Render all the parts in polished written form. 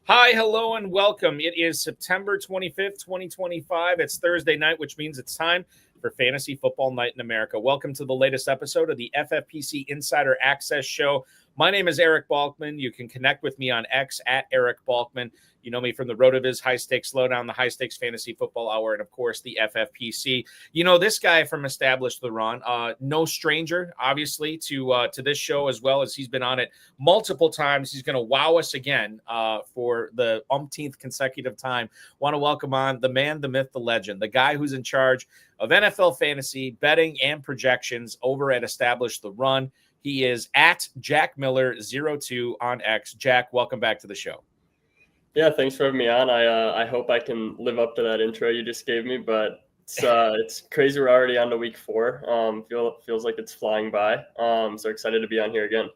Hi, hello, and welcome. It is September 25th, 2025. It's Thursday night, which means it's time for Fantasy Football Night in America. Welcome to the latest episode of the FFPC Insider Access Show. My name is Eric Balkman. You can connect with me on X at Eric Balkman. You know me from the RotoViz High Stakes Lowdown, the High Stakes Fantasy Football Hour, and of course the FFPC. You know this guy from Established the Run, no stranger, obviously, to this show as well as he's been on it multiple times. He's going to wow us again for the umpteenth consecutive time. Want to welcome on the man, the myth, the legend, the guy who's in charge of NFL fantasy betting and projections over at Established the Run. He is at Jack Miller02 on X. Jack, welcome back to the show. Yeah, thanks for having me on. I hope I can live up to that intro you just gave me, but it's crazy. We're already on to week 4. Feels like it's flying by. So excited to be on here again.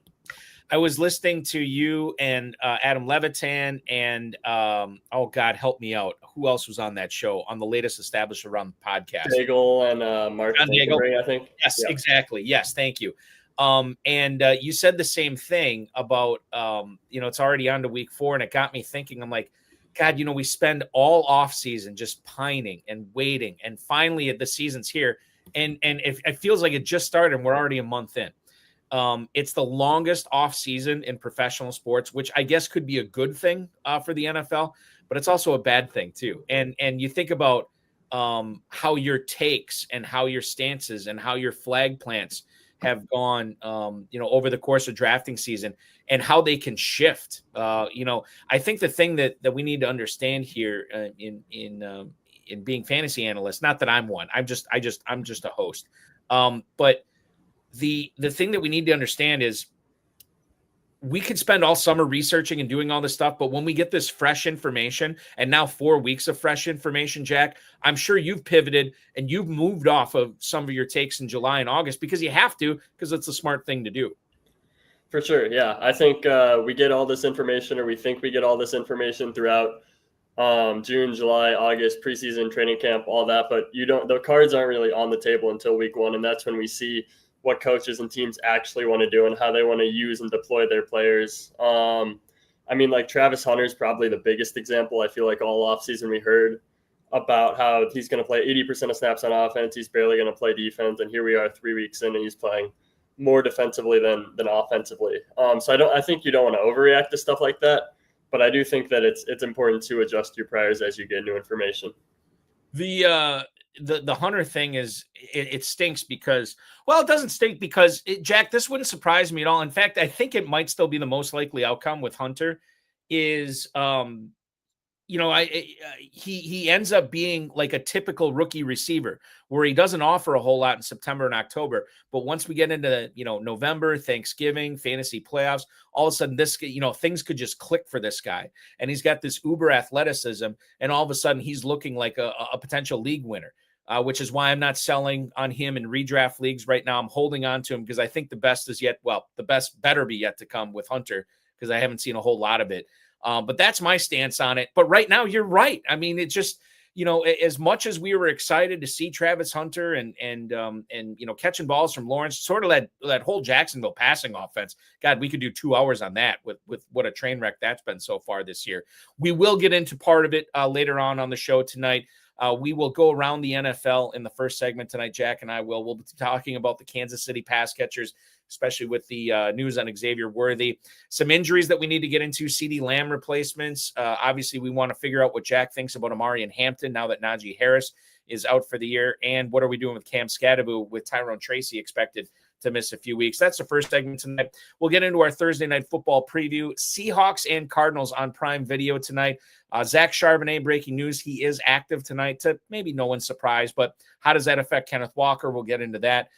I was listening to you and Adam Levitan and oh God, help me out. Who else was on that show on the latest Established Around podcast? Daigle and Mark Daigle, I think. Yes, yeah. Exactly. Yes, thank you. And you said the same thing about, it's already on to week 4, and it got me thinking. I'm like, God, we spend all off season just pining and waiting, and finally the season's here, and it feels like it just started, and we're already a month in. It's the longest off season in professional sports, which I guess could be a good thing for the NFL, but it's also a bad thing too. And you think about how your takes and how your stances and how your flag plants have gone, over the course of drafting season, and how they can shift. I think the thing that we need to understand here in being fantasy analysts, not that I'm one, I'm just a host. But the thing that we need to understand is we could spend all summer researching and doing all this stuff, but when we get this fresh information, and now 4 weeks of fresh information, Jack, I'm sure you've pivoted and you've moved off of some of your takes in July and August because you have to, because it's a smart thing to do. For sure, yeah. I think we get all this information, or we think we get all this information throughout June, July, August, preseason, training camp, all that, but the cards aren't really on the table until week 1, and that's when we see what coaches and teams actually want to do and how they want to use and deploy their players. Like Travis Hunter is probably the biggest example. I feel like all offseason we heard about how he's going to play 80% of snaps on offense. He's barely going to play defense. And here we are 3 weeks in, and he's playing more defensively than offensively. So I think you don't want to overreact to stuff like that, but I do think that it's important to adjust your priors as you get new information. The Hunter thing is it stinks because, well, it doesn't stink because Jack, this wouldn't surprise me at all. In fact, I think it might still be the most likely outcome with Hunter is, he ends up being like a typical rookie receiver where he doesn't offer a whole lot in September and October. But once we get into, November, Thanksgiving, fantasy playoffs, all of a sudden things could just click for this guy. And he's got this uber athleticism, and all of a sudden he's looking like a potential league winner. Which is why I'm not selling on him in redraft leagues right now. I'm holding on to him because I think the best better be yet to come with Hunter, because I haven't seen a whole lot of it. But that's my stance on it. But right now, you're right. I mean, it just, as much as we were excited to see Travis Hunter and catching balls from Lawrence, sort of that whole Jacksonville passing offense. God, we could do 2 hours on that with what a train wreck that's been so far this year. We will get into part of it later on the show tonight. We will go around the NFL in the first segment tonight. Jack and I we'll be talking about the Kansas City pass catchers, especially with the news on Xavier Worthy. Some injuries that we need to get into, CeeDee Lamb replacements. Obviously, we want to figure out what Jack thinks about Amari and Hampton now that Najee Harris is out for the year. And what are we doing with Cam Scadaboo with Tyrone Tracy expected to miss a few weeks? That's the first segment tonight. We'll get into our Thursday night football preview. Seahawks and Cardinals on Prime Video tonight. Zach Charbonnet, breaking news. He is active tonight, to maybe no one's surprise, but how does that affect Kenneth Walker? We'll get into that.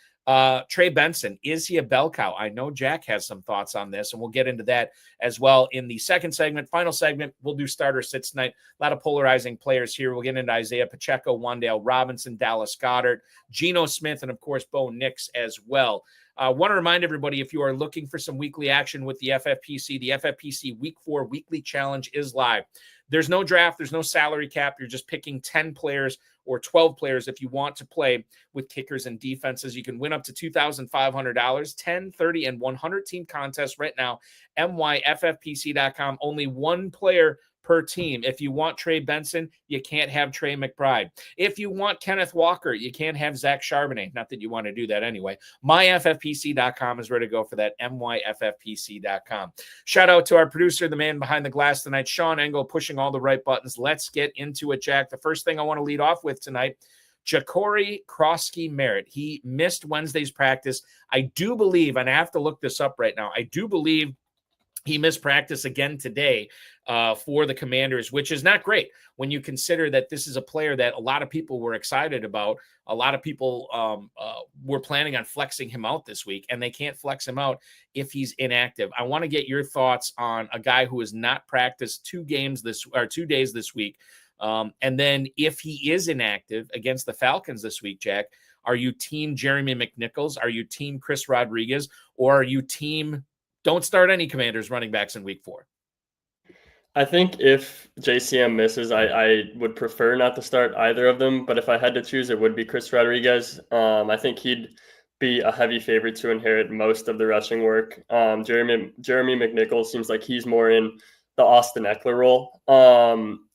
Trey Benson, is he a bell cow? I know Jack has some thoughts on this, and we'll get into that as well in the second segment. Final segment, we'll do starter sits tonight. A lot of polarizing players here. We'll get into Isaiah Pacheco, Wan'Dale Robinson, Dallas Goedert, Geno Smith, and, of course, Bo Nix as well. I want to remind everybody, if you are looking for some weekly action with the FFPC Week 4 Weekly Challenge is live. There's no draft. There's no salary cap. You're just picking 10 players or 12 players if you want to play with kickers and defenses. You can win up to $2,500, 10, 30, and 100 team contests right now. MYFFPC.com. Only one player per team. If you want Trey Benson, you can't have Trey McBride. If you want Kenneth Walker, you can't have Zach Charbonnet. Not that you want to do that anyway. MyFFPC.com is where to go for that, MyFFPC.com. Shout out to our producer, the man behind the glass tonight, Sean Engel, pushing all the right buttons. Let's get into it, Jack. The first thing I want to lead off with tonight, Jacory Croskey-Merritt. He missed Wednesday's practice. I do believe, and I have to look this up right now, I do believe he missed practice again today for the Commanders, which is not great when you consider that this is a player that a lot of people were excited about. A lot of people were planning on flexing him out this week, and they can't flex him out if he's inactive. I want to get your thoughts on a guy who has not practiced 2 days this week. And then if he is inactive against the Falcons this week, Jack, are you team Jeremy McNichols? Are you team Chris Rodriguez? Or are you team don't start any Commanders running backs in week 4? I think if JCM misses, I would prefer not to start either of them. But if I had to choose, it would be Chris Rodriguez. I think he'd be a heavy favorite to inherit most of the rushing work. Jeremy McNichols seems like he's more in the Austin Eckler role.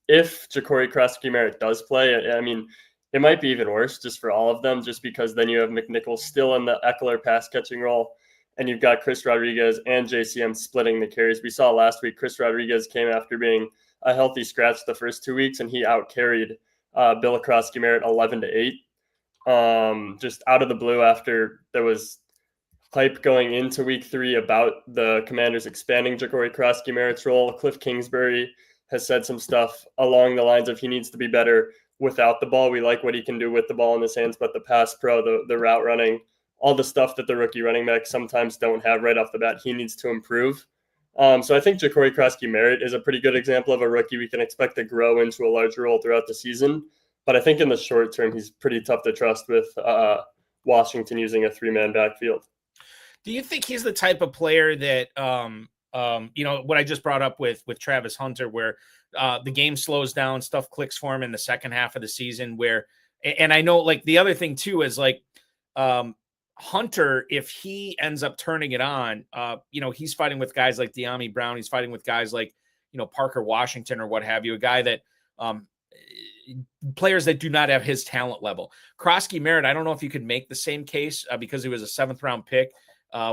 If Jacory Croskey-Merritt does play, I mean, it might be even worse just for all of them, just because then you have McNichols still in the Eckler pass catching role, and you've got Chris Rodriguez and JCM splitting the carries. We saw last week Chris Rodriguez came after being a healthy scratch the first 2 weeks, and he out-carried Bill Croskey-Merritt 11-8. Just out of the blue after there was hype going into week 3 about the Commanders expanding Jacory Croskey-Merritt's role. Cliff Kingsbury has said some stuff along the lines of he needs to be better without the ball. We like what he can do with the ball in his hands, but the pass pro, the route running, all the stuff that the rookie running backs sometimes don't have right off the bat, he needs to improve. So I think Jacory Croskey-Merritt is a pretty good example of a rookie we can expect to grow into a larger role throughout the season. But I think in the short term, he's pretty tough to trust with Washington using a 3-man backfield. Do you think he's the type of player that what I just brought up with Travis Hunter, where the game slows down, stuff clicks for him in the second half of the season, and I know like the other thing too is like Hunter, if he ends up turning it on, he's fighting with guys like De'Ami Brown. He's fighting with guys like, Parker Washington or what have you, a guy that players that do not have his talent level. Croskey-Merritt, I don't know if you could make the same case because he was a 7th round pick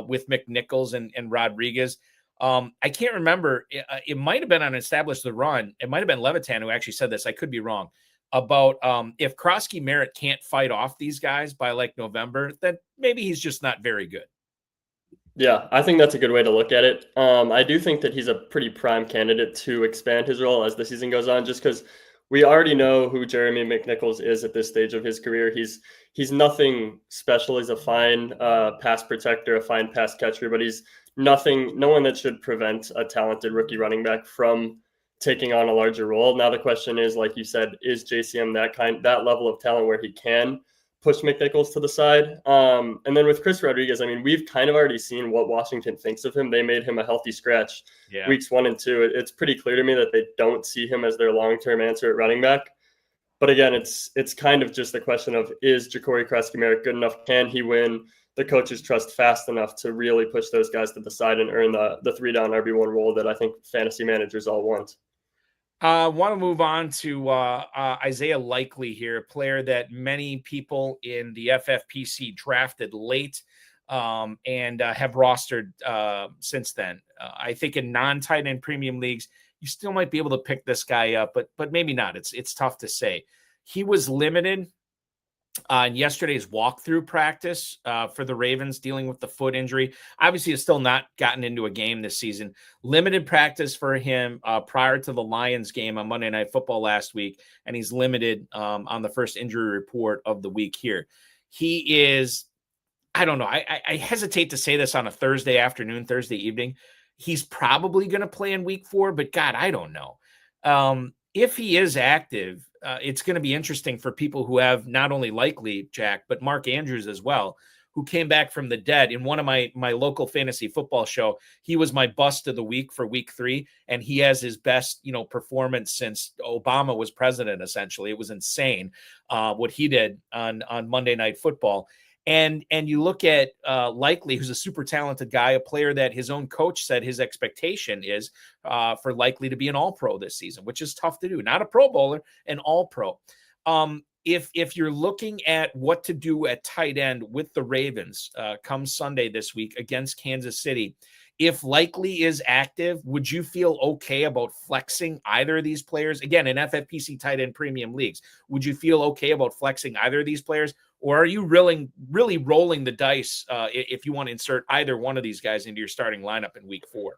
with McNichols and Rodriguez. I can't remember. It might have been on Establish the Run. It might have been Levitan who actually said this. I could be wrong about if Croskey-Merritt can't fight off these guys by like November, then maybe he's just not very good. Yeah, I think that's a good way to look at it. I do think that he's a pretty prime candidate to expand his role as the season goes on, just because we already know who Jeremy McNichols is at this stage of his career. He's nothing special. He's a fine pass protector, a fine pass catcher, but he's no one that should prevent a talented rookie running back from taking on a larger role. Now the question is, like you said, is JCM that level of talent where he can push McNichols to the side? And then with Chris Rodriguez, I mean, we've kind of already seen what Washington thinks of him. They made him a healthy scratch weeks 1 and 2. It's pretty clear to me that they don't see him as their long-term answer at running back. But again, it's kind of just a question of, is Jacory Croskey-Merritt good enough? Can he win the coaches trust fast enough to really push those guys to the side and earn the 3-down RB1 role that I think fantasy managers all want? I want to move on to Isaiah Likely here, a player that many people in the FFPC drafted late and have rostered since then. I think in non-tight end premium leagues, you still might be able to pick this guy up, but maybe not. It's tough to say. He was limited in yesterday's walkthrough practice for the Ravens dealing with the foot injury. Obviously, has still not gotten into a game this season. Limited practice for him prior to the Lions game on Monday Night Football last week, and he's limited on the first injury report of the week here. He is, I don't know, I hesitate to say this on a Thursday afternoon, Thursday evening. He's probably going to play in week 4, but God, I don't know. If he is active, it's going to be interesting for people who have not only Likely, Jack, but Mark Andrews as well, who came back from the dead. In one of my local fantasy football show, he was my bust of the week for week 3, and he has his best, performance since Obama was president, essentially. It was insane what he did on Monday Night Football. And you look at Likely, who's a super talented guy, a player that his own coach said his expectation is for Likely to be an all-pro this season, which is tough to do. Not a Pro Bowler, an all-pro. If you're looking at what to do at tight end with the Ravens come Sunday this week against Kansas City, if Likely is active, would you feel okay about flexing either of these players? Again, in FFPC tight end premium leagues, would you feel okay about flexing either of these players? Or are you really rolling the dice if you want to insert either one of these guys into your starting lineup in week 4?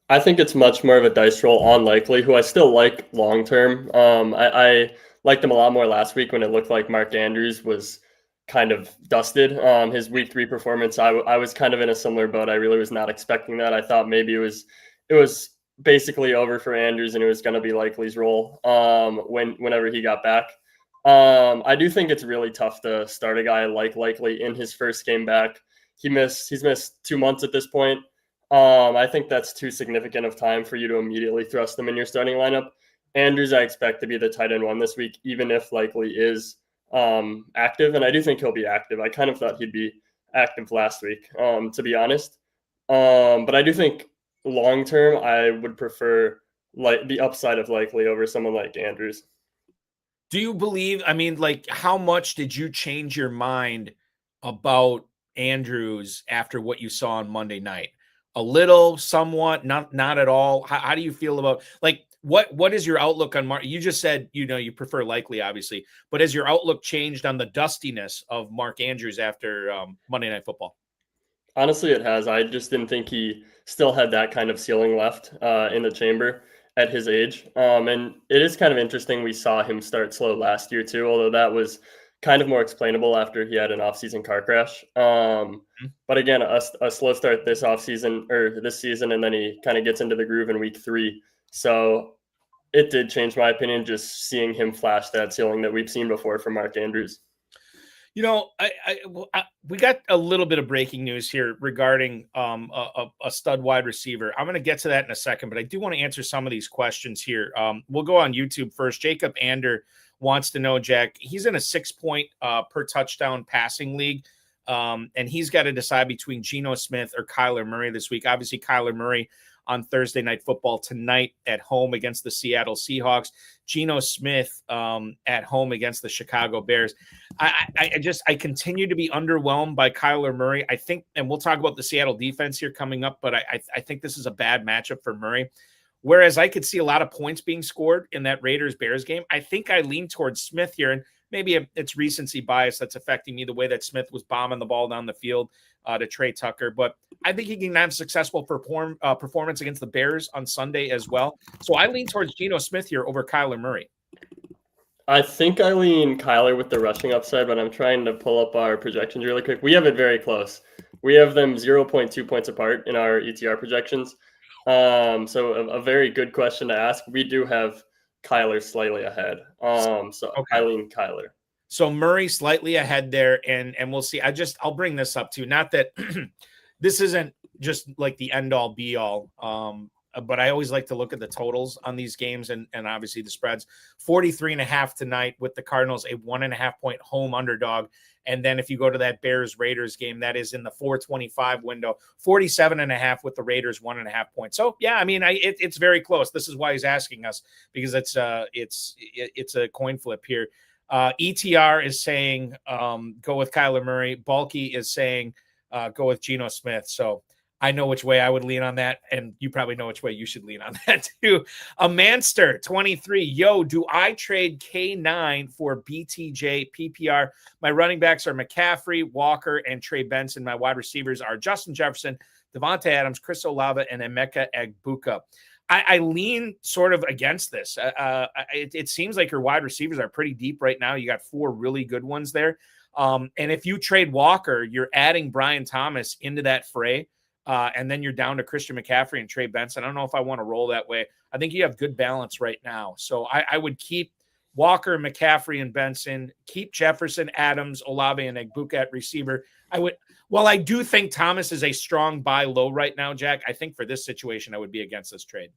I think it's much more of a dice roll on Likely, who I still like long term. I liked him a lot more last week when it looked like Mark Andrews was kind of dusted. His week 3 performance, I was kind of in a similar boat. I really was not expecting that. I thought maybe it was basically over for Andrews and it was going to be Likely's role whenever he got back. I do think it's really tough to start a guy like Likely in his first game back. He's missed 2 months at this point. I think that's too significant of time for you to immediately thrust him in your starting lineup. Andrews, I expect to be the tight end 1 this week, even if Likely is active, and I do think he'll be active. I kind of thought he'd be active last week, to be honest. But I do think long term, I would prefer the upside of Likely over someone like Andrews. Do you believe? I mean, like, how much did you change your mind about Andrews after what you saw on Monday night? A little, somewhat, not at all. How do you feel about, like, what is your outlook on Mark? You just said, you prefer Likely, obviously, but has your outlook changed on the dustiness of Mark Andrews after Monday Night Football? Honestly, it has. I just didn't think he still had that kind of ceiling left in the chamber at his age. And it is kind of interesting. We saw him start slow last year too, although that was kind of more explainable after he had an offseason car crash. But again, a slow start this season, and then he kind of gets into the groove in week 3. So it did change my opinion just seeing him flash that ceiling that we've seen before from Mark Andrews. We got a little bit of breaking news here regarding a stud wide receiver. I'm going to get to that in a second, but I do want to answer some of these questions here. We'll go on YouTube first. Jacob Ander wants to know, Jack, he's in a 6-point per touchdown passing league, and he's got to decide between Geno Smith or Kyler Murray this week. Obviously, Kyler Murray on Thursday Night Football tonight at home against the Seattle Seahawks. Geno Smith at home against the Chicago Bears. I continue to be underwhelmed by Kyler Murray. I think, and we'll talk about the Seattle defense here coming up, but I think this is a bad matchup for Murray. Whereas I could see a lot of points being scored in that Raiders-Bears game, I think I lean towards Smith here, and maybe it's recency bias that's affecting me, the way that Smith was bombing the ball down the field to Trey Tucker. But I think he can have successful performance against the Bears on Sunday as well. So I lean towards Geno Smith here over Kyler Murray. I think I lean Kyler with the rushing upside, but I'm trying to pull up our projections really quick. We have it very close. We have them 0.2 points apart in our ETR projections. So a very good question to ask. We do have Kyler slightly ahead. So okay. I lean Kyler. So Murray slightly ahead there, and we'll see. I'll bring this up too. Not that this isn't just like the end all be all, but I always like to look at the totals on these games and obviously the spreads. 43.5 tonight with the Cardinals, a 1.5 point home underdog. And then if you go to that Bears-Raiders game, that is in the 425 window, 47.5 with the Raiders, 1.5 points. So yeah, I mean, it's very close. This is why he's asking us, because it's a coin flip here. ETR is saying go with Kyler Murray. Bulky is saying go with Geno Smith. So I know which way I would lean on that, and you probably know which way you should lean on that too. A Manster 23. Yo, do I trade K9 for BTJ PPR? My running backs are McCaffrey, Walker, and Trey Benson. My wide receivers are Justin Jefferson, Devontae Adams, Chris Olave, and Emeka Egbuka. I lean sort of against this. It seems like your wide receivers are pretty deep right now. You got 4 really good ones there. And if you trade Walker, you're adding Brian Thomas into that fray. And then you're down to Christian McCaffrey and Trey Benson. I don't know if I want to roll that way. I think you have good balance right now. So I would keep Walker, McCaffrey, and Benson. Keep Jefferson, Adams, Olave, and Egbuka at receiver. While I do think Thomas is a strong buy low right now, Jack, I think for this situation, I would be against this trade.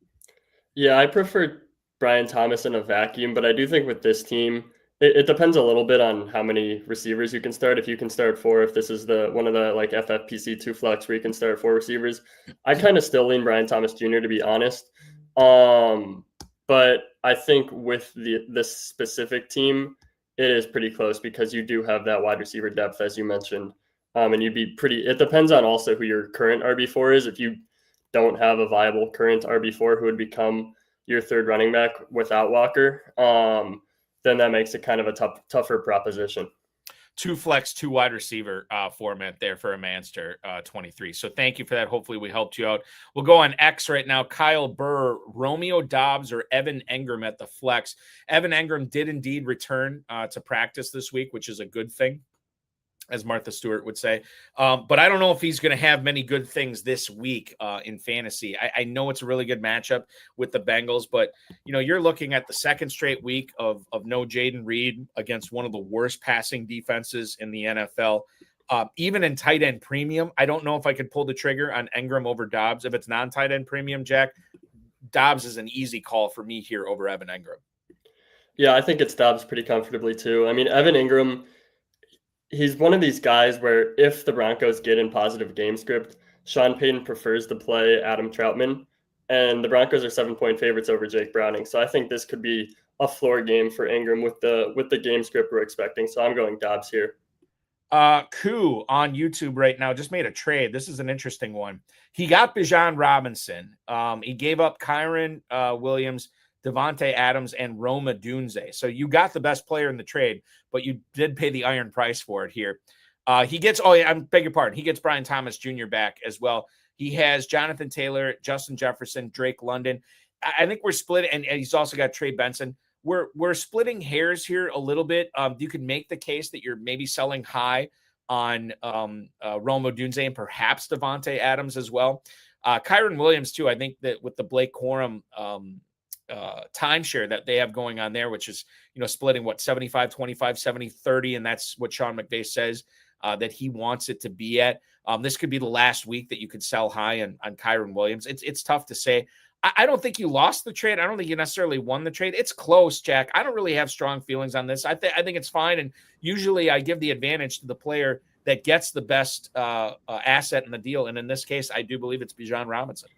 Yeah, I prefer Brian Thomas in a vacuum, but I do think with this team, It depends a little bit on how many receivers you can start. If you can start 4, if this is one of the like FFPC 2 flex where you can start 4 receivers, I kind of still lean Brian Thomas Jr. to be honest. But I think with this specific team, it is pretty close because you do have that wide receiver depth as you mentioned, and you'd be pretty. It depends on also who your current RB4 is. If you don't have a viable current RB4 who would become your third running back without Walker, then that makes it kind of a tougher proposition. 2 flex, 2 wide receiver format there for a Manster 23. So thank you for that. Hopefully we helped you out. We'll go on X right now. Kyle Burr, Romeo Doubs, or Evan Engram at the flex. Evan Engram did indeed return to practice this week, which is a good thing, as Martha Stewart would say. But I don't know if he's going to have many good things this week in fantasy. I know it's a really good matchup with the Bengals, but you're looking at the second straight week of no Jayden Reed against one of the worst passing defenses in the NFL. Even in tight end premium, I don't know if I could pull the trigger on Engram over Doubs. If it's non-tight end premium, Jack, Doubs is an easy call for me here over Evan Engram. Yeah, I think it's Doubs pretty comfortably too. I mean, Evan Engram, he's one of these guys where if the Broncos get in positive game script, Sean Payton prefers to play Adam Troutman, and the Broncos are 7-point favorites over Jake Browning. So I think this could be a floor game for Engram with the game script we're expecting. So I'm going Doubs here. Koo on YouTube right now just made a trade. This is an interesting one. He got Bijan Robinson. He gave up Kyren Williams, Devontae Adams, and Roma Dunze. So you got the best player in the trade, but you did pay the iron price for it here. He gets, I beg your pardon, he gets Brian Thomas Jr. back as well. He has Jonathan Taylor, Justin Jefferson, Drake London. I think we're split, and he's also got Trey Benson. We're splitting hairs here a little bit. You could make the case that you're maybe selling high on Roma Dunze and perhaps Devontae Adams as well. Kyren Williams too. I think that with the Blake Corum timeshare that they have going on there, which is, splitting 75, 25, 70, 30. And that's what Sean McVay says that he wants it to be at. This could be the last week that you could sell high on Kyren Williams. It's tough to say. I don't think you lost the trade. I don't think you necessarily won the trade. It's close, Jack. I don't really have strong feelings on this. I think it's fine. And usually I give the advantage to the player that gets the best asset in the deal. And in this case, I do believe it's Bijan Robinson.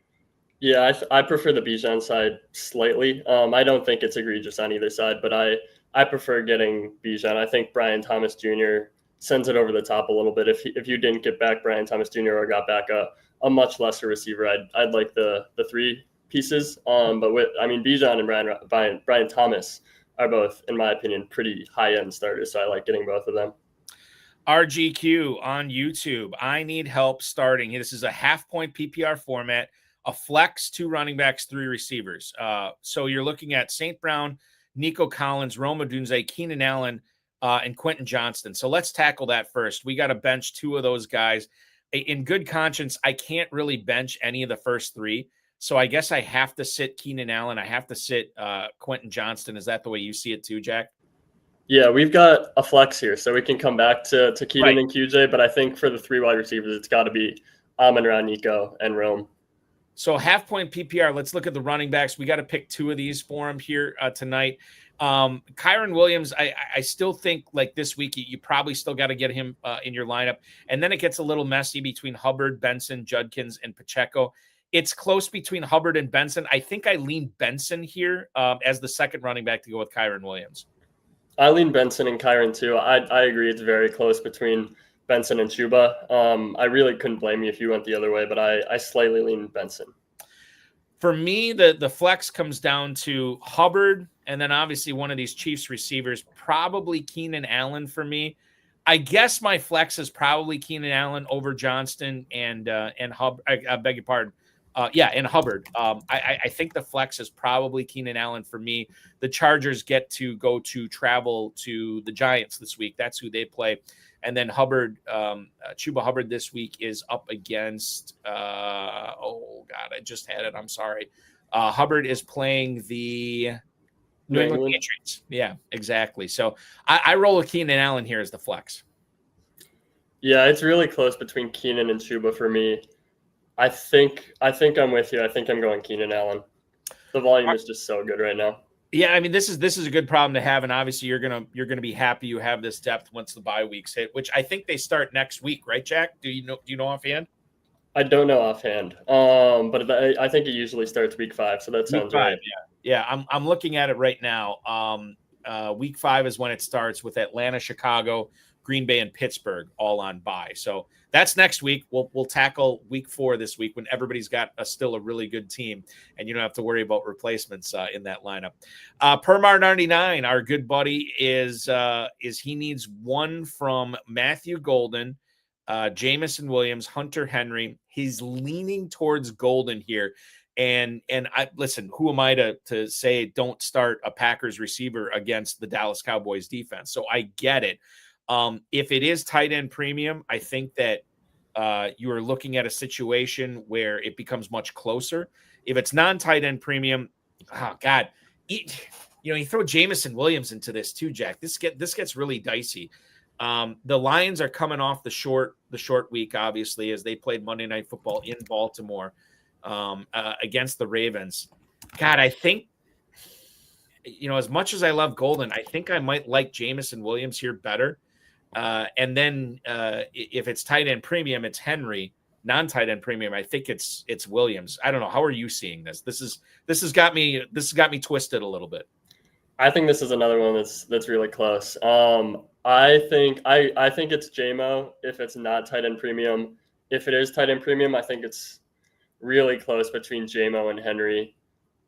Yeah, I prefer the Bijan side slightly. I don't think it's egregious on either side, but I prefer getting Bijan. I think Brian Thomas Jr. sends it over the top a little bit. If you didn't get back Brian Thomas Jr. or got back a much lesser receiver, I'd like the 3 pieces. But Bijan and Brian Thomas are both, in my opinion, pretty high end starters. So I like getting both of them. RGQ on YouTube. I need help starting. This is a half-point PPR format. A flex, 2 running backs, 3 receivers. So you're looking at St. Brown, Nico Collins, Roma Dunze, Keenan Allen, and Quentin Johnston. So let's tackle that first. We got to bench 2 of those guys. In good conscience, I can't really bench any of the first 3. So I guess I have to sit Keenan Allen. I have to sit Quentin Johnston. Is that the way you see it too, Jack? Yeah, we've got a flex here, so we can come back to Keenan and QJ. But I think for the 3 wide receivers, it's got to be Amon-Ra, Nico, and Rome. So half-point PPR, let's look at the running backs. We got to pick 2 of these for him here tonight. Kyren Williams, I still think like this week, you probably still got to get him in your lineup. And then it gets a little messy between Hubbard, Benson, Judkins, and Pacheco. It's close between Hubbard and Benson. I think I lean Benson here as the second running back to go with Kyren Williams. I lean Benson and Kyren too. I agree it's very close between Benson and Chuba. I really couldn't blame you if you went the other way, but I slightly lean Benson. For me, the flex comes down to Hubbard, and then obviously one of these Chiefs receivers, probably Keenan Allen for me. I guess my flex is probably Keenan Allen over Johnston and Hubbard. I beg your pardon. And Hubbard. I think the flex is probably Keenan Allen for me. The Chargers get to go to travel to the Giants this week. That's who they play. And then Hubbard, Chuba Hubbard this week is up against, I just had it. I'm sorry. Hubbard is playing the New England Patriots. Yeah, exactly. So I roll with Keenan Allen here as the flex. Yeah, it's really close between Keenan and Chuba for me. I think I'm with you. I think I'm going Keenan Allen. The volume is just so good right now. Yeah, I mean, this is a good problem to have, and obviously you're gonna be happy you have this depth once the bye weeks hit, which I think they start next week, right, Jack? Do you know offhand? I don't know offhand, but I think it usually starts week 5, so that Week sounds 5, right. yeah. I'm looking at it right now. Week 5 is when it starts with Atlanta, Chicago, Green Bay, and Pittsburgh all on bye. So that's next week. We'll tackle week 4 this week when everybody's got still a really good team, and you don't have to worry about replacements in that lineup. Permar 99, our good buddy, is he needs one from Matthew Golden, Jameson Williams, Hunter Henry. He's leaning towards Golden here. And I listen, who am I to say don't start a Packers receiver against the Dallas Cowboys defense? So I get it. If it is tight end premium, I think that you are looking at a situation where it becomes much closer. If it's non-tight end premium, oh God, you throw Jameson Williams into this too, Jack. This gets really dicey. The Lions are coming off the short week, obviously, as they played Monday Night Football in Baltimore against the Ravens. God, I think, as much as I love Golden, I think I might like Jameson Williams here better. And then if it's tight end premium, it's Henry. Non-tight end premium, I think it's Williams. I don't know. How are you seeing this? This has got me twisted a little bit. I think this is another one that's really close. I think it's JMO if it's not tight end premium. If it is tight end premium, I think it's really close between JMO and Henry.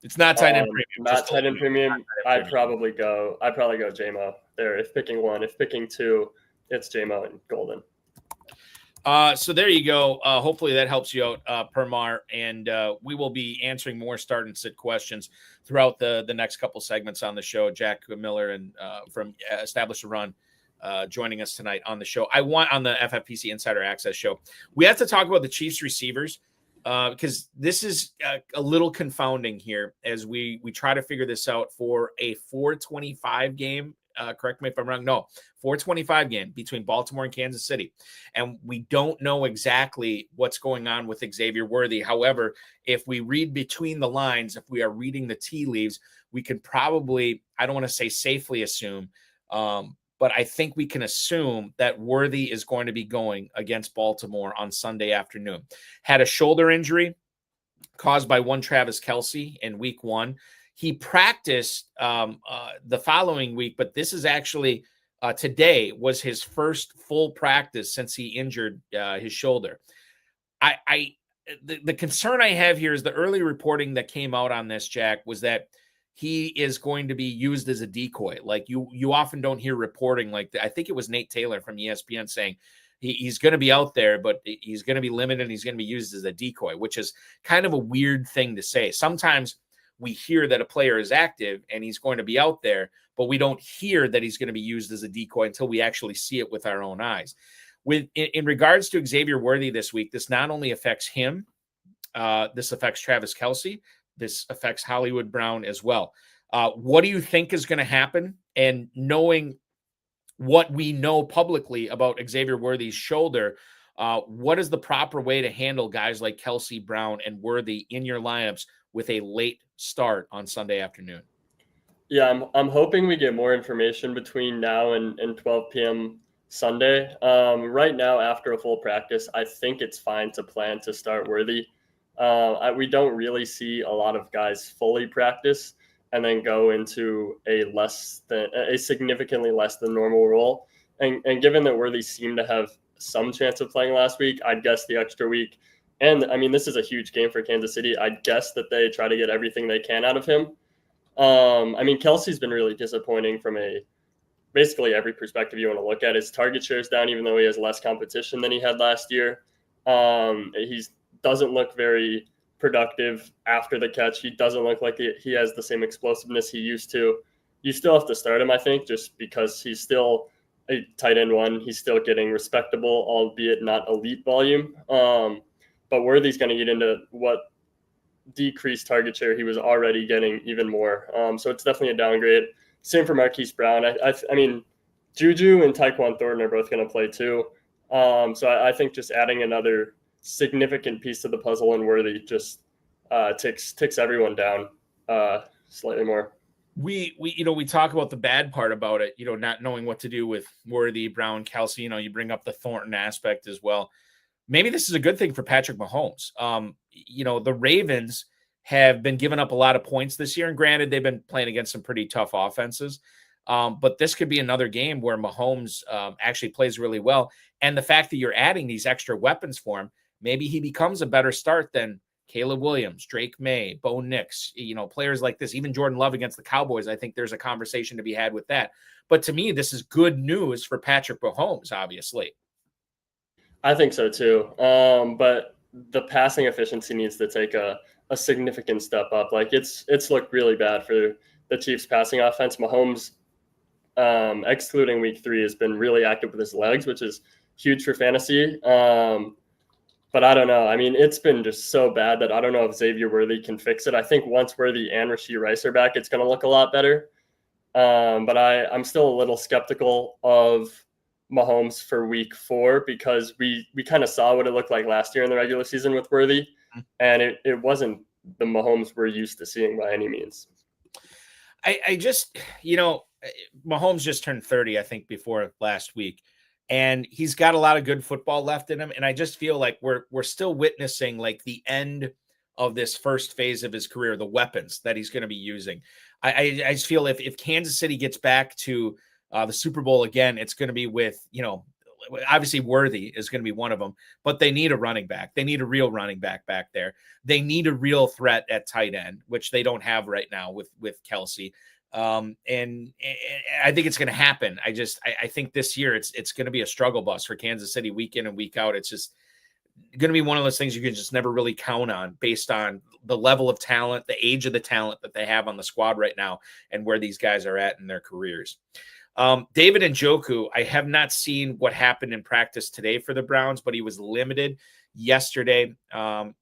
It's not tight end premium. Not tight end premium. I'd probably go JMO there. If picking one, if picking two, it's JMO and Golden. So there you go. Hopefully that helps you out, Permar. And we will be answering more start and sit questions throughout the next couple segments on the show. Jack Miller and from Establish a Run joining us tonight on the show. I want on the FFPC Insider Access show. We have to talk about the Chiefs receivers because this is a little confounding here as we try to figure this out for a 425 game. Correct me if I'm wrong. No, 425 game between Baltimore and Kansas City. And we don't know exactly what's going on with Xavier Worthy. However, if we read between the lines, if we are reading the tea leaves, we can probably, I don't want to say safely assume, but I think we can assume that Worthy is going to be going against Baltimore on Sunday afternoon. Had a shoulder injury caused by one Travis Kelce in week 1. He practiced the following week, but this is actually today was his first full practice since he injured his shoulder. The concern I have here is the early reporting that came out on this, Jack, was that he is going to be used as a decoy. Like you often don't hear reporting like that. I think it was Nate Taylor from ESPN saying he's going to be out there, but he's going to be limited and he's going to be used as a decoy, which is kind of a weird thing to say. Sometimes we hear that a player is active and he's going to be out there, but we don't hear that he's going to be used as a decoy until we actually see it with our own eyes. In regards to Xavier Worthy this week, this not only affects him, this affects Travis Kelce, this affects Hollywood Brown as well. What do you think is going to happen? And knowing what we know publicly about Xavier Worthy's shoulder, what is the proper way to handle guys like Kelce, Brown, and Worthy in your lineups with a late start on Sunday afternoon? Yeah, I'm hoping we get more information between now and 12 p.m. Sunday. Right now, after a full practice, I think it's fine to plan to start Worthy. We don't really see a lot of guys fully practice and then go into a significantly less than normal role. And given that Worthy seemed to have some chance of playing last week, I'd guess the extra week. And I mean, this is a huge game for Kansas City. I'd guess that they try to get everything they can out of him. I mean, Kelce's been really disappointing from basically every perspective you want to look at. His target share is down, even though he has less competition than he had last year. He doesn't look very productive after the catch. He doesn't look like he has the same explosiveness he used to. You still have to start him, I think, just because he's still a tight end one. He's still getting respectable, albeit not elite volume. But Worthy's going to get into what decreased target share he was already getting even more. So it's definitely a downgrade. Same for Marquise Brown. I mean, Juju and Tyquan Thornton are both going to play too. So I think just adding another significant piece to the puzzle in Worthy just ticks everyone down slightly more. We talk about the bad part about it, not knowing what to do with Worthy, Brown, Kelsey. You bring up the Thornton aspect as well. Maybe this is a good thing for Patrick Mahomes. The Ravens have been giving up a lot of points this year, and granted, they've been playing against some pretty tough offenses. But this could be another game where Mahomes actually plays really well. And the fact that you're adding these extra weapons for him, maybe he becomes a better start than Caleb Williams, Drake May, Bo Nix, players like this, even Jordan Love against the Cowboys. I think there's a conversation to be had with that. But to me, this is good news for Patrick Mahomes, obviously. I think so too. But the passing efficiency needs to take a significant step up. Like it's looked really bad for the Chiefs passing offense. Mahomes, excluding week 3, has been really active with his legs, which is huge for fantasy. But I don't know. I mean, it's been just so bad that I don't know if Xavier Worthy can fix it. I think once Worthy and Rashee Rice are back, it's going to look a lot better. But I'm still a little skeptical of Mahomes for week 4 because we kind of saw what it looked like last year in the regular season with Worthy, and it wasn't the Mahomes we're used to seeing by any means. I just, Mahomes just turned 30, I think, before last week. And he's got a lot of good football left in him. And I just feel like we're still witnessing like the end of this first phase of his career, the weapons that he's going to be using. I just feel if Kansas City gets back to the Super Bowl again, it's going to be with, obviously Worthy is going to be one of them, but they need a running back. They need a real running back there. They need a real threat at tight end, which they don't have right now with Kelsey. And I think it's going to happen. I think this year it's going to be a struggle bus for Kansas City week in and week out. It's just going to be one of those things you can just never really count on based on the level of talent, the age of the talent that they have on the squad right now, and where these guys are at in their careers. David Njoku, I have not seen what happened in practice today for the Browns, but he was limited yesterday.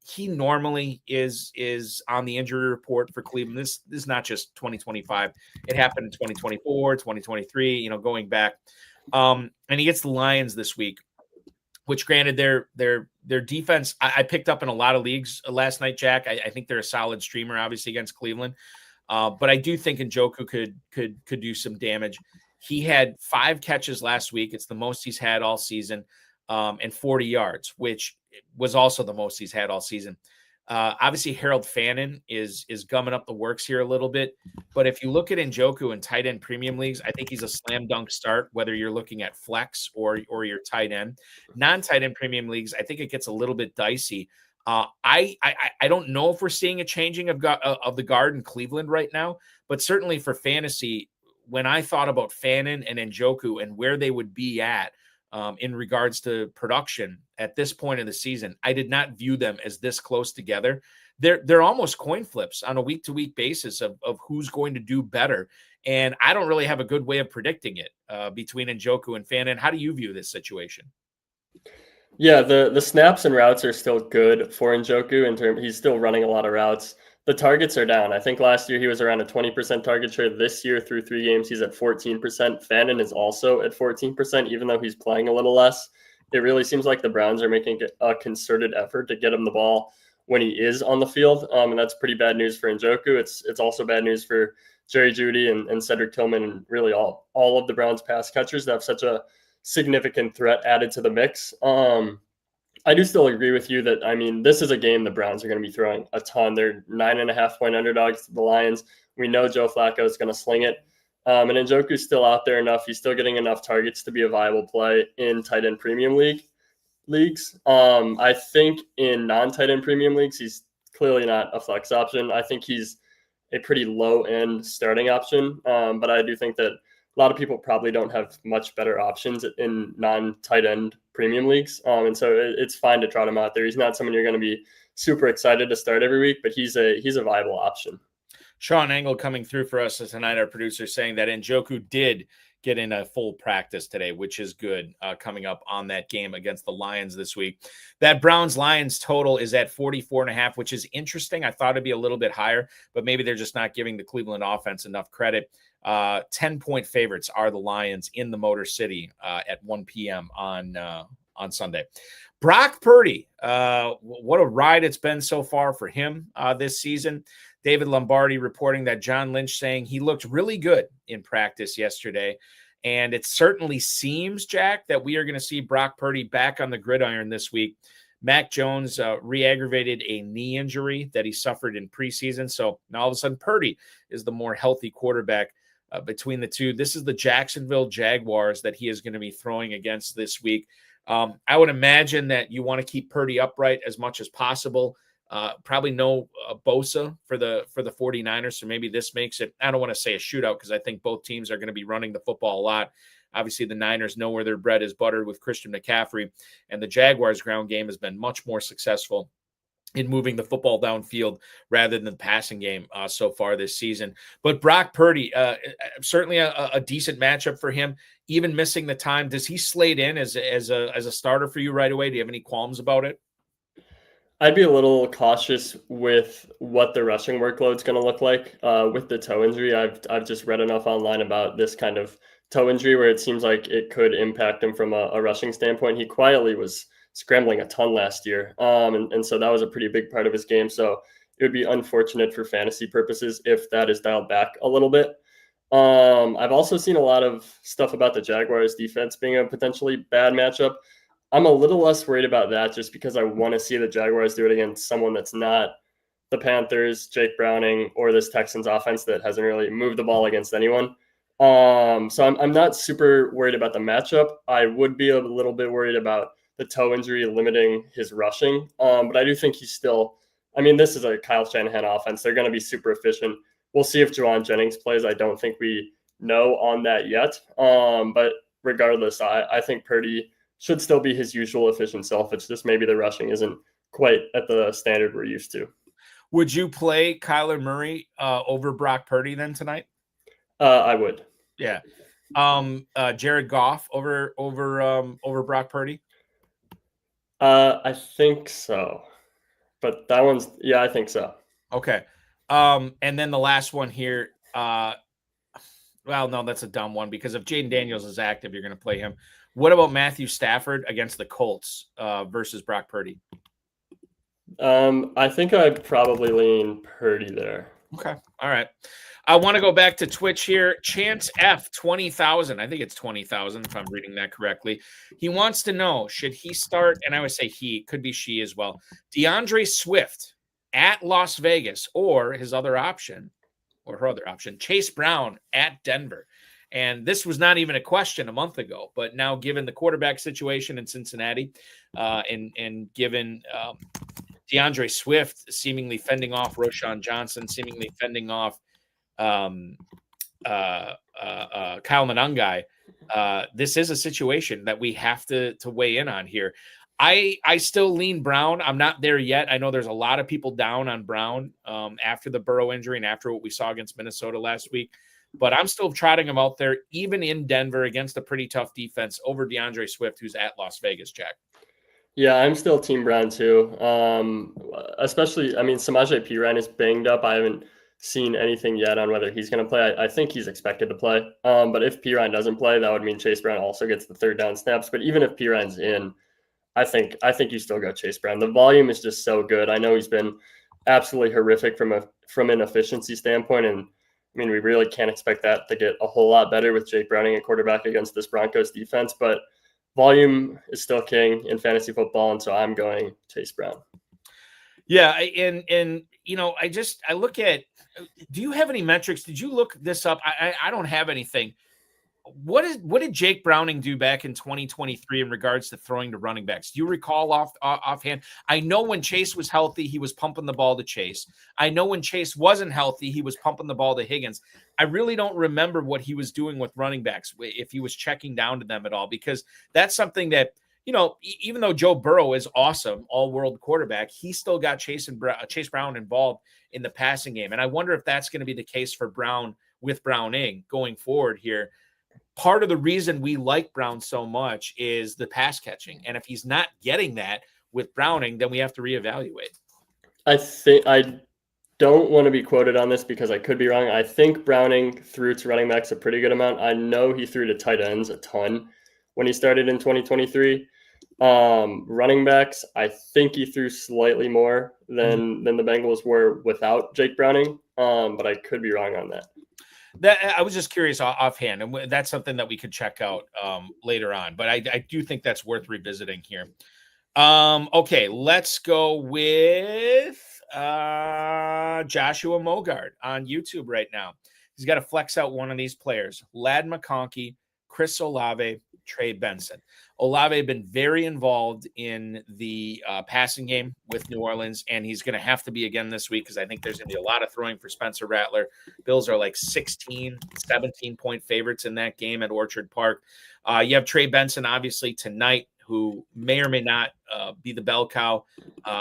He normally is on the injury report for Cleveland. This is not just 2025. It happened in 2024, 2023, going back. And he gets the Lions this week, which granted their defense, I picked up in a lot of leagues last night, Jack. I think they're a solid streamer, obviously, against Cleveland. But I do think Njoku could do some damage. He had 5 catches last week. It's the most he's had all season, and 40 yards, which was also the most he's had all season. Obviously, Harold Fannin is gumming up the works here a little bit. But if you look at Njoku in tight end premium leagues, I think he's a slam dunk start, whether you're looking at flex or your tight end. Non-tight end premium leagues, I think it gets a little bit dicey. I don't know if we're seeing a changing of the guard in Cleveland right now, but certainly for fantasy, when I thought about Fannin and Njoku and where they would be at in regards to production at this point in the season, I did not view them as this close together. They're almost coin flips on a week-to-week basis of who's going to do better. And I don't really have a good way of predicting it between Njoku and Fannin. How do you view this situation? Yeah, the snaps and routes are still good for Njoku. He's still running a lot of routes. The targets are down. I think last year he was around a 20% target share. This year, through 3 games, he's at 14%. Fannin is also at 14%, even though he's playing a little less. It really seems like the Browns are making a concerted effort to get him the ball when he is on the field, and that's pretty bad news for Njoku. It's also bad news for Jerry Jeudy and Cedric Tillman and really all of the Browns pass catchers that have such a significant threat added to the mix. I do still agree with you that, I mean, this is a game the Browns are going to be throwing a ton. They're 9.5-point underdogs to the Lions. We know Joe Flacco is going to sling it. And Njoku's still out there enough. He's still getting enough targets to be a viable play in tight end premium leagues. I think in non-tight end premium leagues, he's clearly not a flex option. I think he's a pretty low-end starting option. But I do think that a lot of people probably don't have much better options in non-tight end premium leagues. And so it's fine to trot him out there. He's not someone you're going to be super excited to start every week, but he's a viable option. Sean Engel coming through for us tonight, our producer, saying that Njoku did get in a full practice today, which is good coming up on that game against the Lions this week. That Browns-Lions total is at 44.5, which is interesting. I thought it'd be a little bit higher, but maybe they're just not giving the Cleveland offense enough credit. 10-point favorites are the Lions in the Motor City at 1 p.m. on Sunday. Brock Purdy, what a ride it's been so far for him this season. David Lombardi reporting that John Lynch saying he looked really good in practice yesterday. And it certainly seems, Jack, that we are going to see Brock Purdy back on the gridiron this week. Mac Jones re-aggravated a knee injury that he suffered in preseason. So now all of a sudden Purdy is the more healthy quarterback between the two. This is the Jacksonville Jaguars that he is going to be throwing against this week. I would imagine that you want to keep Purdy upright as much as possible. Probably no Bosa for the 49ers. So maybe this makes it, I don't want to say a shootout because I think both teams are going to be running the football a lot. Obviously, the Niners know where their bread is buttered with Christian McCaffrey, and the Jaguars' ground game has been much more successful in moving the football downfield rather than the passing game so far this season. But Brock Purdy, certainly a decent matchup for him, even missing the time. Does he slate in as a starter for you right away? Do you have any qualms about it? I'd be a little cautious with what the rushing workload is going to look like with the toe injury. I've just read enough online about this kind of toe injury where it seems like it could impact him from a rushing standpoint. He quietly was scrambling a ton last year, and so that was a pretty big part of his game. So it would be unfortunate for fantasy purposes if that is dialed back a little bit. I've also seen a lot of stuff about the Jaguars defense being a potentially bad matchup. I'm a little less worried about that just because I want to see the Jaguars do it against someone that's not the Panthers, Jake Browning, or this Texans offense that hasn't really moved the ball against anyone. So I'm not super worried about the matchup. I would be a little bit worried about the toe injury limiting his rushing. But I do think he's still, this is a Kyle Shanahan offense. They're going to be super efficient. We'll see if Juwan Jennings plays. I don't think we know on that yet. But regardless, I think Purdy should still be his usual efficient self. It's just maybe the rushing isn't quite at the standard we're used to. Would you play Kyler Murray over Brock Purdy then tonight? I would. Yeah. Jared Goff over Brock Purdy? I think so. But that one's, I think so. Okay. And then the last one here. Well, no, that's a dumb one because if Jayden Daniels is active, you're going to play him. What about Matthew Stafford against the Colts versus Brock Purdy? I think I'd probably lean Purdy there. Okay. All right. I want to go back to Twitch here. Chance F, 20,000. I think it's 20,000 if I'm reading that correctly. He wants to know, should he start, and I would say he, could be she as well, DeAndre Swift at Las Vegas or his other option, or her other option, Chase Brown at Denver. And this was not even a question a month ago, but now given the quarterback situation in Cincinnati and given DeAndre Swift seemingly fending off Roschon Johnson, seemingly fending off Kyle Monangai, this is a situation that we have to weigh in on here. I still lean Brown. I'm not there yet. I know there's a lot of people down on Brown after the Burrow injury and after what we saw against Minnesota last week. But I'm still trotting him out there, even in Denver against a pretty tough defense over DeAndre Swift, who's at Las Vegas, Jack. Yeah, I'm still Team Brown too. Especially, Samaje Perine is banged up. I haven't seen anything yet on whether he's going to play. I think he's expected to play. But if Perine doesn't play, that would mean Chase Brown also gets the third down snaps. But even if Perine's in, I think you still go Chase Brown. The volume is just so good. I know he's been absolutely horrific from an efficiency standpoint, and we really can't expect that to get a whole lot better with Jake Browning at quarterback against this Broncos defense. But volume is still king in fantasy football, and so I'm going Chase Brown. Yeah, and I look at. Do you have any metrics? Did you look this up? I don't have anything. What did Jake Browning do back in 2023 in regards to throwing to running backs? Do you recall offhand? I know when Chase was healthy, he was pumping the ball to Chase. I know when Chase wasn't healthy, he was pumping the ball to Higgins. I really don't remember what he was doing with running backs, if he was checking down to them at all, because that's something that, even though Joe Burrow is awesome, all-world quarterback, he still got Chase Brown involved in the passing game. And I wonder if that's going to be the case for Brown with Browning going forward here. Part of the reason we like Brown so much is the pass catching. And if he's not getting that with Browning, then we have to reevaluate. I don't want to be quoted on this because I could be wrong. I think Browning threw to running backs a pretty good amount. I know he threw to tight ends a ton when he started in 2023. Running backs, I think he threw slightly more than the Bengals were without Jake Browning, but I could be wrong on that. That I was just curious offhand, and that's something that we could check out later on. But I do think that's worth revisiting here. Okay, let's go with Joshua Mogard on YouTube right now. He's got to flex out one of these players: Lad McConkey, Chris Olave, Trey Benson. Olave been very involved in the passing game with New Orleans, and he's going to have to be again this week because I think there's going to be a lot of throwing for Spencer Rattler. Bills are like 16, 17-point favorites in that game at Orchard Park. You have Trey Benson, obviously, tonight, who may or may not be the bell cow.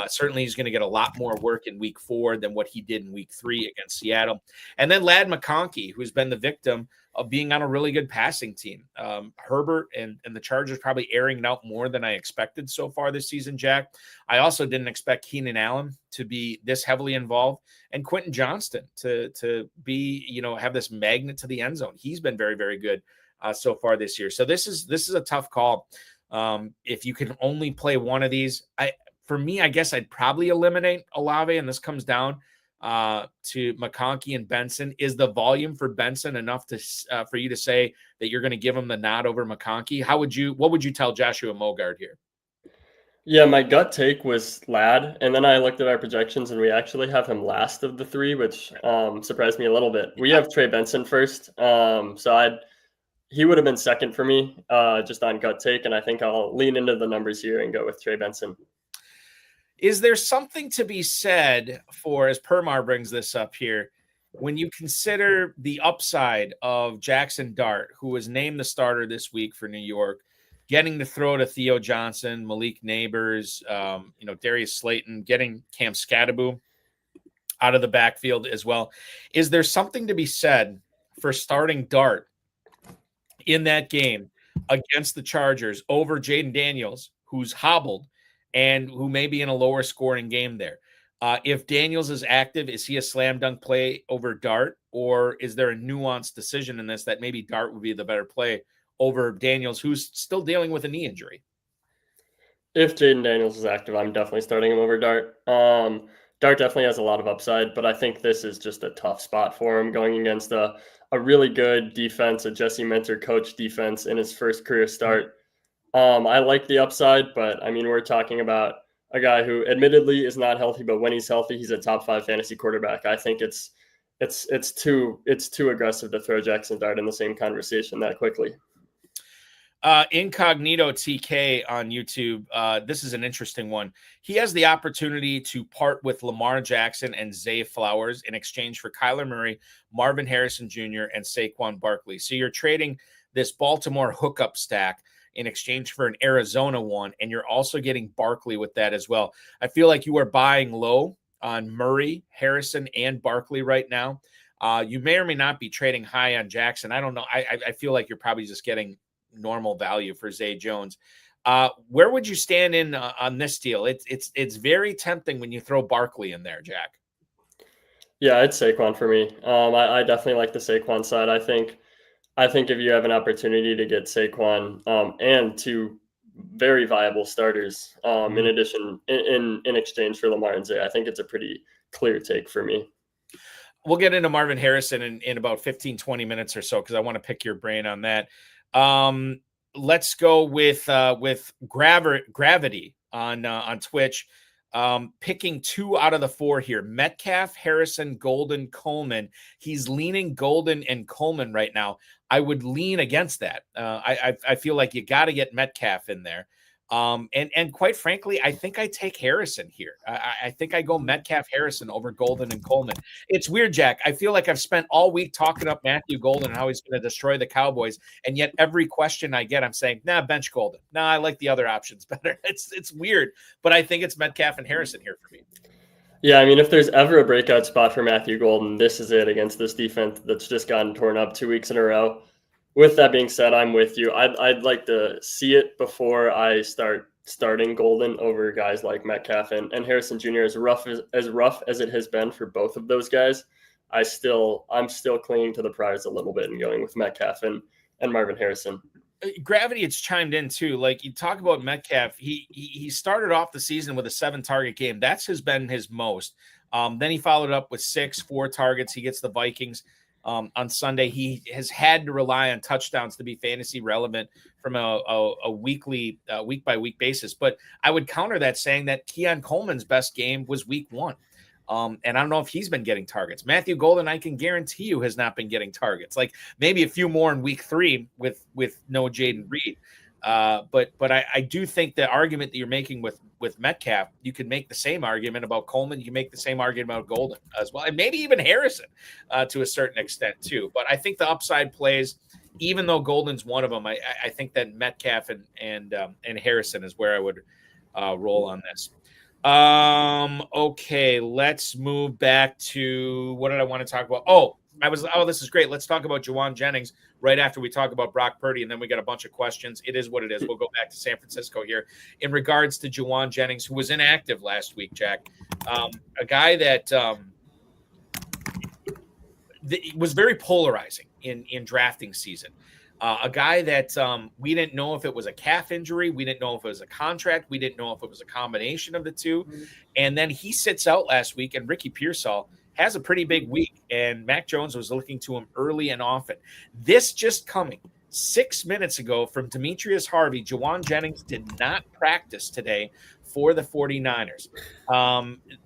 Certainly, he's going to get a lot more work in week 4 than what he did in week 3 against Seattle. And then Lad McConkey, who's been the victim of being on a really good passing team. Herbert and the Chargers probably airing it out more than I expected so far this season, Jack. I also didn't expect Keenan Allen to be this heavily involved, and Quentin Johnston to be, have this magnet to the end zone. He's been very, very good so far this year. So this is a tough call. If you can only play one of these, for me, I guess I'd probably eliminate Olave, and this comes down to McConkey and Benson. Is the volume for Benson enough to for you to say that you're going to give him the nod over McConkey? What would you tell Joshua Mogard here? Yeah, my gut take was Lad, and then I looked at our projections, and we actually have him last of the 3, which surprised me a little bit. We have Trey Benson first, so he would have been second for me, just on gut take, and I think I'll lean into the numbers here and go with Trey Benson. Is there something to be said for, as Permar brings this up here, when you consider the upside of Jaxson Dart, who was named the starter this week for New York, getting to throw to Theo Johnson, Malik Neighbors, Darius Slayton, getting Cam Scatterbo out of the backfield as well. Is there something to be said for starting Dart in that game against the Chargers over Jayden Daniels, who's hobbled and who may be in a lower scoring game there? If Daniels is active, is he a slam dunk play over Dart, or is there a nuanced decision in this that maybe Dart would be the better play over Daniels, who's still dealing with a knee injury? If Jayden Daniels is active, I'm definitely starting him over Dart. Dart definitely has a lot of upside, but I think this is just a tough spot for him going against a really good defense, a Jesse Minter coach defense in his first career start. I like the upside, but I mean, we're talking about a guy who admittedly is not healthy, but when he's healthy, he's a top 5 fantasy quarterback. I think it's too aggressive to throw Jaxson Dart in the same conversation that quickly. Incognito TK on YouTube. This is an interesting one. He has the opportunity to part with Lamar Jackson and Zay Flowers in exchange for Kyler Murray, Marvin Harrison Jr., and Saquon Barkley. So you're trading this Baltimore hookup stack in exchange for an Arizona one, and you're also getting Barkley with that as well. I feel like you are buying low on Murray, Harrison, and Barkley right now. You may or may not be trading high on Jackson. I don't know. I feel like you're probably just getting normal value for Zay Jones. Where would you stand in on this deal? It's very tempting when you throw Barkley in there, Jack. Yeah, it's Saquon for me. I definitely like the Saquon side. I think if you have an opportunity to get Saquon and 2 very viable starters in addition in exchange for Lamar and Zay, I think it's a pretty clear take for me. We'll get into Marvin Harrison in about 15, 20 minutes or so, because I want to pick your brain on that. Let's go with Gravity on Twitch. Picking 2 out of the 4 here: Metcalf, Harrison, Golden, Coleman. He's leaning Golden and Coleman right now. I would lean against that. I feel like you got to get Metcalf in there. And quite frankly, I think I take Harrison here. I think I go Metcalf Harrison over Golden and Coleman. It's weird, Jack. I feel like I've spent all week talking up Matthew Golden and how he's going to destroy the Cowboys, and yet every question I get, I'm saying, bench Golden. I like the other options better. It's weird, but I think it's Metcalf and Harrison here for me. Yeah, I mean, if there's ever a breakout spot for Matthew Golden, this is it against this defense that's just gotten torn up 2 weeks in a row. With that being said, I'm with you. I'd like to see it before I starting Golden over guys like Metcalf and Harrison Jr. As rough as it has been for both of those guys. I'm still clinging to the prize a little bit and going with Metcalf and Marvin Harrison. Gravity, it's chimed in too. Like you talk about Metcalf, he started off the season with a 7-target game. That's been his most. Then he followed up with 4 targets. He gets the Vikings on Sunday. He has had to rely on touchdowns to be fantasy relevant from a weekly, week by week basis. But I would counter that saying that Keon Coleman's best game was week 1. And I don't know if he's been getting targets. Matthew Golden, I can guarantee you, has not been getting targets. Like maybe a few more in week 3 with no Jayden Reed. But I do think the argument that you're making with Metcalf, you can make the same argument about Coleman. You can make the same argument about Golden as well, and maybe even Harrison to a certain extent too. But I think the upside plays, even though Golden's one of them, I think that Metcalf and Harrison is where I would roll on this. Okay, let's move back to what did I want to talk about? This is great. Let's talk about Jauan Jennings right after we talk about Brock Purdy, and then we got a bunch of questions. It is what it is. We'll go back to San Francisco here in regards to Jauan Jennings, who was inactive last week, Jack. A guy that was very polarizing in drafting season. A guy that we didn't know if it was a calf injury. We didn't know if it was a contract. We didn't know if it was a combination of the two. Mm-hmm. And then he sits out last week, and Ricky Pearsall has a pretty big week, and Mac Jones was looking to him early and often. This just coming 6 minutes ago from Demetrius Harvey, Jauan Jennings did not practice today for the 49ers.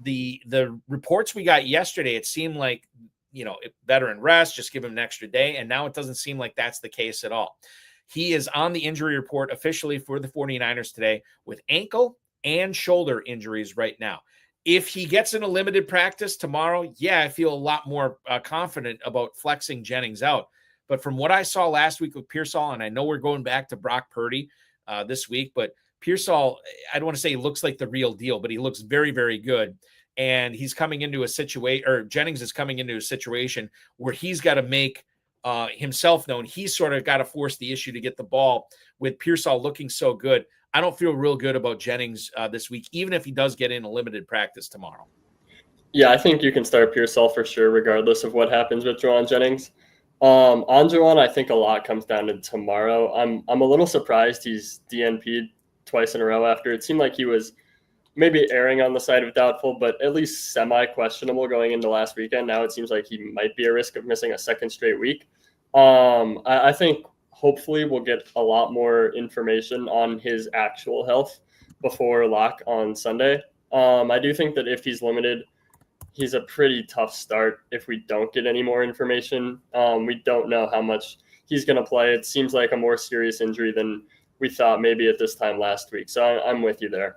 The reports we got yesterday, it seemed like, veteran rest, just give him an extra day. And now it doesn't seem like that's the case at all. He is on the injury report officially for the 49ers today with ankle and shoulder injuries right now. If he gets in a limited practice tomorrow, I feel a lot more confident about flexing Jennings out. But from what I saw last week with Pearsall, and I know we're going back to Brock Purdy this week, but Pearsall, I don't want to say he looks like the real deal, but he looks very, very good. And he's coming into a situation, or Jennings is coming into a situation where he's got to make himself known. He's sort of got to force the issue to get the ball. With Pearsall looking so good, I don't feel real good about Jennings this week, even if he does get in a limited practice tomorrow. Yeah, I think you can start Pearsall for sure, regardless of what happens with Jauan Jennings. On Jauan, I think a lot comes down to tomorrow. I'm a little surprised he's DNP'd twice in a row after it seemed like he was maybe erring on the side of doubtful, but at least semi-questionable going into last weekend. Now it seems like he might be a risk of missing a second straight week. I think hopefully we'll get a lot more information on his actual health before lock on Sunday. I do think that if he's limited, he's a pretty tough start if we don't get any more information. We don't know how much he's going to play. It seems like a more serious injury than we thought maybe at this time last week. So I'm with you there.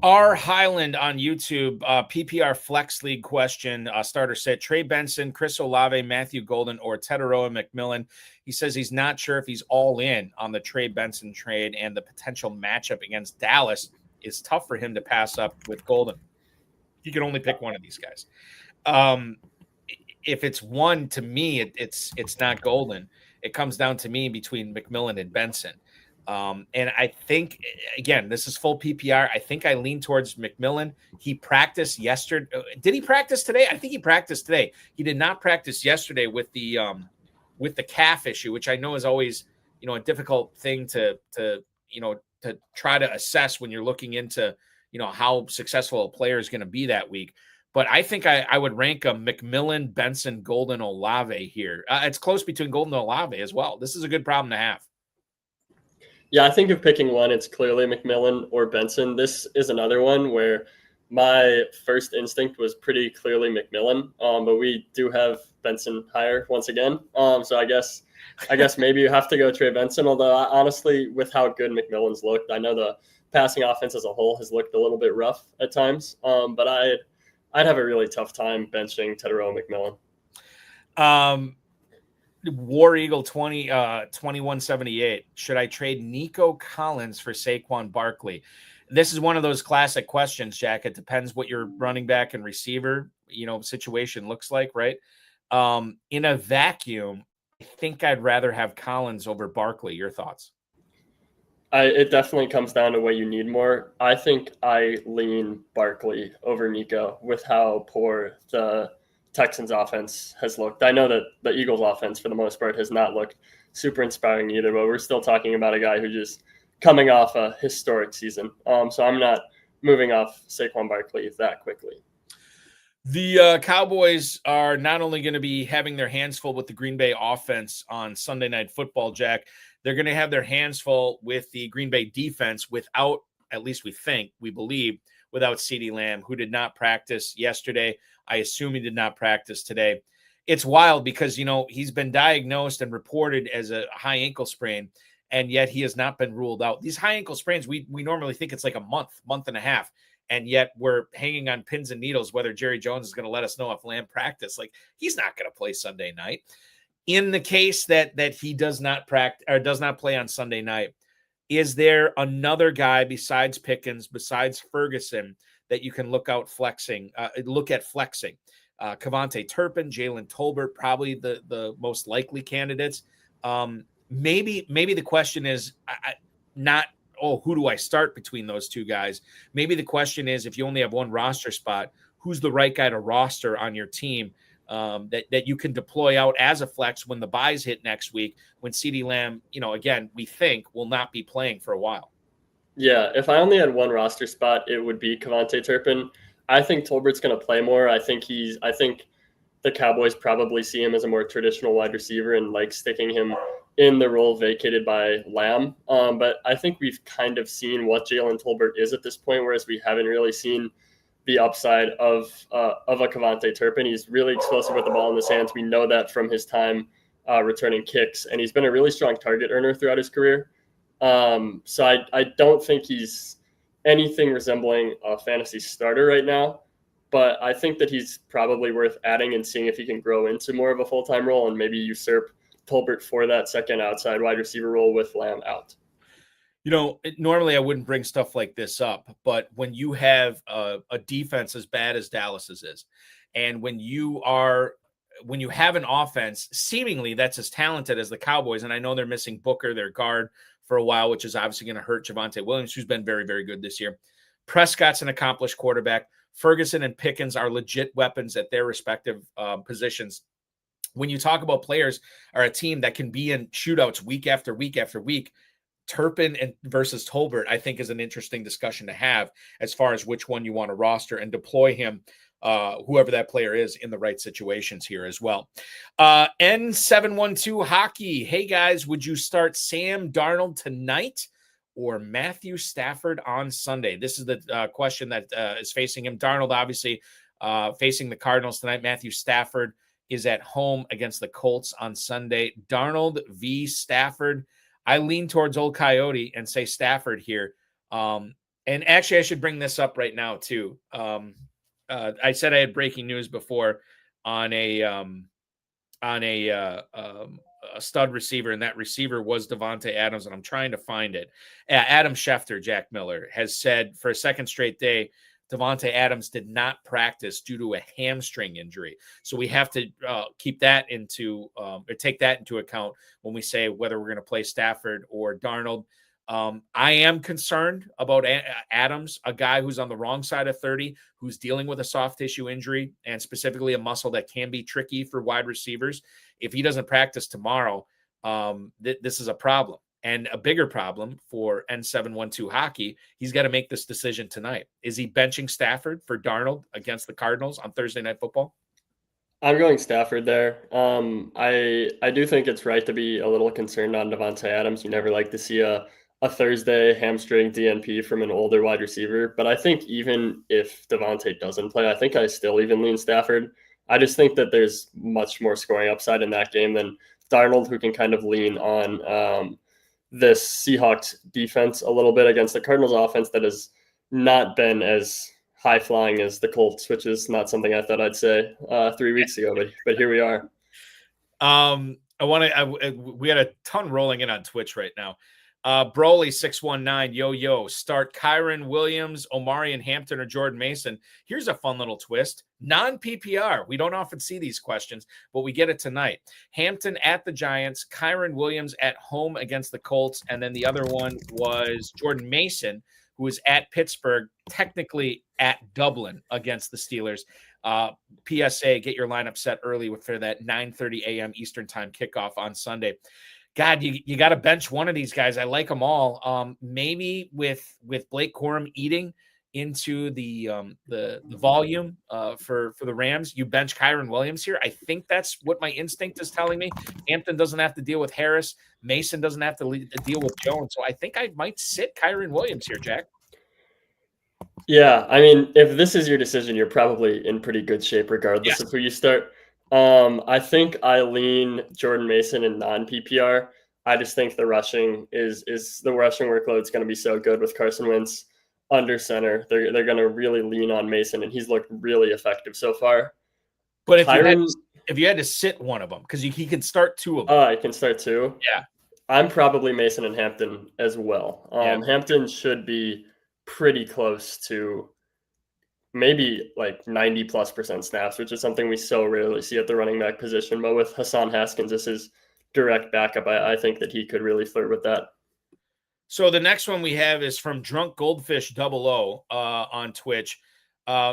R. Highland on YouTube, PPR Flex League question, starter set, Trey Benson, Chris Olave, Matthew Golden, or Teteroa McMillan. He says he's not sure if he's all in on the Trey Benson trade, and the potential matchup against Dallas is tough for him to pass up with Golden. He can only pick one of these guys. If it's one, to me, it's not Golden. It comes down to me between McMillan and Benson. And I think, again, this is full PPR. I think I lean towards McMillan. He practiced yesterday. Did he practice today? I think he practiced today. He did not practice yesterday with the calf issue, which I know is always, a difficult thing to try to assess when you're looking into, how successful a player is going to be that week. But I think I would rank a McMillan, Benson, Golden, Olave here. It's close between Golden and Olave as well. This is a good problem to have. Yeah, I think if picking one, it's clearly McMillan or Benson. This is another one where my first instinct was pretty clearly McMillan, but we do have Benson higher once again. So I guess maybe you have to go Trey Benson, although honestly, with how good McMillan's looked, I know the passing offense as a whole has looked a little bit rough at times, but I'd have a really tough time benching Teteroa McMillan. War Eagle 2178. Should I trade Nico Collins for Saquon Barkley? This is one of those classic questions, Jack. It depends what your running back and receiver, situation looks like, right? In a vacuum, I think I'd rather have Collins over Barkley. Your thoughts? It definitely comes down to what you need more. I think I lean Barkley over Nico with how poor the Texans offense has looked. I know that the Eagles offense for the most part has not looked super inspiring either, but we're still talking about a guy who just coming off a historic season. So I'm not moving off Saquon Barkley that quickly. The Cowboys are not only going to be having their hands full with the Green Bay offense on Sunday Night Football, Jack, they're going to have their hands full with the Green Bay defense without, at least we believe, without CeeDee Lamb, who did not practice yesterday. I assume he did not practice today. It's wild because, he's been diagnosed and reported as a high ankle sprain, and yet he has not been ruled out. These high ankle sprains, we normally think it's like a month and a half. And yet we're hanging on pins and needles whether Jerry Jones is going to let us know if Lamb practice. Like, he's not going to play Sunday night. In the case that he does not practice or does not play on Sunday night, is there another guy besides Pickens, besides Ferguson, that you can look at flexing? Kevontae Turpin, Jalen Tolbert, probably the most likely candidates. Maybe the question is who do I start between those two guys? Maybe the question is, if you only have one roster spot, who's the right guy to roster on your team that you can deploy out as a flex when the buys hit next week, when CeeDee Lamb, again, we think will not be playing for a while. Yeah, if I only had one roster spot, it would be Kevontae Turpin. I think Tolbert's going to play more. I think the Cowboys probably see him as a more traditional wide receiver and like sticking him in the role vacated by Lamb. But I think we've kind of seen what Jalen Tolbert is at this point, whereas we haven't really seen the upside of a Kevontae Turpin. He's really explosive with the ball in his hands. We know that from his time returning kicks, and he's been a really strong target earner throughout his career. So I don't think he's anything resembling a fantasy starter right now, but I think that he's probably worth adding and seeing if he can grow into more of a full-time role and maybe usurp Tolbert for that second outside wide receiver role with Lamb out. Normally I wouldn't bring stuff like this up, but when you have a defense as bad as Dallas's is, and when you have an offense seemingly that's as talented as the Cowboys, and I know they're missing Booker, their guard, for a while, which is obviously going to hurt Javonte Williams, who's been very, very good this year. Prescott's an accomplished quarterback. Ferguson and Pickens are legit weapons at their respective positions. When you talk about players or a team that can be in shootouts week after week after week, Turpin versus Tolbert, I think, is an interesting discussion to have as far as which one you want to roster and deploy him, whoever that player is, in the right situations here as well. N712 Hockey. Hey, guys, would you start Sam Darnold tonight or Matthew Stafford on Sunday? This is the question that is facing him. Darnold, obviously, facing the Cardinals tonight. Matthew Stafford is at home against the Colts on Sunday. Darnold v. Stafford. I lean towards old Coyote and say Stafford here. And actually, I should bring this up right now, too. I said I had breaking news before on a stud receiver, and that receiver was Devontae Adams, and I'm trying to find it. Adam Schefter, Jack Miller, has said for a second straight day, Devontae Adams did not practice due to a hamstring injury. So we have to take that into account when we say whether we're going to play Stafford or Darnold. I am concerned about Adams, a guy who's on the wrong side of 30, who's dealing with a soft tissue injury and specifically a muscle that can be tricky for wide receivers. If he doesn't practice tomorrow, this is a problem. And a bigger problem for N712 Hockey, he's got to make this decision tonight. Is he benching Stafford for Darnold against the Cardinals on Thursday Night Football? I'm going Stafford there. I do think it's right to be a little concerned on Devontae Adams. You never like to see a Thursday hamstring DNP from an older wide receiver. But I think even if Devontae doesn't play, I think I still even lean Stafford. I just think that there's much more scoring upside in that game than Darnold, who can kind of lean on this Seahawks defense a little bit against the Cardinals offense that has not been as high flying as the Colts, which is not something I thought I'd say 3 weeks ago, but here we are. We had a ton rolling in on Twitch right now. Broly 619, yo, start Kyron Williams, Omari and Hampton, or Jordan Mason. Here's a fun little twist. Non-PPR. We don't often see these questions, but we get it tonight. Hampton at the Giants, Kyron Williams at home against the Colts, and then the other one was Jordan Mason, who is at Pittsburgh, technically at Dublin against the Steelers. PSA, get your lineup set early for that 9:30 a.m. Eastern time kickoff on Sunday. God, you got to bench one of these guys. I like them all. Maybe with Blake Corum eating into the volume for the Rams, you bench Kyren Williams here. I think that's what my instinct is telling me. Hampton doesn't have to deal with Harris. Mason doesn't have to deal with Jones. So I think I might sit Kyren Williams here, Jack. Yeah, I mean, if this is your decision, you're probably in pretty good shape regardless of who you start. I think I lean Jordan Mason in non-PPR. I just think the rushing workload is going to be so good with Carson Wentz under center. They're going to really lean on Mason, and he's looked really effective so far. But if you had to sit one of them, because he can start two of them. I can start two? Yeah. I'm probably Mason and Hampton as well. Hampton should be pretty close to maybe like 90+% snaps, which is something we so rarely see at the running back position. But with Hassan Haskins as his direct backup, I think that he could really flirt with that. So the next one we have is from Drunk Goldfish 00 on Twitch.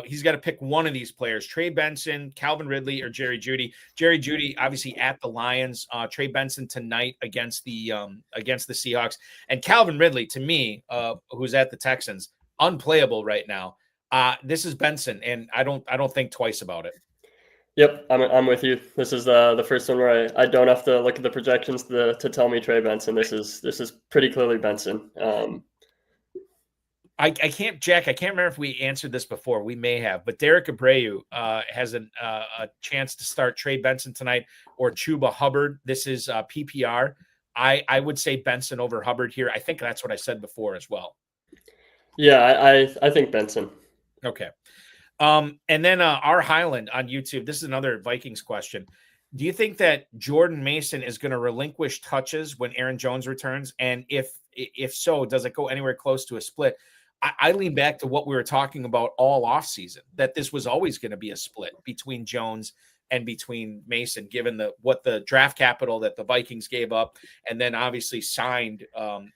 He's got to pick one of these players: Trey Benson, Calvin Ridley, or Jerry Jeudy. Jerry Jeudy, obviously at the Lions. Trey Benson tonight against the Seahawks, and Calvin Ridley, to me, who's at the Texans, unplayable right now. This is Benson, and I don't think twice about it. Yep, I'm with you. This is the first one where I don't have to look at the projections to tell me Trey Benson. This is pretty clearly Benson. I can't, Jack. I can't remember if we answered this before. We may have, but Derek Abreu has a chance to start Trey Benson tonight or Chuba Hubbard. This is PPR. I would say Benson over Hubbard here. I think that's what I said before as well. Yeah, I think Benson. Okay. And then R. Highland on YouTube. This is another Vikings question. Do you think that Jordan Mason is going to relinquish touches when Aaron Jones returns? And if so, does it go anywhere close to a split? I lean back to what we were talking about all offseason, that this was always going to be a split between Jones and between Mason, given what the draft capital that the Vikings gave up, and then obviously signed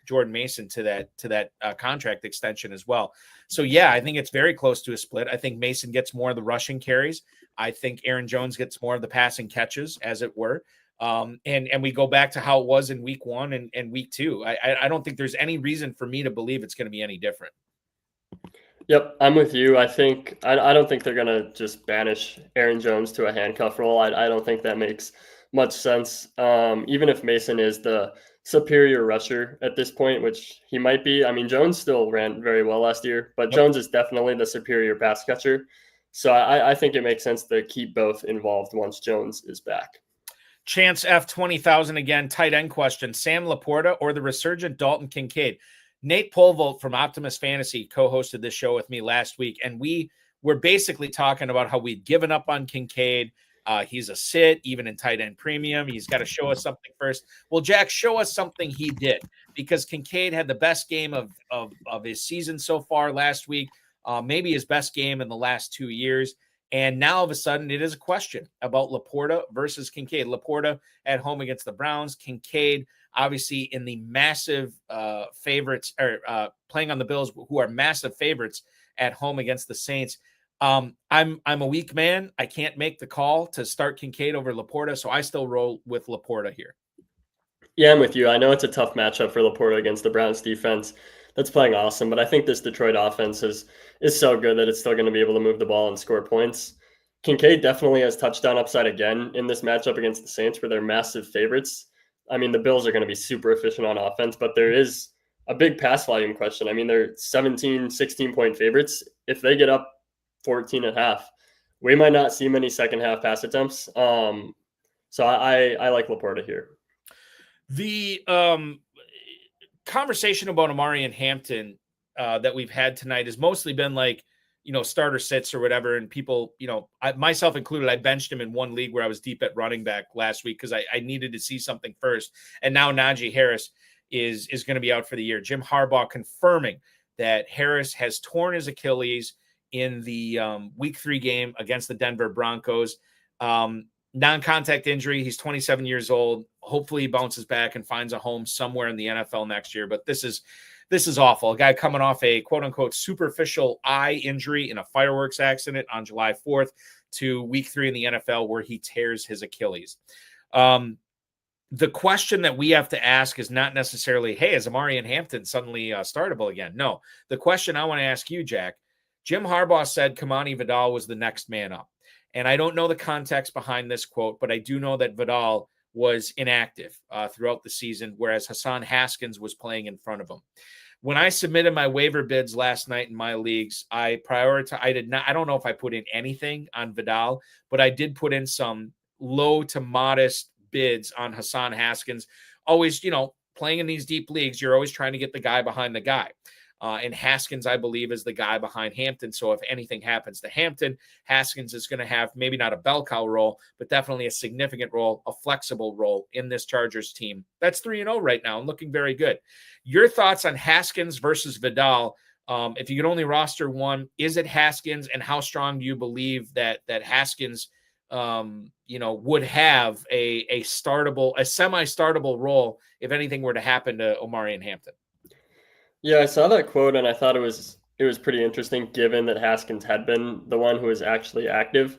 Jordan Mason to that contract extension as well. So yeah, I think it's very close to a split. I think Mason gets more of the rushing carries. I think Aaron Jones gets more of the passing catches, as it were. And we go back to how it was in week 1 and week 2. I don't think there's any reason for me to believe it's going to be any different. Yep, I'm with you. I don't think they're going to just banish Aaron Jones to a handcuff role. I don't think that makes much sense. Even if Mason is the superior rusher at this point, which he might be. I mean, Jones still ran very well last year, but Jones is definitely the superior pass catcher. So I think it makes sense to keep both involved once Jones is back. Chance F 20,000 again. Tight end question: Sam Laporta or the resurgent Dalton Kincaid? Nate Polvolt from Optimus Fantasy co-hosted this show with me last week, and we were basically talking about how we'd given up on Kincaid. He's a sit, even in tight end premium. He's got to show us something first. Well, Jack, show us something he did, because Kincaid had the best game of his season so far last week, maybe his best game in the last 2 years. And now all of a sudden it is a question about Laporta versus Kincaid. Laporta at home against the Browns. Kincaid obviously in the massive favorites, or playing on the Bills, who are massive favorites at home against the Saints. I'm a weak man. I can't make the call to start Kincaid over Laporta, so I still roll with Laporta here. Yeah, I'm with you. I know it's a tough matchup for Laporta against the Browns defense that's playing awesome, but I think this Detroit offense is so good that it's still going to be able to move the ball and score points. Kincaid definitely has touchdown upside again in this matchup against the Saints, where they're massive favorites. I mean, the Bills are going to be super efficient on offense, but there is a big pass volume question. I mean, they're 17, 16-point favorites. If they get up 14 and a half, we might not see many second half pass attempts. So I like Laporta here. The conversation about Amari and Hampton that we've had tonight has mostly been like, starter sits or whatever. And people, myself included, I benched him in one league where I was deep at running back last week because I needed to see something first. And now Najee Harris is going to be out for the year. Jim Harbaugh confirming that Harris has torn his Achilles in the week 3 game against the Denver Broncos. Non-contact injury. He's 27 years old. Hopefully he bounces back and finds a home somewhere in the NFL next year. But this is awful. A guy coming off a quote unquote superficial eye injury in a fireworks accident on July 4th. to week 3 in the NFL where he tears his Achilles. The question that we have to ask is not necessarily, hey, is Amari and Hampton suddenly startable again? No. The question I want to ask you, Jack, Jim Harbaugh said Kamani Vidal was the next man up. And I don't know the context behind this quote, but I do know that Vidal was inactive throughout the season, whereas Hassan Haskins was playing in front of him. When I submitted my waiver bids last night in my leagues, I don't know if I put in anything on Vidal, but I did put in some low to modest bids on Hassan Haskins. Always, playing in these deep leagues, you're always trying to get the guy behind the guy. And Haskins, I believe, is the guy behind Hampton. So if anything happens to Hampton, Haskins is going to have maybe not a bell cow role, but definitely a significant role, a flexible role in this Chargers team. That's 3-0 right now and looking very good. Your thoughts on Haskins versus Vidal? If you could only roster one, is it Haskins? And how strong do you believe that Haskins would have a semi-startable role if anything were to happen to Omari and Hampton? Yeah, I saw that quote and I thought it was pretty interesting given that Haskins had been the one who was actually active.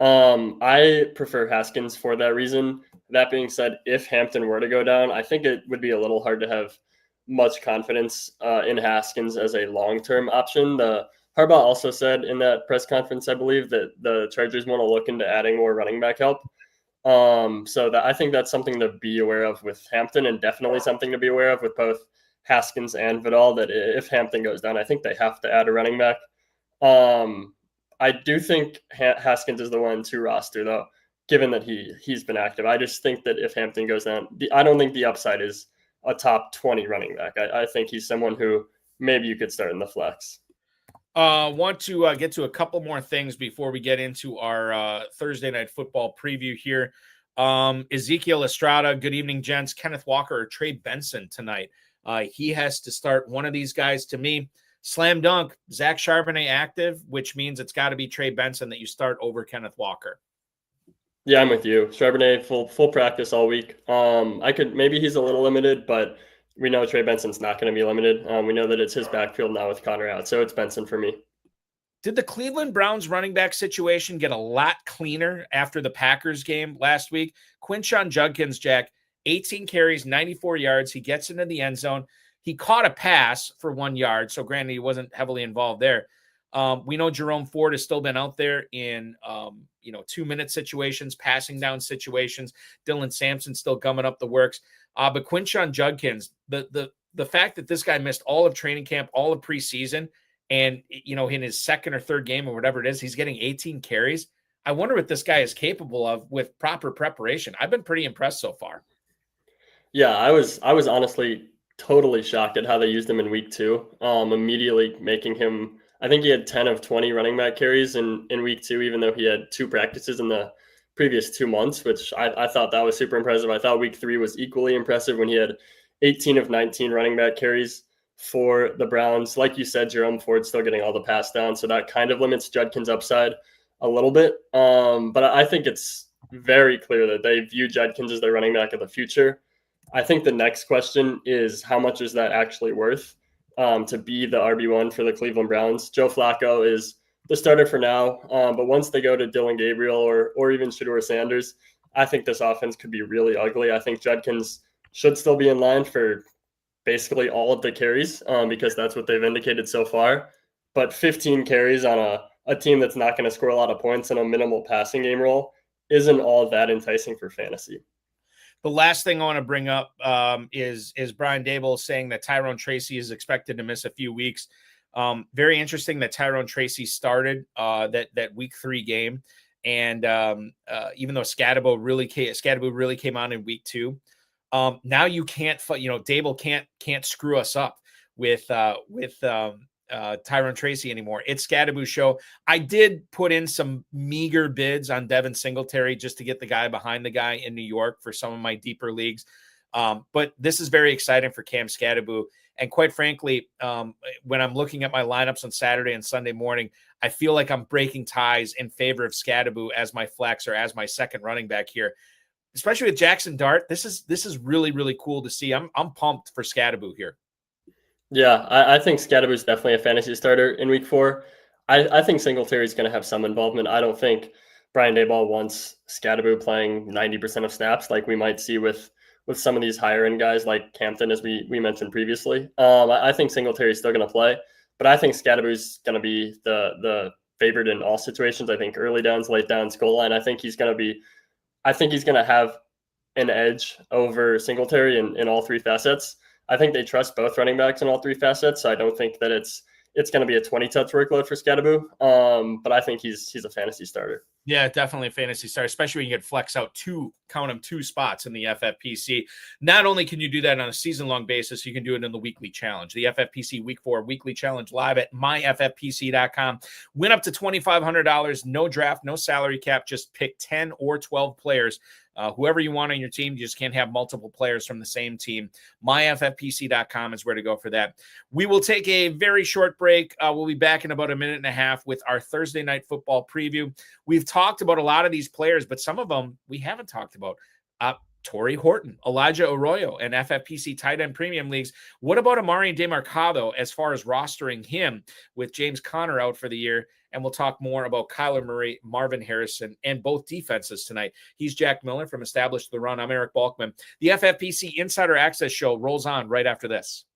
I prefer Haskins for that reason. That being said, if Hampton were to go down, I think it would be a little hard to have much confidence in Haskins as a long-term option. Harbaugh also said in that press conference, I believe, that the Chargers want to look into adding more running back help. So I think that's something to be aware of with Hampton, and definitely something to be aware of with both Haskins and Vidal, that if Hampton goes down, I think they have to add a running back. I do think Haskins is the one to roster, though, given that he's been active. I just think that if Hampton goes down, I don't think the upside is a top 20 running back. I think he's someone who maybe you could start in the flex. Want to get to a couple more things before we get into our Thursday night football preview here. Ezekiel Estrada, good evening, gents. Kenneth Walker or Trey Benson tonight. He has to start one of these guys. To me, slam dunk, Zach Charbonnet active, which means it's got to be Trey Benson that you start over Kenneth Walker. Yeah, I'm with you. Charbonnet, full practice all week. Maybe he's a little limited, but we know Trey Benson's not going to be limited. We know that it's his backfield now with Connor out, so it's Benson for me. Did the Cleveland Browns running back situation get a lot cleaner after the Packers game last week? Quinshon Judkins, Jack, 18 carries, 94 yards. He gets into the end zone. He caught a pass for 1 yard, so granted he wasn't heavily involved there. We know Jerome Ford has still been out there in 2-minute situations, passing down situations. Dylan Sampson still gumming up the works. But Quinshon Judkins, the fact that this guy missed all of training camp, all of preseason, and in his second or third game or whatever it is, he's getting 18 carries. I wonder what this guy is capable of with proper preparation. I've been pretty impressed so far. Yeah, I was honestly totally shocked at how they used him in week 2. Immediately making him, I think he had 10 of 20 running back carries in week 2, even though he had 2 practices in the previous 2 months, which I thought that was super impressive. I thought week 3 was equally impressive when he had 18 of 19 running back carries for the Browns. Like you said, Jerome Ford's still getting all the pass down, so that kind of limits Judkins' upside a little bit. But I think it's very clear that they view Judkins as their running back of the future. I think the next question is, how much is that actually worth to be the RB1 for the Cleveland Browns? Joe Flacco is the starter for now, but once they go to Dylan Gabriel or even Shedeur Sanders, I think this offense could be really ugly. I think Judkins should still be in line for basically all of the carries because that's what they've indicated so far. But 15 carries on a team that's not going to score a lot of points in a minimal passing game role isn't all that enticing for fantasy. The last thing I want to bring up is Brian Daboll saying that Tyrone Tracy is expected to miss a few weeks. Very interesting that Tyrone Tracy started that week 3 game, and even though Scadaboo really came on in week 2, now you can't. Daboll can't screw us up with Tyrone Tracy anymore. It's Scadaboo's show. I did put in some meager bids on Devin Singletary just to get the guy behind the guy in New York for some of my deeper leagues. But this is very exciting for Cam Scadaboo. And quite frankly, when I'm looking at my lineups on Saturday and Sunday morning, I feel like I'm breaking ties in favor of Scadaboo as my flex or as my second running back here, especially with Jaxson Dart. This is really, really cool to see. I'm pumped for Scadaboo here. Yeah, I think Scadaboo is definitely a fantasy starter in week 4. I think Singletary is going to have some involvement. I don't think Brian Daboll wants Scadaboo playing 90% of snaps, like we might see with some of these higher end guys like Campton, as we mentioned previously. I think Singletary is still going to play, but I think Scadaboo's going to be the favorite in all situations. I think early downs, late downs, goal line. I think he's going to have an edge over Singletary in all three facets. I think they trust both running backs in all three facets, so I don't think that it's going to be a 20 touch workload for Scadaboo. But I think he's a fantasy starter. Yeah, definitely a fantasy star, especially when you get flex out two spots in the FFPC. Not only can you do that on a season-long basis, you can do it in the weekly challenge. The FFPC Week 4 weekly challenge live at myffpc.com. Win up to $2,500, no draft, no salary cap, just pick 10 or 12 players. Whoever you want on your team, you just can't have multiple players from the same team. myffpc.com is where to go for that. We will take a very short break. We'll be back in about a minute and a half with our Thursday night football preview. We've talked about a lot of these players, but some of them we haven't talked about. Torrey Horton, Elijah Arroyo, and FFPC tight end premium leagues. What about Amari DeMarcado as far as rostering him with James Conner out for the year? And we'll talk more about Kyler Murray, Marvin Harrison, and both defenses tonight. He's Jack Miller from Establish the Run. I'm Eric Balkman. The FFPC Insider Access show rolls on right after this.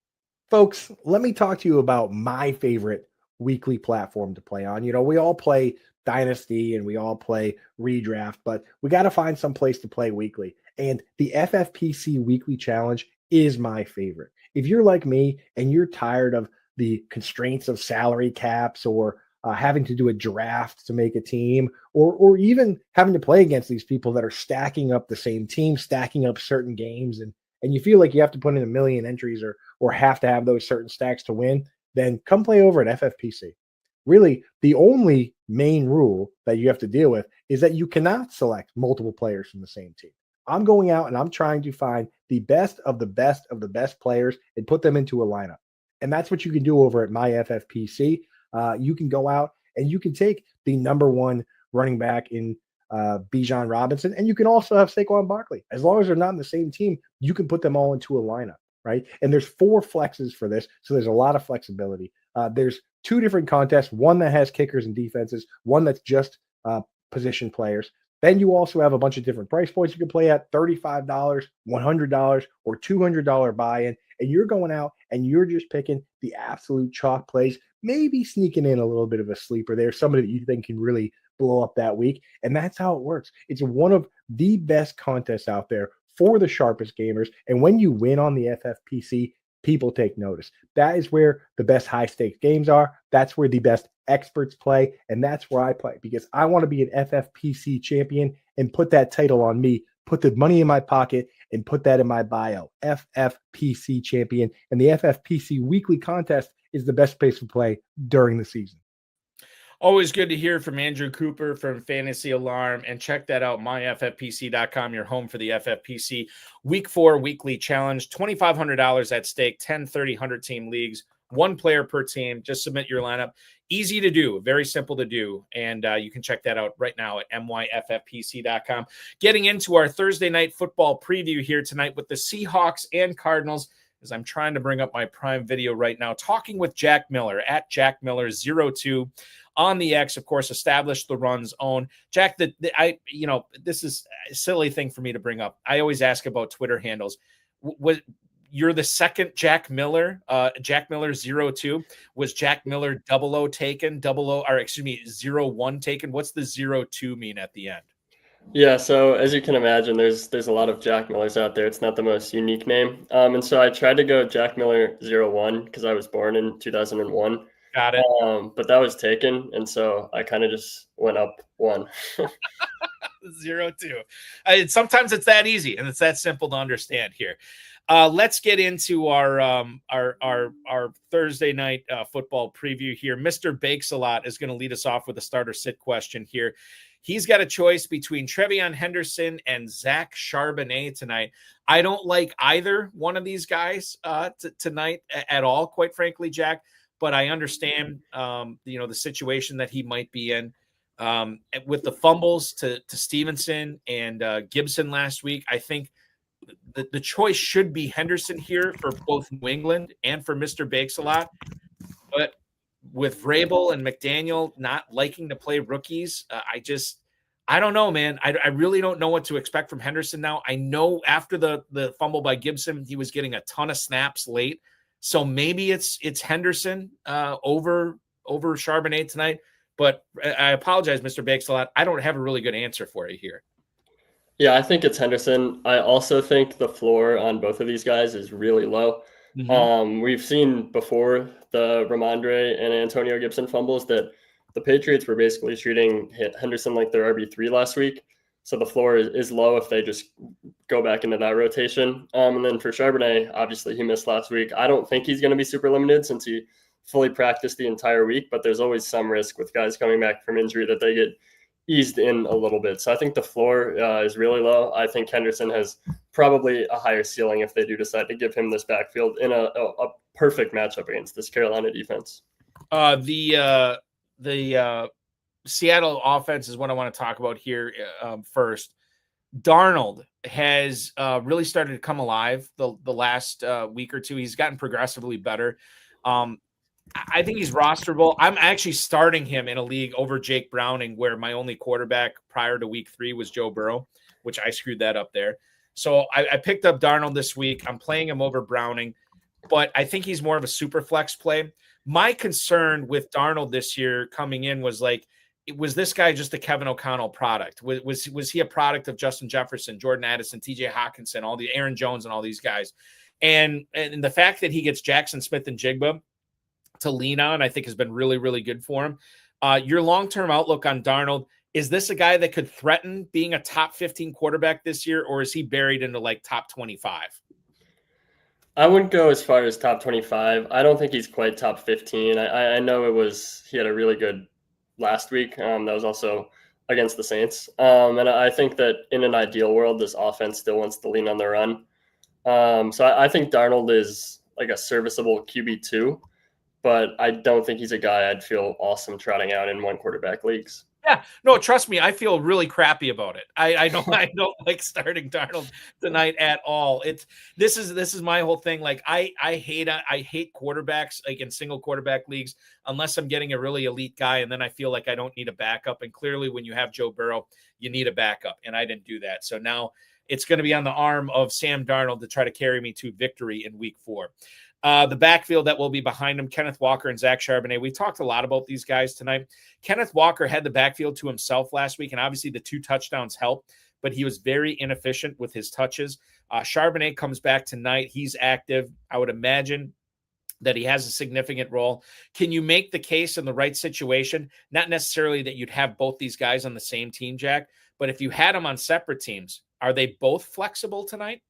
Folks, let me talk to you about my favorite weekly platform to play on. You know, we all play Dynasty and we all play Redraft, but we got to find some place to play weekly. And the FFPC Weekly Challenge is my favorite. If you're like me and you're tired of the constraints of salary caps or having to do a draft to make a team, or even having to play against these people that are stacking up the same team, stacking up certain games, and you feel like you have to put in a million entries or have to have those certain stacks to win, then come play over at FFPC. Really, the only main rule that you have to deal with is that you cannot select multiple players from the same team. I'm going out and I'm trying to find the best of the best of the best players and put them into a lineup. And that's what you can do over at my FFPC. You can go out and you can take the number one running back in Bijan Robinson, and you can also have Saquon Barkley. As long as they're not in the same team, you can put them all into a lineup, right? And there's 4 flexes for this, so there's a lot of flexibility. There's 2 different contests, one that has kickers and defenses, one that's just position players. Then you also have a bunch of different price points you can play at: $35, $100, or $200 buy-in. And you're going out and you're just picking the absolute chalk plays, maybe sneaking in a little bit of a sleeper there, somebody that you think can really blow up that week. And that's how it works. It's one of the best contests out there for the sharpest gamers. And when you win on the FFPC, people take notice. That is where the best high-stakes games are. That's where the best experts play. And that's where I play, because I want to be an FFPC champion and put that title on me, put the money in my pocket, and put that in my bio. FFPC champion. And the FFPC weekly contest is the best place to play during the season. Always good to hear from Andrew Cooper from Fantasy Alarm, and check that out, myffpc.com, your home for the FFPC Week 4 Weekly Challenge. $2,500 at stake, 10, 30, 100-team leagues, 1 player per team. Just submit your lineup. Easy to do, very simple to do, and you can check that out right now at myffpc.com. Getting into our Thursday night football preview here tonight with the Seahawks and Cardinals, as I'm trying to bring up my Prime Video right now, talking with Jack Miller at JackMiller02. On the X, of course, Established the Run's own. Jack, this is a silly thing for me to bring up. I always ask about Twitter handles. You're the second Jack Miller, Jack Miller 02. Was Jack Miller 00 taken? 01 taken? What's the 02 mean at the end? Yeah, so as you can imagine, there's a lot of Jack Millers out there. It's not the most unique name. And so I tried to go Jack Miller 01 because I was born in 2001. Got it. But that was taken, and so I kind of just went up 1. 02. Sometimes it's that easy, and it's that simple to understand here. Let's get into our Thursday night football preview here. Mr. Bakes-A-Lot is going to lead us off with a starter sit question here. He's got a choice between Trevion Henderson and Zach Charbonnet tonight. I don't like either one of these guys tonight at all, quite frankly, Jack. But I understand, the situation that he might be in with the fumbles to Stevenson and Gibson last week. I think the choice should be Henderson here for both New England and for Mr. Bakes-A-Lot. But with Vrabel and McDaniel not liking to play rookies, I don't know, man. I really don't know what to expect from Henderson now. I know after the fumble by Gibson, he was getting a ton of snaps late. So maybe it's Henderson over Charbonnet tonight. But I apologize, Mr. Bakes a lot. I don't have a really good answer for you here. Yeah, I think it's Henderson. I also think the floor on both of these guys is really low. We've seen before the Ramondre and Antonio Gibson fumbles that the Patriots were basically treating Henderson like their RB3 last week. So the floor is low if they just go back into that rotation. And then for Charbonnet, obviously he missed last week. I don't think he's going to be super limited since he fully practiced the entire week, but there's always some risk with guys coming back from injury that they get eased in a little bit. So I think the floor is really low. I think Henderson has probably a higher ceiling if they do decide to give him this backfield in a perfect matchup against this Carolina defense. The Seattle offense is what I want to talk about here first. Darnold has really started to come alive the last week or two. He's gotten progressively better. I think he's rosterable. I'm actually starting him in a league over Jake Browning, where my only quarterback prior to week 3 was Joe Burrow, which I screwed that up there. So I picked up Darnold this week. I'm playing him over Browning, but I think he's more of a super flex play. My concern with Darnold this year coming in was was this guy just a Kevin O'Connell product? Was he a product of Justin Jefferson, Jordan Addison, TJ Hawkinson, all the Aaron Jones and all these guys? And the fact that he gets Jaxson Smith-Njigba to lean on, I think has been really, really good for him. Your long-term outlook on Darnold, is this a guy that could threaten being a top 15 quarterback this year, or is he buried into top 25? I wouldn't go as far as top 25. I don't think he's quite top 15. I know he had a really good last week. That was also against the Saints. And I think that in an ideal world, this offense still wants to lean on the run. So I think Darnold is like a serviceable QB2. But I don't think he's a guy I'd feel awesome trotting out in one quarterback leagues. Yeah, no, trust me, I feel really crappy about it. I don't like starting Darnold tonight at all. This is my whole thing. I hate quarterbacks in single quarterback leagues unless I'm getting a really elite guy, and then I feel like I don't need a backup. And clearly, when you have Joe Burrow, you need a backup, and I didn't do that. So now it's going to be on the arm of Sam Darnold to try to carry me to victory in week 4. The backfield that will be behind him, Kenneth Walker and Zach Charbonnet. We talked a lot about these guys tonight. Kenneth Walker had the backfield to himself last week, and obviously the 2 touchdowns helped, but he was very inefficient with his touches. Charbonnet comes back tonight. He's active. I would imagine that he has a significant role. Can you make the case in the right situation? Not necessarily that you'd have both these guys on the same team, Jack, but if you had them on separate teams, are they both flexible tonight?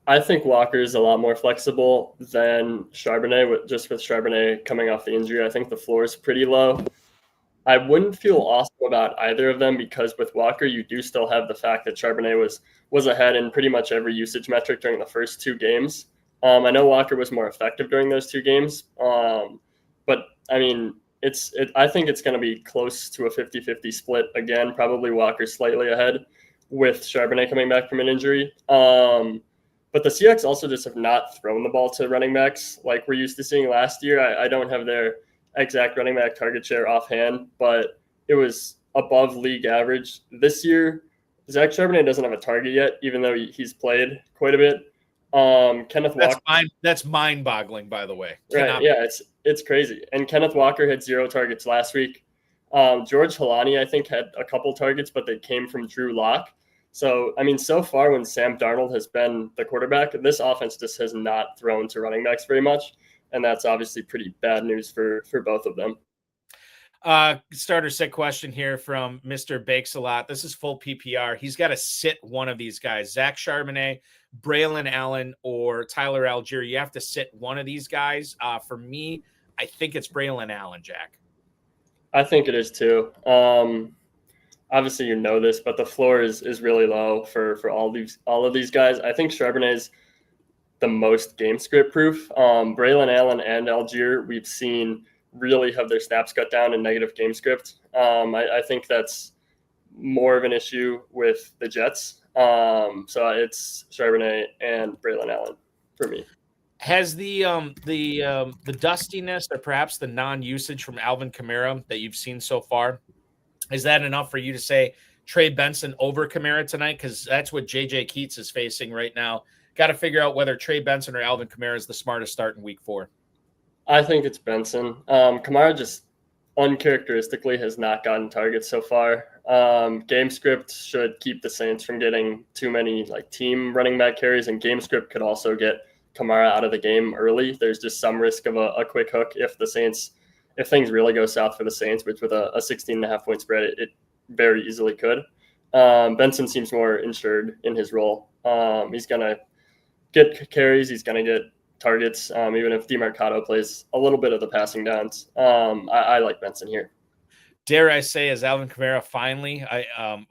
I think Walker is a lot more flexible than Charbonnet. Just with Charbonnet coming off the injury, I think the floor is pretty low. I wouldn't feel awesome about either of them because with Walker, you do still have the fact that Charbonnet was ahead in pretty much every usage metric during the first 2 games. I know Walker was more effective during those 2 games, but I mean, I think it's going to be close to a 50-50 split again. Probably Walker slightly ahead with Charbonnet coming back from an injury. But the Seahawks also just have not thrown the ball to running backs like we're used to seeing last year. I don't have their exact running back target share offhand, but it was above league average. This year, Zach Charbonnet doesn't have a target yet, even though he's played quite a bit. Kenneth Walker. That's mind-boggling, by the way. Right? Yeah, it's crazy. And Kenneth Walker had 0 targets last week. George Halani, I think, had a couple targets, but they came from Drew Lock. So, I mean, so far when Sam Darnold has been the quarterback, this offense just has not thrown to running backs very much. And that's obviously pretty bad news for both of them. Starter sit question here from Mr. Bakes a lot. This is full PPR. He's got to sit one of these guys, Zach Charbonnet, Braylon Allen, or Tyler Algier. You have to sit one of these guys. For me, I think it's Braylon Allen, Jack. I think it is too. Obviously, you know this, but the floor is really low for all of these guys. I think Charbonnet is the most game script proof. Braylon Allen and Algier, we've seen really have their snaps cut down in negative game script. I think that's more of an issue with the Jets. So it's Charbonnet and Braylon Allen for me. Has the dustiness or perhaps the non-usage from Alvin Kamara that you've seen so far, Is that enough for you to say Trey Benson over Kamara tonight? Because that's what J.J. Keats is facing right now. Got to figure out whether Trey Benson or Alvin Kamara is the smartest start in week 4. I think it's Benson. Kamara just uncharacteristically has not gotten targets so far. Game script should keep the Saints from getting too many like team running back carries, and game script could also get Kamara out of the game early. There's just some risk of a quick hook if things really go south for the Saints, which with a 16.5 point spread, it very easily could. Benson seems more insured in his role. He's going to get carries. He's going to get targets, even if DeMarcado plays a little bit of the passing downs. I like Benson here. Dare I say, is Alvin Kamara finally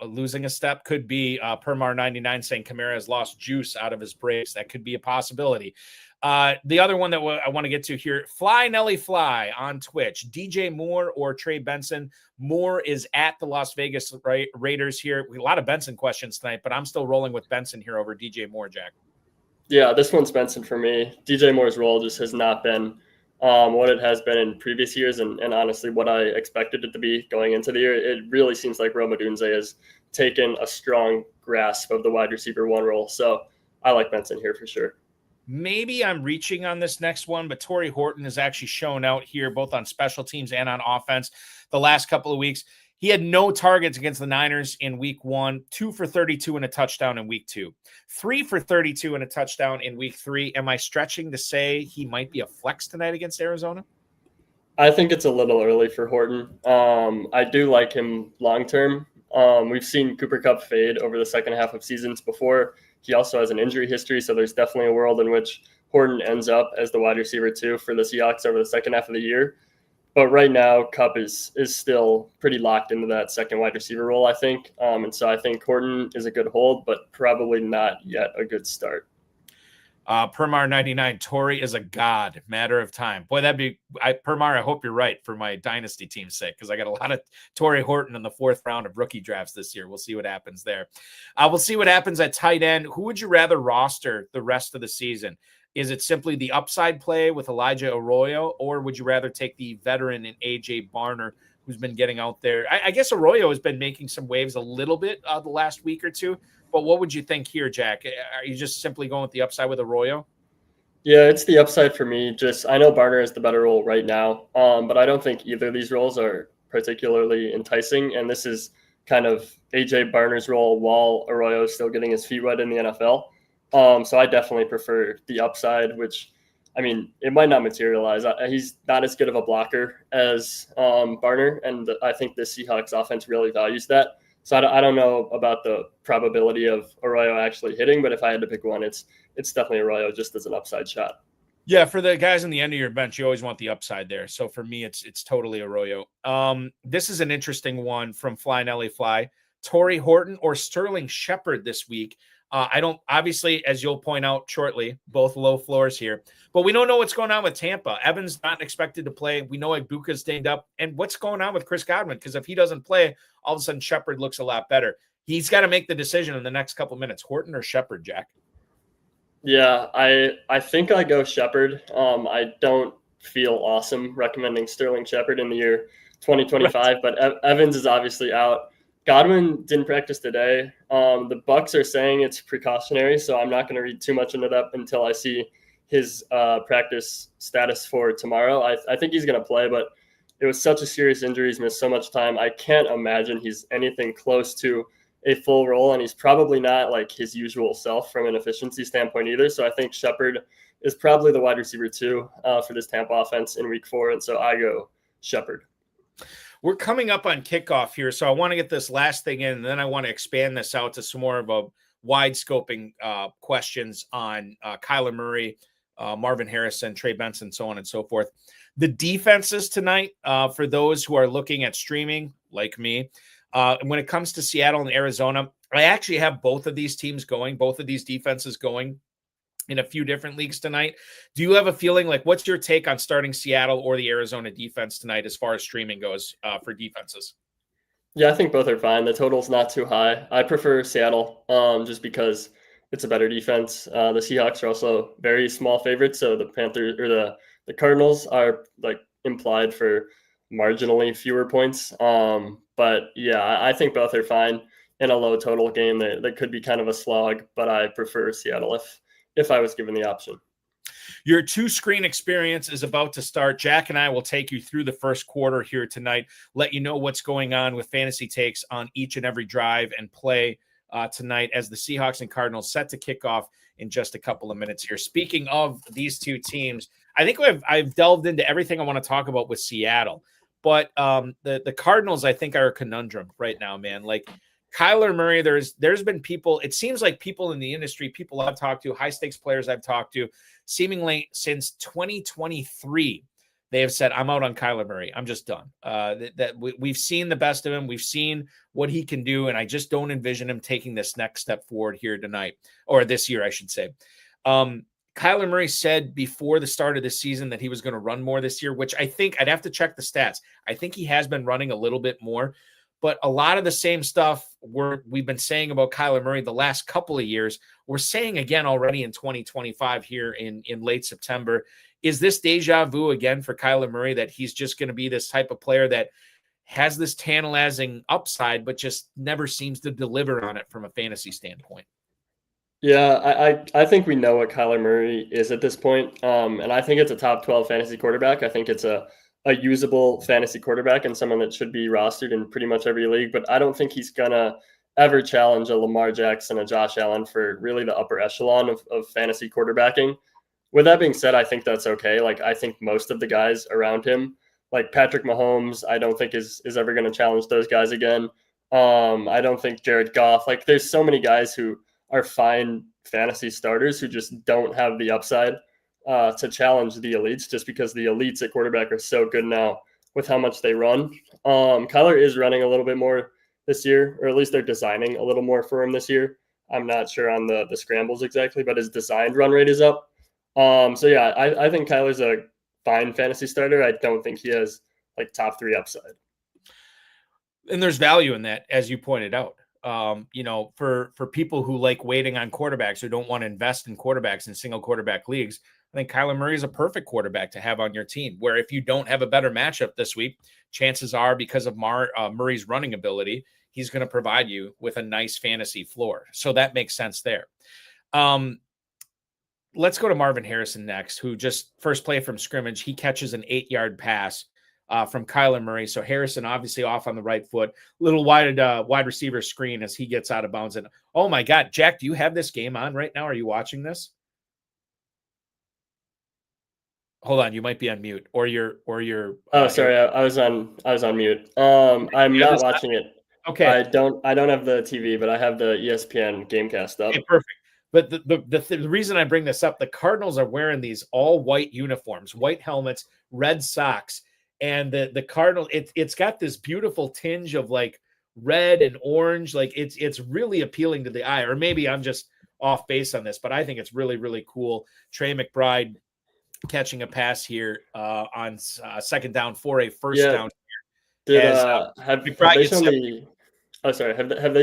losing a step? Could be Permar99 saying Kamara has lost juice out of his breaks. That could be a possibility. The other one that I want to get to here, Fly Nelly Fly on Twitch, DJ Moore or Trey Benson. Moore is at the Las Vegas Raiders here. A lot of Benson questions tonight, but I'm still rolling with Benson here over DJ Moore, Jack. Yeah, this one's Benson for me. DJ Moore's role just has not been what it has been in previous years, and honestly what I expected it to be going into the year. It really seems like Rome Odunze has taken a strong grasp of the wide receiver 1 role. So I like Benson here for sure. Maybe I'm reaching on this next one, but Torrey Horton has actually shown out here both on special teams and on offense the last couple of weeks. He had no targets against the Niners in week 1, 2 for 32 and a touchdown in week 2, 3 for 32 and a touchdown in week 3. Am I stretching to say he might be a flex tonight against Arizona? I think it's a little early for Horton. I do like him long-term. We've seen Cooper Kupp fade over the second half of seasons before. He also has an injury history, so there's definitely a world in which Horton ends up as the wide receiver 2 for the Seahawks over the second half of the year. But right now, Kupp is still pretty locked into that second wide receiver role, I think. And so I think Horton is a good hold, but probably not yet a good start. Permar99, Torrey is a god, matter of time. Boy, Permar, I hope you're right for my dynasty team's sake, because I got a lot of Torrey Horton in the 4th round of rookie drafts this year. We'll see what happens there. We'll see what happens at tight end. Who would you rather roster the rest of the season? Is it simply the upside play with Elijah Arroyo, or would you rather take the veteran in A.J. Barner, who's been getting out there? I guess Arroyo has been making some waves a little bit the last week or two, but what would you think here, Jack? Are you just simply going with the upside with Arroyo? Yeah, it's the upside for me. I know Barner is the better role right now, but I don't think either of these roles are particularly enticing, and this is kind of A.J. Barner's role while Arroyo is still getting his feet wet in the NFL. So I definitely prefer the upside, which, I mean, it might not materialize. He's not as good of a blocker as Barner, and I think the Seahawks offense really values that. So I don't know about the probability of Arroyo actually hitting, but if I had to pick one, it's definitely Arroyo just as an upside shot. Yeah, for the guys on the end of your bench, you always want the upside there. So for me, it's totally Arroyo. This is an interesting one from Fly Nelly Fly. Torrey Horton or Sterling Shepard this week. I don't, obviously, as you'll point out shortly, both low floors here, but we don't know what's going on with Tampa. Evans not expected to play. We know Ibuka's dinged up. And what's going on with Chris Godwin? Because if he doesn't play, all of a sudden Shepard looks a lot better. He's got to make the decision in the next couple of minutes. Horton or Shepard, Jack? Yeah, I think I go Shepard. I don't feel awesome recommending Sterling Shepard in the year 2025, right. But Evans is obviously out. Godwin didn't practice today. The Bucs are saying it's precautionary, so I'm not going to read too much into that until I see his practice status for tomorrow. I think he's going to play, but it was such a serious injury. He's missed so much time. I can't imagine he's anything close to a full role, and he's probably not like his usual self from an efficiency standpoint either. So I think Shepard is probably the wide receiver 2 for this Tampa offense in week 4, and so I go Shepard. We're coming up on kickoff here, so I want to get this last thing in, and then I want to expand this out to some more of a wide scoping questions on Kyler Murray, Marvin Harrison, Trey Benson, so on and so forth. The defenses tonight, for those who are looking at streaming, like me, when it comes to Seattle and Arizona, I actually have both of these teams going, both of these defenses going in a few different leagues tonight. Do you have a feeling, like, what's your take on starting Seattle or the Arizona defense tonight as far as streaming goes for defenses? Yeah, I think both are fine. The total's not too high. I prefer Seattle just because it's a better defense. The Seahawks are also very small favorites, so the Panthers or the Cardinals are like implied for marginally fewer points. But yeah, I think both are fine in a low total game. That could be kind of a slog, but I prefer Seattle if I was given the option. Your two-screen experience is about to start. Jack and I will take you through the first quarter here tonight, let you know what's going on with fantasy takes on each and every drive and play tonight as the Seahawks and Cardinals set to kick off in just a couple of minutes here. Speaking of these two teams, I think I've delved into everything I want to talk about with Seattle, but the Cardinals, I think, are a conundrum right now, man. Like Kyler Murray, there's been people, it seems like people in the industry, people I've talked to, high stakes players I've talked to, seemingly since 2023, they have said, I'm out on Kyler Murray. I'm just done. We've seen the best of him. We've seen what he can do, and I just don't envision him taking this next step forward here tonight, or this year, I should say. Kyler Murray said before the start of the season that he was going to run more this year, which I think I'd have to check the stats. I think he has been running a little bit more, but a lot of the same stuff we've been saying about Kyler Murray the last couple of years, we're saying again already in 2025 here in late September. Is this deja vu again for Kyler Murray, that he's just going to be this type of player that has this tantalizing upside, but just never seems to deliver on it from a fantasy standpoint? Yeah, I think we know what Kyler Murray is at this point. And I think it's a top 12 fantasy quarterback. I think it's a usable fantasy quarterback and someone that should be rostered in pretty much every league. But I don't think he's going to ever challenge a Lamar Jackson, a Josh Allen for really the upper echelon of fantasy quarterbacking. With that being said, I think that's okay. Like, I think most of the guys around him, like Patrick Mahomes, I don't think is ever going to challenge those guys again. I don't think Jared Goff, like there's so many guys who are fine fantasy starters who just don't have the upside to challenge the elites, just because the elites at quarterback are so good now with how much they run. Kyler is running a little bit more this year, or at least they're designing a little more for him this year. I'm not sure on the scrambles exactly, but his designed run rate is up. So yeah, I think Kyler's a fine fantasy starter. I don't think he has like top 3 upside. And there's value in that, as you pointed out. For people who like waiting on quarterbacks, who don't want to invest in quarterbacks in single quarterback leagues, I think Kyler Murray is a perfect quarterback to have on your team, where if you don't have a better matchup this week, chances are, because of Murray's running ability, he's going to provide you with a nice fantasy floor. So that makes sense there. Let's go to Marvin Harrison next, who just first play from scrimmage, he catches an 8-yard pass from Kyler Murray. So Harrison obviously off on the right foot, little wide receiver screen as he gets out of bounds. And oh my God, Jack, do you have this game on right now? Are you watching this? Hold on, you might be on mute, or you're. Oh, sorry, I was on mute. I'm not watching it. Okay, I don't have the TV, but I have the ESPN Gamecast up. Okay, perfect. But the reason I bring this up, the Cardinals are wearing these all white uniforms, white helmets, red socks. And the Cardinal, it's got this beautiful tinge of like red and orange. Like it's really appealing to the eye, or maybe I'm just off base on this, but I think it's really, really cool. Trey McBride catching a pass here on second down for a first down. Have they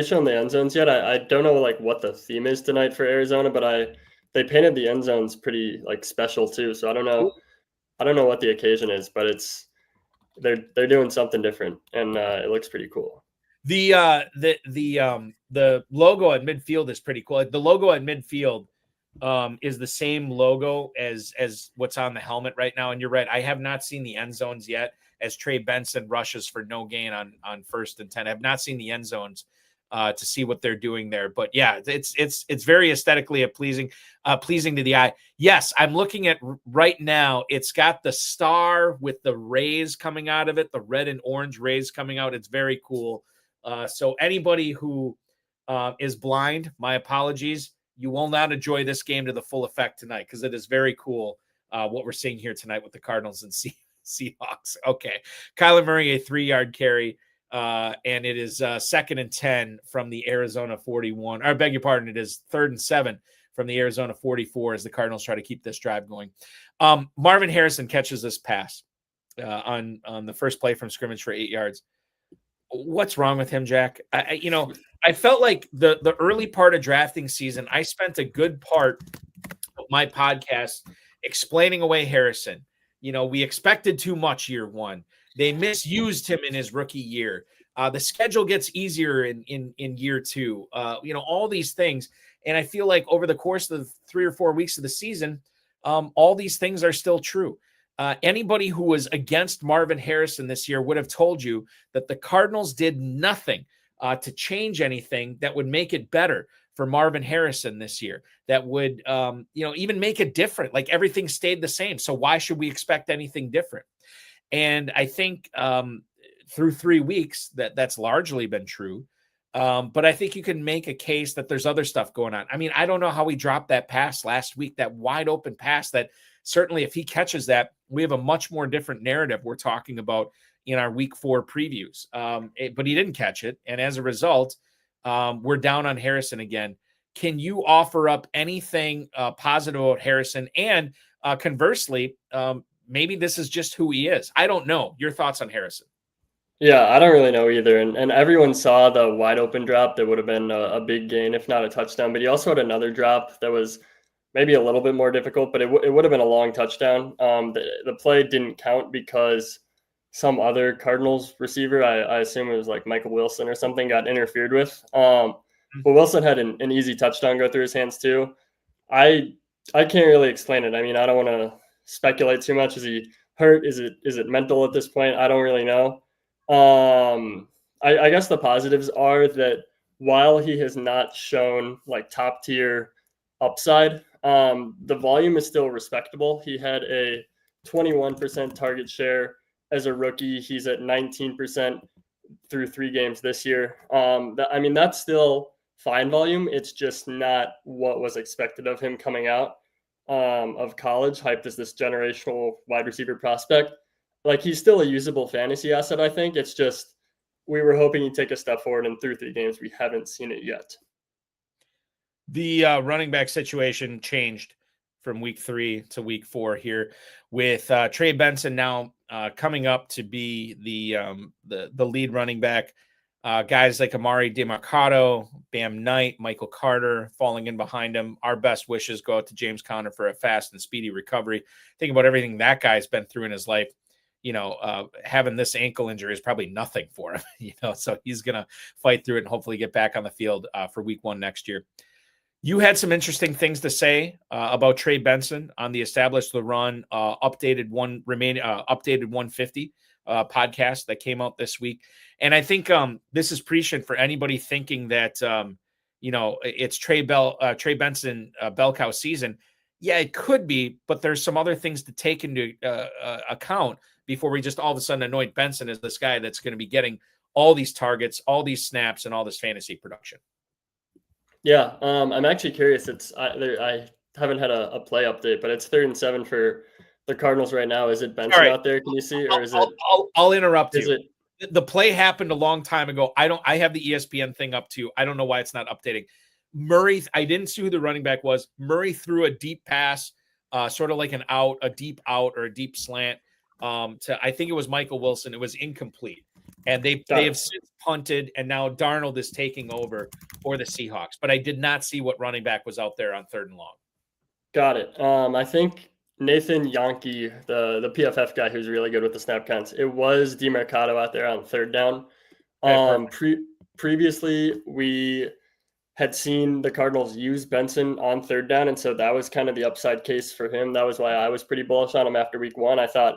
shown the end zones yet? I don't know like what the theme is tonight for Arizona, but they painted the end zones pretty like special too. So I don't know what the occasion is, but they're doing something different, and it looks pretty cool. The logo at midfield is pretty cool. The logo at midfield is the same logo as what's on the helmet right now. And you're right, I have not seen the end zones yet, as Trey Benson rushes for no gain on 1st and 10. I have not seen the end zones to see what they're doing there. But yeah, it's very aesthetically pleasing to the eye. Yes, I'm looking at right now. It's got the star with the rays coming out of it, the red and orange rays coming out. It's very cool. So anybody who is blind, my apologies. You will not enjoy this game to the full effect tonight, because it is very cool what we're seeing here tonight with the Cardinals and Seahawks. Okay, Kyler Murray, a 3-yard carry. And it is 2nd and 10 from the Arizona 41. I beg your pardon. It is 3rd and 7 from the Arizona 44 as the Cardinals try to keep this drive going. Marvin Harrison catches this pass on the first play from scrimmage for 8 yards. What's wrong with him, Jack? I felt like the early part of drafting season, I spent a good part of my podcast explaining away Harrison. We expected too much year one. They misused him in his rookie year. The schedule gets easier in year two. All these things. And I feel like over the course of the 3 or 4 weeks of the season, all these things are still true. Anybody who was against Marvin Harrison this year would have told you that the Cardinals did nothing to change anything that would make it better for Marvin Harrison this year, that would, even make it different. Like everything stayed the same. So why should we expect anything different? And I think through 3 weeks that's largely been true. But I think you can make a case that there's other stuff going on. I mean, I don't know how he dropped that pass last week, that wide open pass that certainly if he catches that, we have a much more different narrative we're talking about in our week 4 previews. But he didn't catch it. And as a result, we're down on Harrison again. Can you offer up anything positive about Harrison? And conversely, maybe this is just who he is. I don't know. Your thoughts on Harrison? Yeah, I don't really know either. And everyone saw the wide open drop that would have been a big gain, if not a touchdown. But he also had another drop that was maybe a little bit more difficult, but it would have been a long touchdown. The play didn't count because some other Cardinals receiver, I assume it was like Michael Wilson or something, got interfered with. But Wilson had an easy touchdown go through his hands too. I can't really explain it. I mean, I don't want to speculate too much. Is he hurt? Is it mental at this point? I don't really know. I guess the positives are that while he has not shown like top tier upside, the volume is still respectable. He had a 21% target share as a rookie. He's at 19% through 3 games this year. That's still fine volume. It's just not what was expected of him coming out of college, hyped as this generational wide receiver prospect. Like, he's still a usable fantasy asset, I think. It's just we were hoping he'd take a step forward, and through 3 games, we haven't seen it yet. The running back situation changed from week 3 to week 4 here, with Trey Benson now coming up to be the lead running back. Guys like Amari DeMarcado, Bam Knight, Michael Carter falling in behind him. Our best wishes go out to James Conner for a fast and speedy recovery. Think about everything that guy's been through in his life. Having this ankle injury is probably nothing for him, so he's going to fight through it and hopefully get back on the field for week 1 next year. You had some interesting things to say about Trey Benson on the Establish the Run updated 150 podcast that came out this week. And I think this is prescient for anybody thinking that, it's Trey Benson bell cow season. Yeah, it could be, but there's some other things to take into account before we just all of a sudden anoint Benson as this guy that's going to be getting all these targets, all these snaps, and all this fantasy production. Yeah, I'm actually curious. I haven't had a play update, but it's 3rd and 7 for the Cardinals right now. Is it Benson out there? Can you see, or is it? I'll interrupt you. The play happened a long time ago. I have the ESPN thing up too. I don't know why it's not updating. Murray, I didn't see who the running back was. Murray threw a deep pass, sort of like a deep out or a deep slant to, I think it was Michael Wilson. It was incomplete. And they have since punted, and now Darnold is taking over for the Seahawks. But I did not see what running back was out there on 3rd and long. Got it. I think Nathan Yonke, the PFF guy who's really good with the snap counts, it was DeMarcado out there on 3rd down. Previously, we had seen the Cardinals use Benson on 3rd down, and so that was kind of the upside case for him. That was why I was pretty bullish on him after week 1. I thought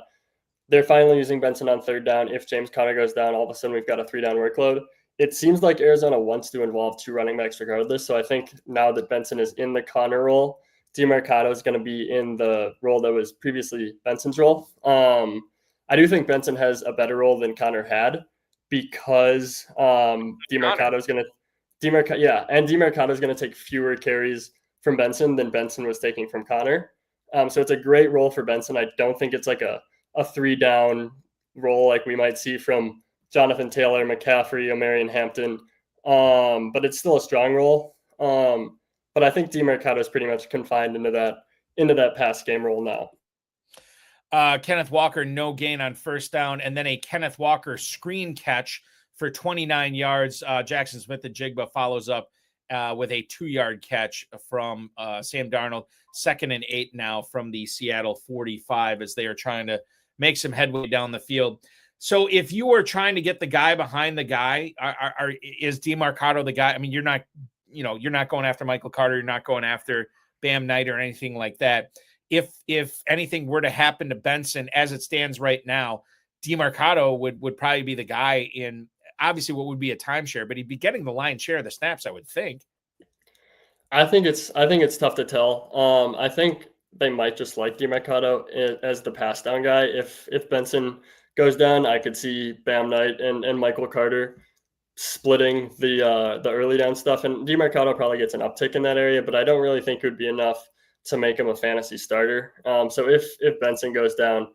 they're finally using Benson on 3rd down. If James Conner goes down, all of a sudden we've got a 3-down workload. It seems like Arizona wants to involve 2 running backs regardless. So I think now that Benson is in the Conner role, DeMarcado is going to be in the role that was previously Benson's role. I do think Benson has a better role than Conner had because DeMarcado is going to take fewer carries from Benson than Benson was taking from Conner. So it's a great role for Benson. I don't think it's like a 3-down role like we might see from Jonathan Taylor, McCaffrey, Omarion Hampton. But it's still a strong role. But I think DeMarcado is pretty much confined into that pass game role now. Kenneth Walker, no gain on 1st down, and then a Kenneth Walker screen catch for 29 yards. Jackson Smith-Njigba follows up with a 2-yard catch from Sam Darnold. 2nd and 8 now from the Seattle 45 as they are trying to make some headway down the field. So if you are trying to get the guy behind the guy, is DeMarcado the guy? I mean, you're not going after Michael Carter. You're not going after Bam Knight or anything like that. If anything were to happen to Benson as it stands right now, DeMarcado would probably be the guy in obviously what would be a timeshare, but he'd be getting the lion's share of the snaps, I would think. I think it's tough to tell. I think they might just like DeMarcado as the pass down guy. If Benson goes down, I could see Bam Knight and Michael Carter splitting the early down stuff, and DeMarcado probably gets an uptick in that area, but I don't really think it would be enough to make him a fantasy starter. So if Benson goes down,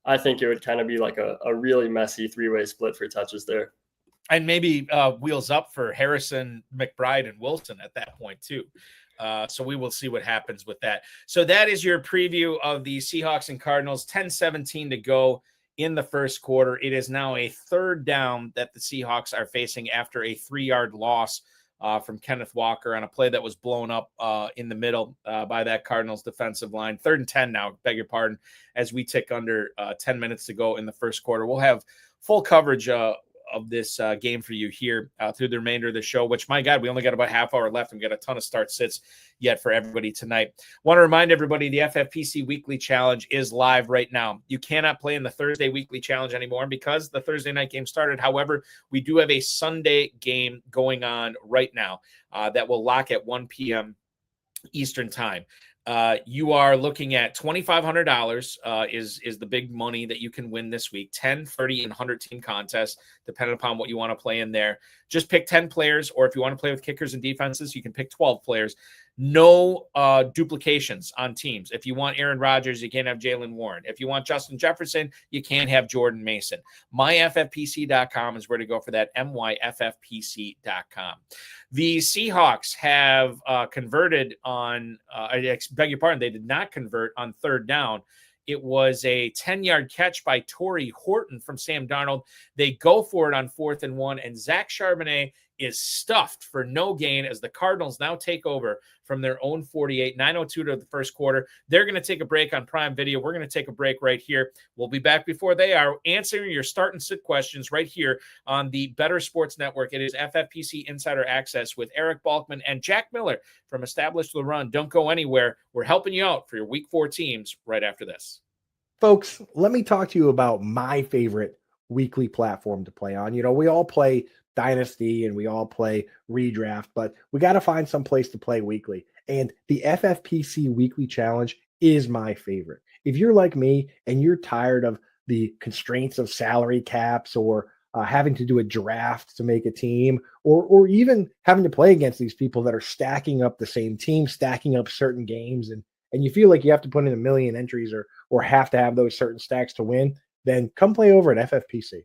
I think it would kind of be like a really messy three-way split for touches there. And maybe wheels up for Harrison, McBride, and Wilson at that point too. So we will see what happens with that. So that is your preview of the Seahawks and Cardinals. 10-17 to go in the first quarter. It is now a third down that the Seahawks are facing after a 3-yard loss from Kenneth Walker on a play that was blown up in the middle by that Cardinals defensive line. 3rd and 10 now, beg your pardon, as we tick under 10 minutes to go in the first quarter. We'll have full coverage of this game for you here through the remainder of the show, which, my God, we only got about half hour left and we got a ton of start sits yet for everybody tonight. Want to remind everybody the FFPC Weekly Challenge is live right now. You cannot play in the Thursday Weekly Challenge anymore because the Thursday night game started. However, we do have a Sunday game going on right now that will lock at 1 p.m. Eastern time. You are looking at $2,500 is the big money that you can win this week. 10, 30, and 100 team contests, depending upon what you want to play in there. Just pick 10 players, or if you want to play with kickers and defenses, you can pick 12 players. No duplications on teams. If you want Aaron Rodgers, you can't have Jaylen Warren. If you want Justin Jefferson, you can't have Jordan Mason. MyFFPC.com is where to go for that, MyFFPC.com. The Seahawks have converted on, I beg your pardon, they did not convert on 3rd down. It was a 10-yard catch by Torrey Horton from Sam Darnold. They go for it on 4th and 1, and Zach Charbonnet is stuffed for no gain as the Cardinals now take over from their own 48, 9:02 to the first quarter. They're going to take a break on Prime Video. We're going to take a break right here. We'll be back before they are, answering your start and sit questions right here on the Better Sports Network. It is FFPC Insider Access with Eric Balkman and Jack Miller from Establish the Run. Don't go anywhere. We're helping you out for your Week 4 teams right after this. Folks, let me talk to you about my favorite weekly platform to play on. We all play Dynasty and we all play Redraft, but we got to find some place to play weekly. And the FFPC Weekly Challenge is my favorite. If you're like me and you're tired of the constraints of salary caps or having to do a draft to make a team, or even having to play against these people that are stacking up the same team, stacking up certain games, and you feel like you have to put in 1 million entries or have to have those certain stacks to win, then come play over at FFPC.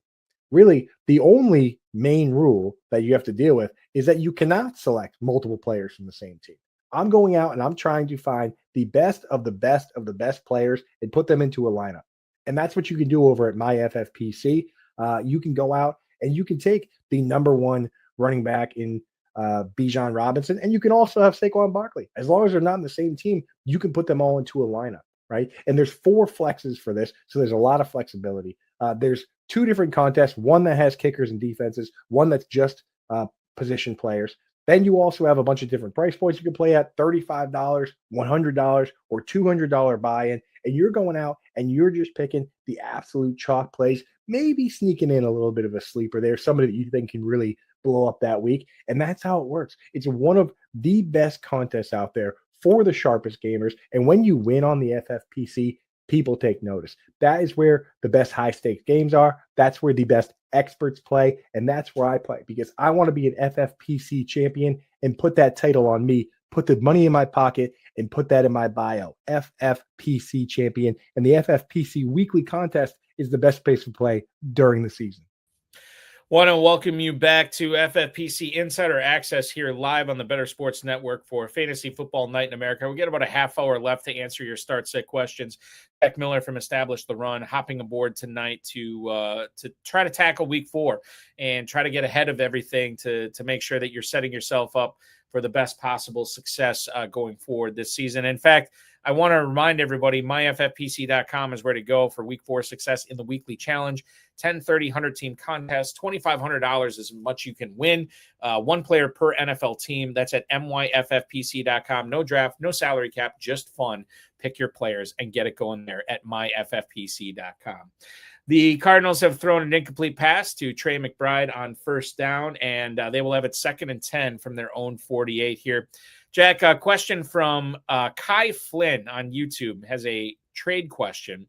Really, the only main rule that you have to deal with is that you cannot select multiple players from the same team. I'm going out and I'm trying to find the best of the best of the best players and put them into a lineup. And that's what you can do over at MyFFPC. You can go out and you can take the number 1 running back in Bijan Robinson, and you can also have Saquon Barkley. As long as they're not in the same team, you can put them all into a lineup, right? And there's 4 flexes for this, so there's a lot of flexibility. There's 2 different contests, one that has kickers and defenses, one that's just position players. Then you also have a bunch of different price points you can play at: $35, $100, or $200 buy-in. And you're going out and you're just picking the absolute chalk plays, maybe sneaking in a little bit of a sleeper there, somebody that you think can really blow up that week. And that's how it works. It's one of the best contests out there for the sharpest gamers. And when you win on the FFPC, people take notice. That is where the best high stakes games are. That's where the best experts play. And that's where I play, because I want to be an FFPC champion and put that title on me, put the money in my pocket and put that in my bio. FFPC champion. And the FFPC weekly contest is the best place to play during the season. Want to welcome you back to FFPC Insider Access here live on the Better Sports Network for Fantasy Football Night in America. We get about a half hour left to answer your start-sit questions. Jack Miller from Establish the Run hopping aboard tonight to try to tackle Week 4 and try to get ahead of everything to make sure that you're setting yourself up for the best possible success going forward this season. In fact, I want to remind everybody, myffpc.com is where to go for week 4 success in the weekly challenge. 10, 30, 100-team contest, $2,500 is much you can win. 1 player per NFL team. That's at myffpc.com. No draft, no salary cap, just fun. Pick your players and get it going there at myffpc.com. The Cardinals have thrown an incomplete pass to Trey McBride on first down, and they will have it 2nd and 10 from their own 48 here. Jack, a question from Kai Flynn on YouTube has a trade question.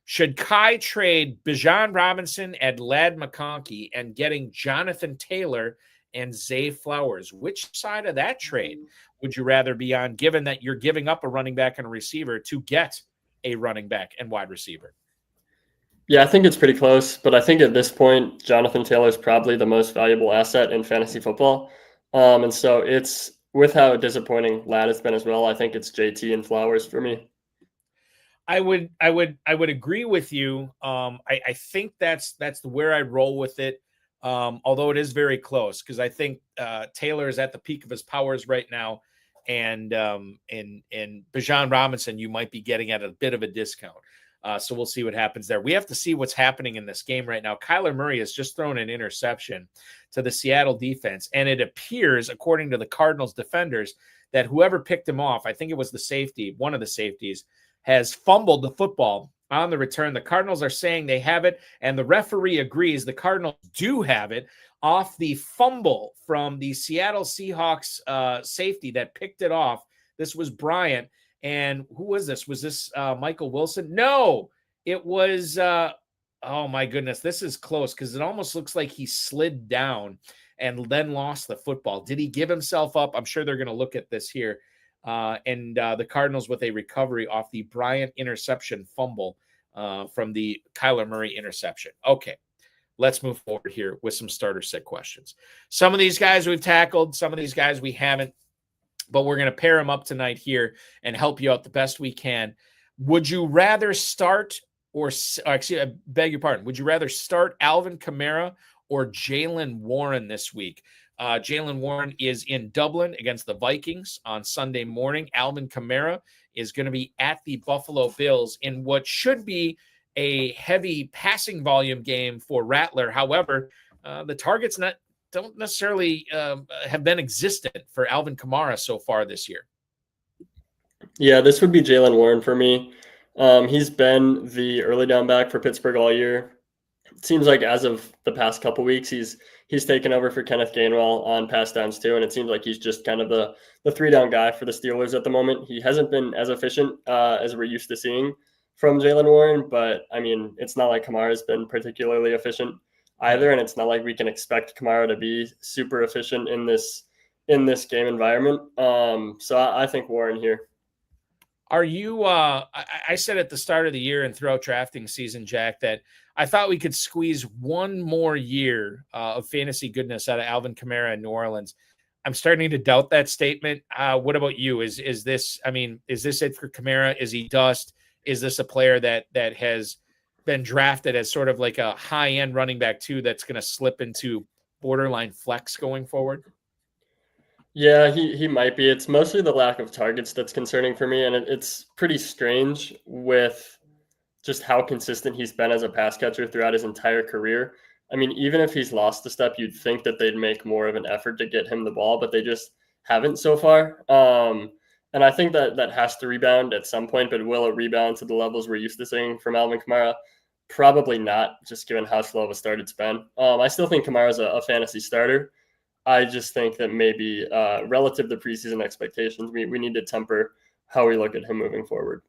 Should Kai trade Bijan Robinson and Ladd McConkey and getting Jonathan Taylor and Zay Flowers? Which side of that trade would you rather be on, given that you're giving up a running back and a receiver to get a running back and wide receiver? Yeah, I think it's pretty close, but I think at this point, Jonathan Taylor is probably the most valuable asset in fantasy football. And so it's, with how disappointing Ladd has been as well, I think it's JT and Flowers for me. I would agree with you. I think that's where I roll with it. Although it is very close, because I think Taylor is at the peak of his powers right now, and Bijan Robinson you might be getting at a bit of a discount. So we'll see what happens there. We have to see what's happening in this game right now. Kyler Murray has just thrown an interception to the Seattle defense, and it appears, according to the Cardinals defenders, that whoever picked him off, I think it was the safety, one of the safeties, has fumbled the football on the return. The Cardinals are saying they have it, and the referee agrees the Cardinals do have it off the fumble from the Seattle Seahawks safety that picked it off. This was Bryant. And who was this? Was this Michael Wilson? No, it was, oh my goodness, this is close because it almost looks like he slid down and then lost the football. Did he give himself up? I'm sure they're going to look at this here. And the Cardinals with a recovery off the Bryant interception fumble from the Kyler Murray interception. Okay, let's move forward here with some starter set questions. Some of these guys we've tackled, some of these guys we haven't. But we're going to pair them up tonight here and help you out the best we can. Would you rather start I beg your pardon. Would you rather start Alvin Kamara or Jaylen Warren this week? Jaylen Warren is in Dublin against the Vikings on Sunday morning. Alvin Kamara is going to be at the Buffalo Bills in what should be a heavy passing volume game for Rattler. However, the target's don't necessarily have been existent for Alvin Kamara so far this year. Yeah, this would be Jaylen Warren for me. He's been the early down back for Pittsburgh all year. It seems like as of the past couple weeks, he's taken over for Kenneth Gainwell on pass downs too, and it seems like he's just kind of the 3-down guy for the Steelers at the moment. He hasn't been as efficient as we're used to seeing from Jaylen Warren, but I mean, it's not like Kamara's been particularly efficient either, and it's not like we can expect Kamara to be super efficient in this game environment. So I think Warren here. Are you I said at the start of the year and throughout drafting season, Jack, that I thought we could squeeze one more year of fantasy goodness out of Alvin Kamara in New Orleans. I'm starting to doubt that statement. What about you? Is this it for Kamara? Is he dust? Is this a player that has been drafted as sort of like a high-end running back too that's going to slip into borderline flex going forward? Yeah, he might be. It's mostly the lack of targets that's concerning for me, and it's pretty strange with just how consistent he's been as a pass catcher throughout his entire career. I mean, even if he's lost a step, you'd think that they'd make more of an effort to get him the ball, but they just haven't so far. And I think that has to rebound at some point, but will it rebound to the levels we're used to seeing from Alvin Kamara? Probably not, just given how slow of a start it's been. I still think Kamara's a fantasy starter. I just think that maybe relative to preseason expectations, we need to temper how we look at him moving forward.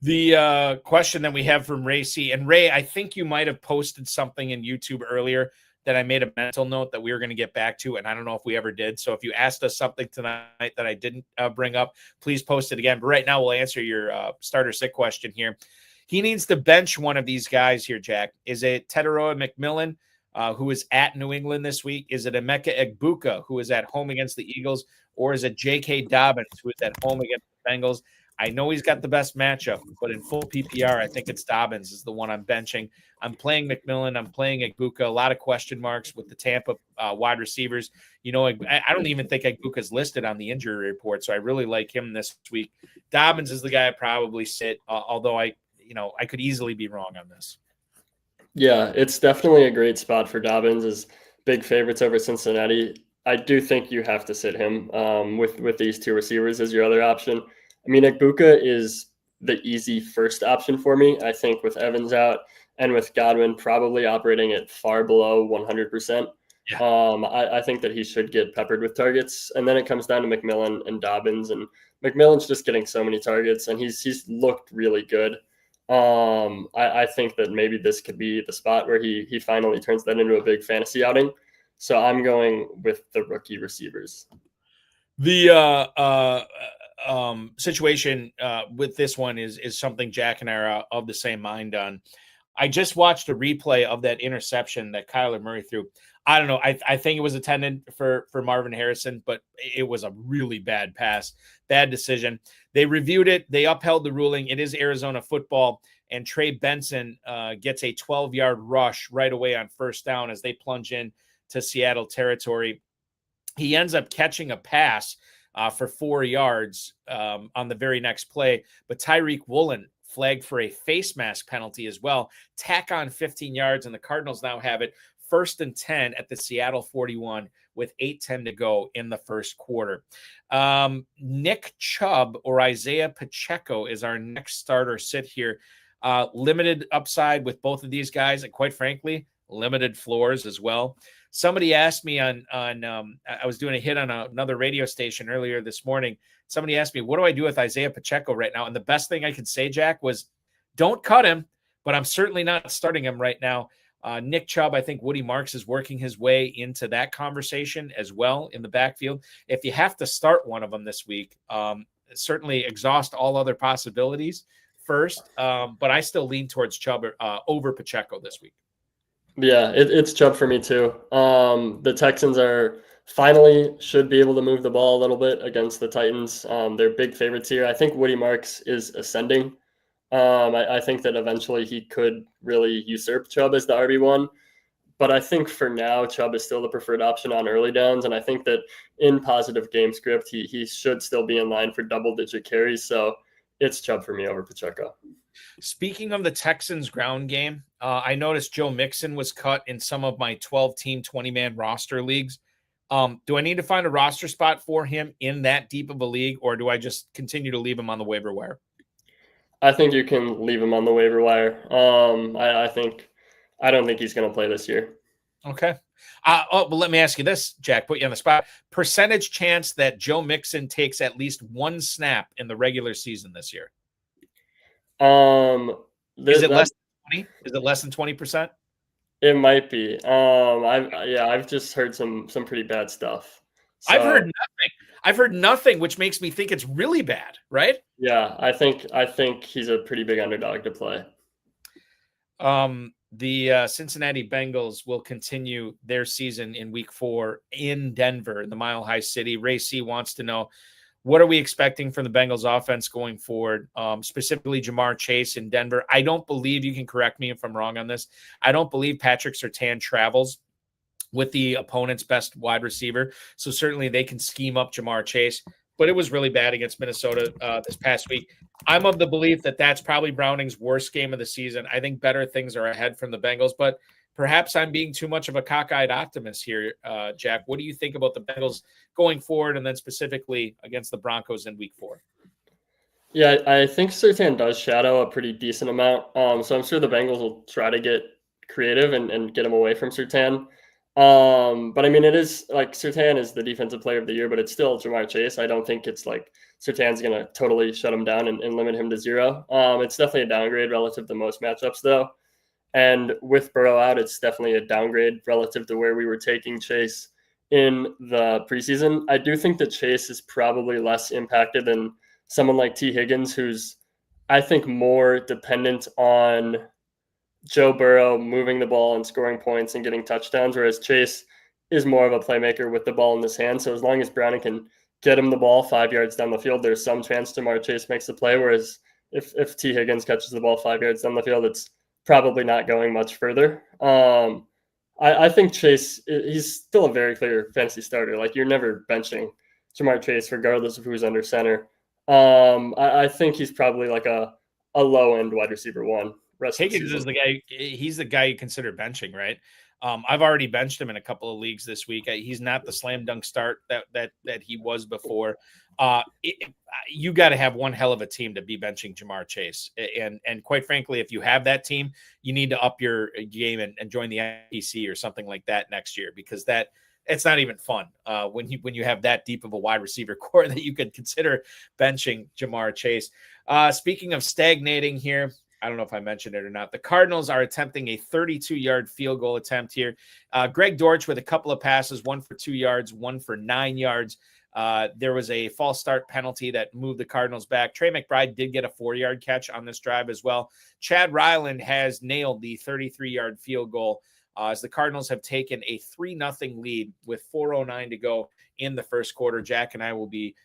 The question that we have from Ray C. And Ray, I think you might have posted something in YouTube earlier that I made a mental note that we were going to get back to, and I don't know if we ever did. So if you asked us something tonight that I didn't bring up, please post it again. But right now we'll answer your starter sit question here. He needs to bench one of these guys here, Jack. Is it Teteroa McMillan, who is at New England this week? Is it Emeka Egbuka, who is at home against the Eagles? Or is it J.K. Dobbins, who is at home against the Bengals? I know he's got the best matchup, but in full PPR, I think it's Dobbins is the one I'm benching. I'm playing McMillan. I'm playing Egbuka. A lot of question marks with the Tampa wide receivers. You know, I don't even think Egbuka's listed on the injury report, so I really like him this week. Dobbins is the guy I probably sit, although I could easily be wrong on this. Yeah, it's definitely a great spot for Dobbins as big favorites over Cincinnati. I do think you have to sit him with these two receivers as your other option. I mean, Egbuka is the easy first option for me. I think with Evans out and with Godwin probably operating at far below 100%, Yeah. I think that he should get peppered with targets. And then it comes down to McMillan and Dobbins. And McMillan's just getting so many targets, and he's looked really good. I think that maybe this could be the spot where he finally turns that into a big fantasy outing. So I'm going with the rookie receivers. The situation with this one is something Jack and I are of the same mind on. I just watched a replay of that interception that Kyler Murray threw. I don't know. I think it was intended for Marvin Harrison, but it was a really bad pass, bad decision. They reviewed it. They upheld the ruling. It is Arizona football, and Trey Benson gets a 12-yard rush right away on first down as they plunge in to Seattle territory. He ends up catching a pass for 4 yards on the very next play, but Tyreek Woolen flagged for a face mask penalty as well. Tack on 15 yards, and the Cardinals now have it 1st and 10 at the Seattle 41 with 8:10 to go in the first quarter. Nick Chubb or Isaiah Pacheco is our next starter sit here. Limited upside with both of these guys, and quite frankly, limited floors as well. Somebody asked me I was doing a hit on another radio station earlier this morning. Somebody asked me, what do I do with Isaiah Pacheco right now? And the best thing I could say, Jack, was don't cut him, but I'm certainly not starting him right now. Nick Chubb, I think Woody Marks is working his way into that conversation as well in the backfield. If you have to start one of them this week, certainly exhaust all other possibilities first. But I still lean towards Chubb over Pacheco this week. Yeah, it's Chubb for me too. The Texans finally should be able to move the ball a little bit against the Titans. They're big favorites here. I think Woody Marks is ascending. I think that eventually he could really usurp Chubb as the RB1. But I think for now, Chubb is still the preferred option on early downs. And I think that in positive game script, he should still be in line for double-digit carries. So it's Chubb for me over Pacheco. Speaking of the Texans ground game, I noticed Joe Mixon was cut in some of my 12-team, 20-man roster leagues. Do I need to find a roster spot for him in that deep of a league, or do I just continue to leave him on the waiver wire? I think you can leave him on the waiver wire. I don't think he's going to play this year. Okay. But let me ask you this, Jack, put you on the spot. Percentage chance that Joe Mixon takes at least one snap in the regular season this year? Is it less than 20? Is it less than 20%? It might be. I've just heard some pretty bad stuff. So, I've heard nothing, which makes me think it's really bad, right? Yeah, I think he's a pretty big underdog to play. The Cincinnati Bengals will continue their season in week 4 in Denver, the Mile High City. Ray C wants to know, what are we expecting from the Bengals offense going forward, specifically Jamar Chase in Denver? I don't believe, you can correct me if I'm wrong on this, I don't believe Patrick Surtain travels with the opponent's best wide receiver. So certainly they can scheme up Jamar Chase, but it was really bad against Minnesota this past week. I'm of the belief that that's probably Browning's worst game of the season. I think better things are ahead from the Bengals, but perhaps I'm being too much of a cockeyed optimist here, Jack. What do you think about the Bengals going forward, and then specifically against the Broncos in week 4? Yeah, I think Surtain does shadow a pretty decent amount. So I'm sure the Bengals will try to get creative and get him away from Surtain. But I mean, it is like Surtain is the defensive player of the year, but it's still Jamar Chase. I don't think it's like Surtain's going to totally shut him down and limit him to 0. It's definitely a downgrade relative to most matchups, though. And with Burrow out, it's definitely a downgrade relative to where we were taking Chase in the preseason. I do think that Chase is probably less impacted than someone like T. Higgins, who's, I think, more dependent on Joe Burrow moving the ball and scoring points and getting touchdowns, whereas Chase is more of a playmaker with the ball in his hand. So as long as Browning can get him the ball 5 yards down the field, there's some chance Ja'Marr Chase makes the play. Whereas if T. Higgins catches the ball 5 yards down the field, it's probably not going much further. I think Chase, he's still a very clear fantasy starter. Like, you're never benching Ja'Marr Chase regardless of who's under center. I think he's probably like a low-end wide receiver one. Higgins is the guy. He's the guy you consider benching, right? I've already benched him in a couple of leagues this week. He's not the slam dunk start that he was before. You got to have one hell of a team to be benching Ja'Marr Chase, and quite frankly, if you have that team, you need to up your game and join the FFPC or something like that next year, because it's not even fun when you have that deep of a wide receiver core that you could consider benching Ja'Marr Chase. Speaking of stagnating here, I don't know if I mentioned it or not, the Cardinals are attempting a 32-yard field goal attempt here. Greg Dortch with a couple of passes, 1 for 2 yards, 1 for 9 yards. There was a false start penalty that moved the Cardinals back. Trey McBride did get a 4-yard catch on this drive as well. Chad Ryland has nailed the 33-yard field goal as the Cardinals have taken a 3-0 lead with 4:09 to go in the first quarter. Jack and I will be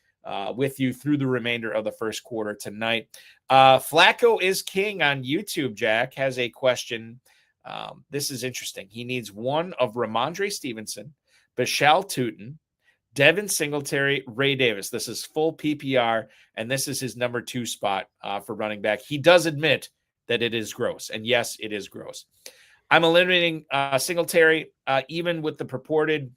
with you through the remainder of the first quarter tonight. Flacco is king on YouTube. Jack has a question. This is interesting. He needs one of Ramondre Stevenson, Bashal Tutin, Devin Singletary, Ray Davis. This is full PPR, and this is his number 2 spot for running back. He does admit that it is gross, and yes, it is gross. I'm eliminating Singletary, even with the purported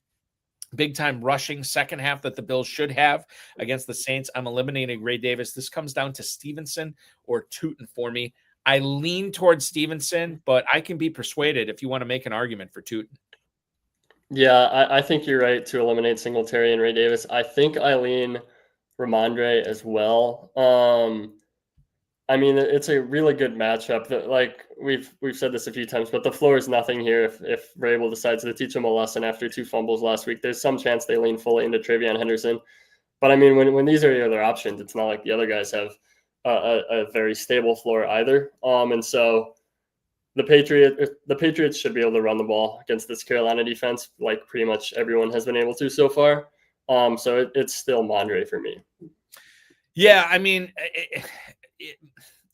big-time rushing second half that the Bills should have against the Saints. I'm eliminating Ray Davis. This comes down to Stevenson or Tutin for me. I lean towards Stevenson, but I can be persuaded if you want to make an argument for Tutin. Yeah, I think you're right to eliminate Singletary and Ray Davis. I think I lean Ramondre as well. I mean, it's a really good matchup. That, like we've said this a few times, but the floor is nothing here. If Vrabel decides to teach him a lesson after 2 fumbles last week, there's some chance they lean fully into Travion Henderson. But I mean, when these are the other options, it's not like the other guys have a very stable floor either. And so the Patriots should be able to run the ball against this Carolina defense, like pretty much everyone has been able to so far. So it's still Mondre for me. Yeah, I mean,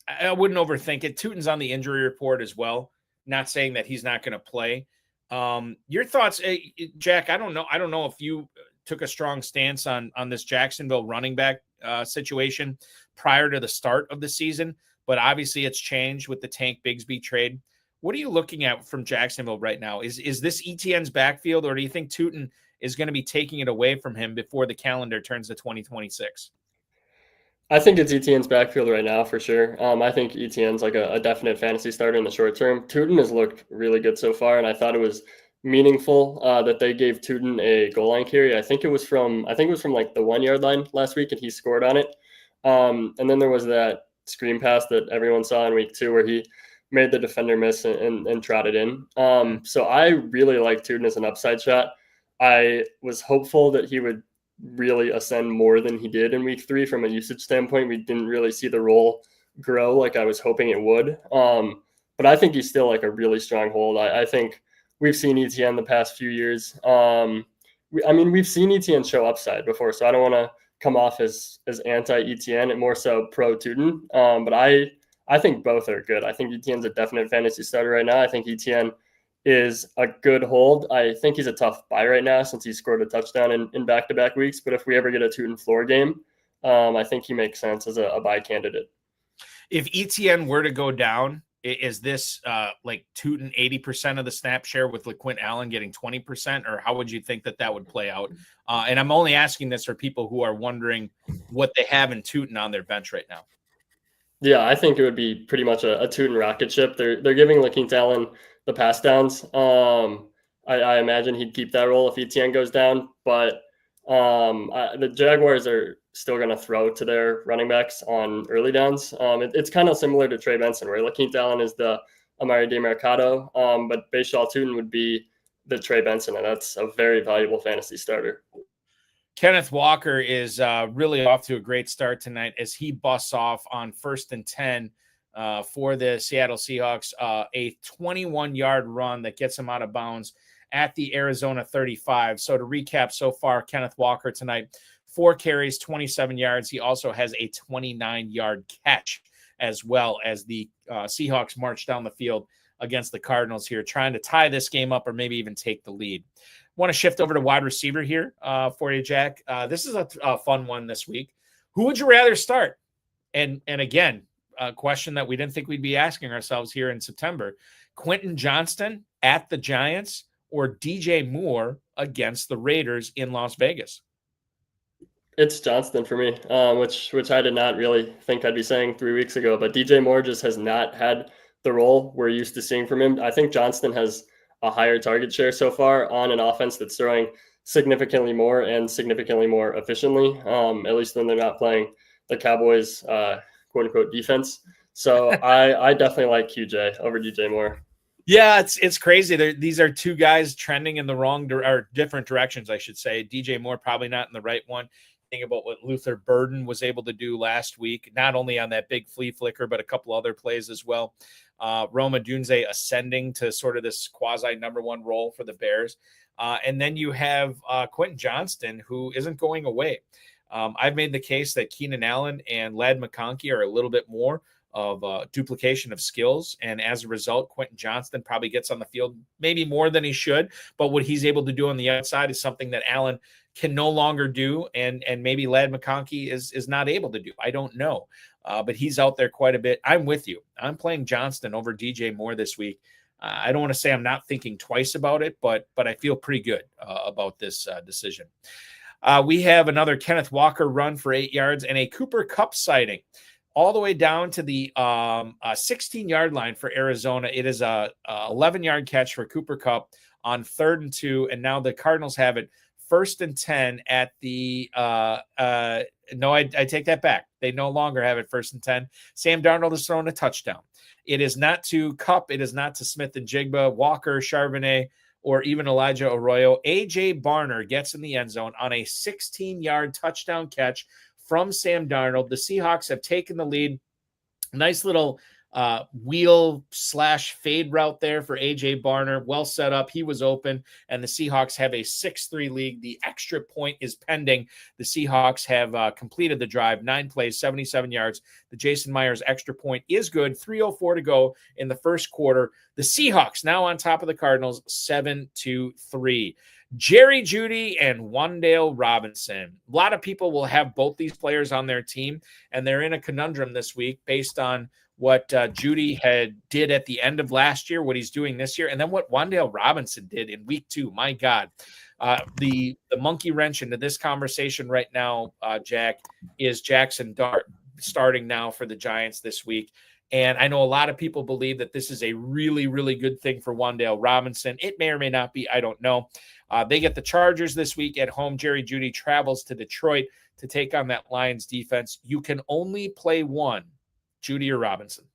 I wouldn't overthink it. Tutin's on the injury report as well. Not saying that he's not going to play. Your thoughts, Jack? I don't know if you took a strong stance on this Jacksonville running back situation prior to the start of the season, but obviously it's changed with the Tank Bigsby trade. What are you looking at from Jacksonville right now? Is this ETN's backfield, or do you think Tutin is going to be taking it away from him before the calendar turns to 2026? I think it's ETN's backfield right now for sure. I think ETN's like a definite fantasy starter in the short term. Tutin has looked really good so far, and I thought it was meaningful that they gave Tutin a goal line carry. I think it was from like the 1 yard line last week, and he scored on it. And then there was that screen pass that everyone saw in week 2 where he made the defender miss and trotted in. So I really like Tutin as an upside shot. I was hopeful that he would really ascend more than he did in week 3 from a usage standpoint. We didn't really see the role grow like I was hoping it would. But I think he's still like a really strong hold. I think we've seen ETN the past few years. We've seen ETN show upside before, so I don't want to come off as anti-ETN and more so pro-Tutin. But I think both are good. I think ETN's a definite fantasy starter right now. I think ETN is a good hold. I think he's a tough buy right now since he scored a touchdown in back-to-back weeks. But if we ever get a Tutin floor game, I think he makes sense as a buy candidate. If ETN were to go down, is this like Tutin 80% of the snap share with LaQuint Allen getting 20%, or how would you think that would play out? And I'm only asking this for people who are wondering what they have in Tutin on their bench right now. Yeah, I think it would be pretty much a Tutin rocket ship. They're giving LaQuint Allen the pass downs. I imagine he'd keep that role if ETN goes down, but the Jaguars are still going to throw to their running backs on early downs. It's kind of similar to Trey Benson, where LaQuint Allen is the Amari DeMercado, but Bashal Tutin would be the Trey Benson, and that's a very valuable fantasy starter. Kenneth Walker is really off to a great start tonight as he busts off on 1st and 10 for the Seattle Seahawks, a 21-yard run that gets him out of bounds at the Arizona 35. So to recap so far, Kenneth Walker tonight, 4 carries, 27 yards. He also has a 29-yard catch, as well as the Seahawks march down the field against the Cardinals here, trying to tie this game up or maybe even take the lead. Want to shift over to wide receiver here for you, Jack. This is a fun one this week. Who would you rather start? And again, a question that we didn't think we'd be asking ourselves here in September. Quentin Johnston at the Giants or DJ Moore against the Raiders in Las Vegas? It's Johnston for me, which I did not really think I'd be saying 3 weeks ago. But DJ Moore just has not had the role we're used to seeing from him. I think Johnston has a higher target share so far on an offense that's throwing significantly more and significantly more efficiently, at least when they're not playing the Cowboys, quote unquote, defense. So I definitely like QJ over DJ Moore. Yeah, it's crazy. These are two guys trending in the or different directions, I should say. DJ Moore probably not in the right one. Think about what Luther Burden was able to do last week, not only on that big flea flicker, but a couple other plays as well. Roma Dunze ascending to sort of this quasi number one role for the Bears. And then you have Quentin Johnston, who isn't going away. I've made the case that Keenan Allen and Ladd McConkey are a little bit more of duplication of skills. And as a result, Quentin Johnston probably gets on the field maybe more than he should. But what he's able to do on the outside is something that Allen can no longer do. And maybe Ladd McConkey is not able to do. I don't know. But he's out there quite a bit. I'm with you. I'm playing Johnston over DJ Moore this week. I don't want to say I'm not thinking twice about it, but I feel pretty good about this decision. We have another Kenneth Walker run for 8 yards and a Cooper Kupp sighting all the way down to the 16-yard line for Arizona. It is a 11-yard catch for Cooper Kupp on 3rd and 2, and now the Cardinals have it 1st and 10 at the no, I take that back. They no longer have it 1st and 10. Sam Darnold has thrown a touchdown. It is not to Kupp. It is not to Smith and Jigba, Walker, Charbonnet, or even Elijah Arroyo. A.J. Barner gets in the end zone on a 16-yard touchdown catch from Sam Darnold. The Seahawks have taken the lead. Nice little wheel/fade route there for A.J. Barner. Well set up. He was open, and the Seahawks have a 6-3 lead. The extra point is pending. The Seahawks have completed the drive, 9 plays, 77 yards. The Jason Myers extra point is good. 3:04 to go in the first quarter. The Seahawks now on top of the Cardinals, 7-3. Jerry Jeudy and Wan'Dale Robinson. A lot of people will have both these players on their team, and they're in a conundrum this week based on what Jeudy did at the end of last year, what he's doing this year, and then what Wan'Dale Robinson did in week 2. My God. The monkey wrench into this conversation right now, Jack, is Jaxson Dart starting now for the Giants this week. And I know a lot of people believe that this is a really, really good thing for Wan'Dale Robinson. It may or may not be. I don't know. They get the Chargers this week at home. Jerry Jeudy travels to Detroit to take on that Lions defense. You can only play one, Jeudy or Robinson.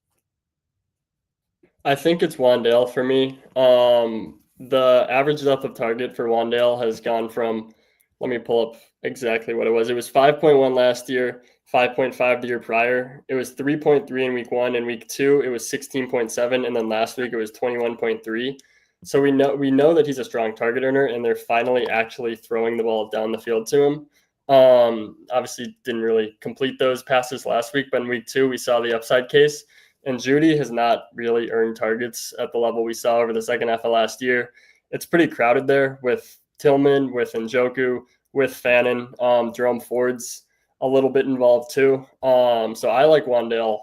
I think it's Wan'Dale for me. The average depth of target for Wan'Dale has gone from, let me pull up exactly what it was. It was 5.1 last year, 5.5 the year prior. It was 3.3 in week 1. In week 2, it was 16.7. And then last week it was 21.3. So we know that he's a strong target earner, and they're finally actually throwing the ball down the field to him. Obviously didn't really complete those passes last week, but in week 2, we saw the upside case. And Jeudy has not really earned targets at the level we saw over the second half of last year. It's pretty crowded there with Tillman, with Njoku, with Fannin. Jerome Ford's a little bit involved too. So I like Wan'Dale,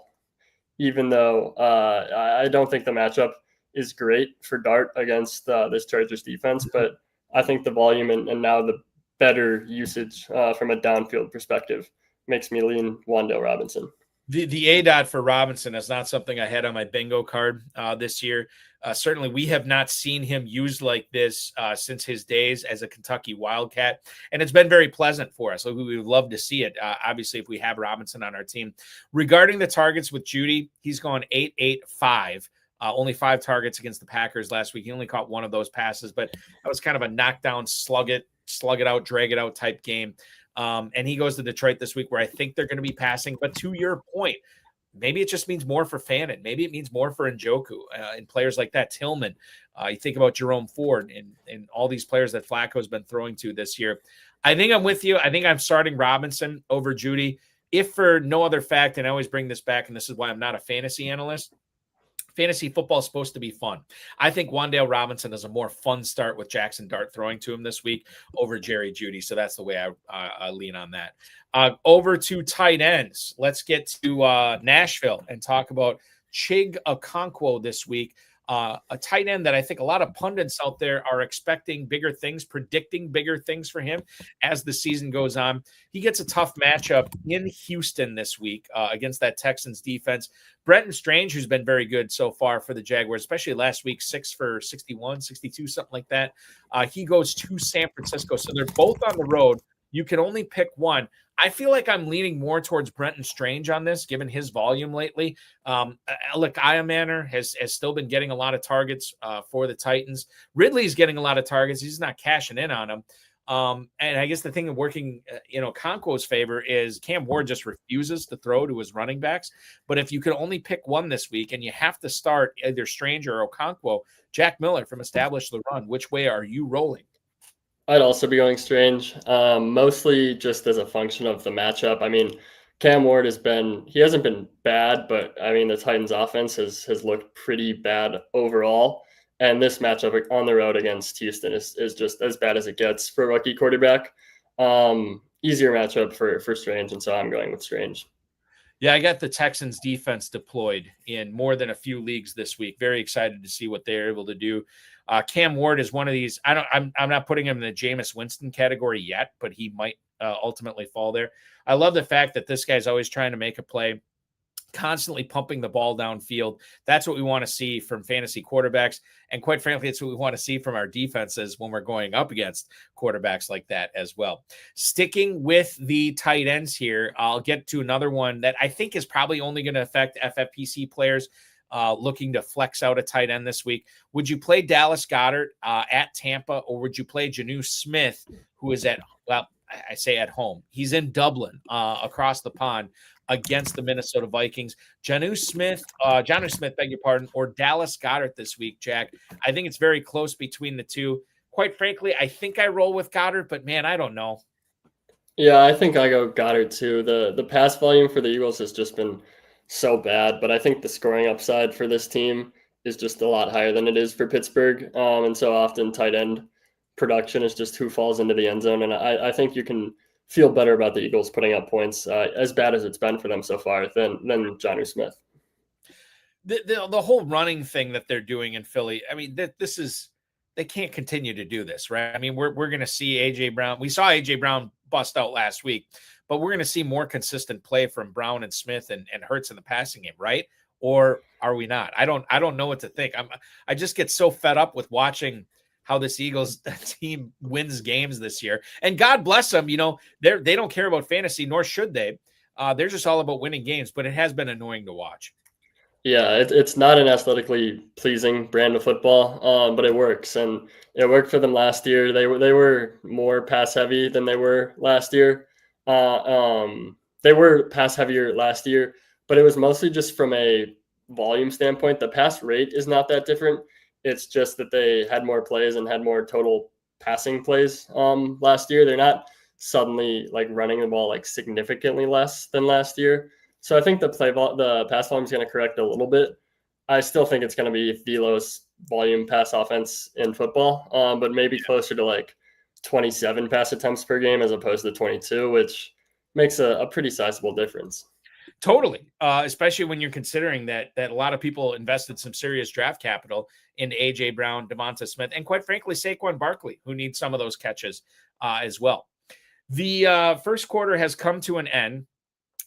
even though I don't think the matchup is great for Dart against this Chargers defense. But I think the volume and now the better usage from a downfield perspective makes me lean Wan'Dale Robinson. The ADOT for Robinson is not something I had on my bingo card this year. Certainly, we have not seen him used like this since his days as a Kentucky Wildcat, and it's been very pleasant for us. We would love to see it, obviously, if we have Robinson on our team. Regarding the targets with Jeudy, he's gone 8-8-5. Only 5 targets against the Packers last week. He only caught 1 of those passes, but that was kind of a knockdown, slug it out, drag it out type game. And he goes to Detroit this week where I think they're going to be passing. But to your point, maybe it just means more for Fannin. Maybe it means more for Njoku and players like that. Tillman, you think about Jerome Ford and all these players that Flacco's been throwing to this year. I think I'm with you. I think I'm starting Robinson over Judy. If for no other fact, and I always bring this back, and this is why I'm not a fantasy analyst, fantasy football is supposed to be fun. I think Wan'Dale Robinson is a more fun start with Jaxson Dart throwing to him this week over Jerry Jeudy. So that's the way I lean on that. Over to tight ends. Let's get to Nashville and talk about Chig Okonkwo this week. A tight end that I think a lot of pundits out there are expecting bigger things, predicting bigger things for him as the season goes on. He gets a tough matchup in Houston this week against that Texans defense. Brenton Strange, who's been very good so far for the Jaguars, especially last week, 6 for 61, 62, something like that. He goes to San Francisco. So they're both on the road. You can only pick one. I feel like I'm leaning more towards Brenton Strange on this, given his volume lately. Alec Iamaner has still been getting a lot of targets for the Titans. Ridley's getting a lot of targets. He's not cashing in on them. And I guess the thing of working, Okonkwo's favor is Cam Ward just refuses to throw to his running backs. But if you could only pick one this week and you have to start either Strange or Okonkwo, Jack Miller from Establish the Run, which way are you rolling? I'd also be going Strange, mostly just as a function of the matchup. I mean, Cam Ward he hasn't been bad, but I mean, the Titans offense has looked pretty bad overall. And this matchup on the road against Houston is just as bad as it gets for a rookie quarterback. Easier matchup for Strange, and so I'm going with Strange. Yeah, I got the Texans defense deployed in more than a few leagues this week. Very excited to see what they're able to do. Cam Ward is one of these. I'm not putting him in the Jameis Winston category yet, but he might ultimately fall there. I love the fact that this guy's always trying to make a play, constantly pumping the ball downfield. That's what we want to see from fantasy quarterbacks. And quite frankly, it's what we want to see from our defenses when we're going up against quarterbacks like that as well. Sticking with the tight ends here, I'll get to another one that I think is probably only going to affect FFPC players looking to flex out a tight end this week. Would you play Dallas Goedert at Tampa, or would you play Geno Smith, who is at home? He's in Dublin across the pond against the Minnesota Vikings. Geno Smith, beg your pardon, or Dallas Goedert this week, Jack. I think it's very close between the two. Quite frankly, I think I roll with Goedert, but man, I don't know. Yeah, I think I go Goedert too. The pass volume for the Eagles has just been so bad, but I think the scoring upside for this team is just a lot higher than it is for Pittsburgh. And so often tight end production is just who falls into the end zone. And I think you can feel better about the Eagles putting up points, as bad as it's been for them so far, than Geno Smith. The whole running thing that they're doing in Philly, I mean, they can't continue to do this, right? I mean, we're going to see A.J. Brown. We saw A.J. Brown bust out last week, but we're going to see more consistent play from Brown and Smith and Hurts in the passing game, right? Or are we not? I don't know what to think. I just get so fed up with watching how this Eagles team wins games this year. And God bless them, they don't care about fantasy, nor should they. They're just all about winning games, but it has been annoying to watch. Yeah, it's not an aesthetically pleasing brand of football, but it works, and it worked for them last year. They were more pass heavy than they were last year. They were pass heavier last year, but it was mostly just from a volume standpoint. The pass rate is not that different. It's just that they had more plays and had more total passing plays last year. They're not suddenly like running the ball like significantly less than last year. So I think the pass volume is going to correct a little bit. I still think it's going to be the lowest volume pass offense in football, but maybe closer to like 27 pass attempts per game as opposed to 22, which makes a pretty sizable difference. Totally, especially when you're considering that a lot of people invested some serious draft capital into A.J. Brown, Devonta Smith, and quite frankly, Saquon Barkley, who needs some of those catches as well. The first quarter has come to an end.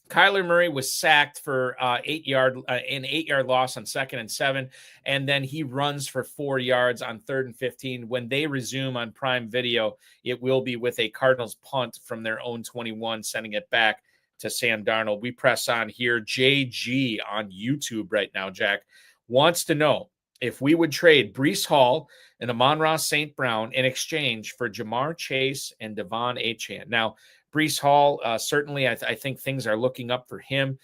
Kyler Murray was sacked for an 8-yard loss on 2nd and 7, and then he runs for 4 yards on 3rd and 15. When they resume on Prime Video, it will be with a Cardinals punt from their own 21, sending it back to Sam Darnold. We press on here. JG on YouTube right now, Jack, wants to know if we would trade Breece Hall and Amon-Ra St. Brown in exchange for Jamar Chase and Devon Achane. Now, Breece Hall, certainly, I think things are looking up for him.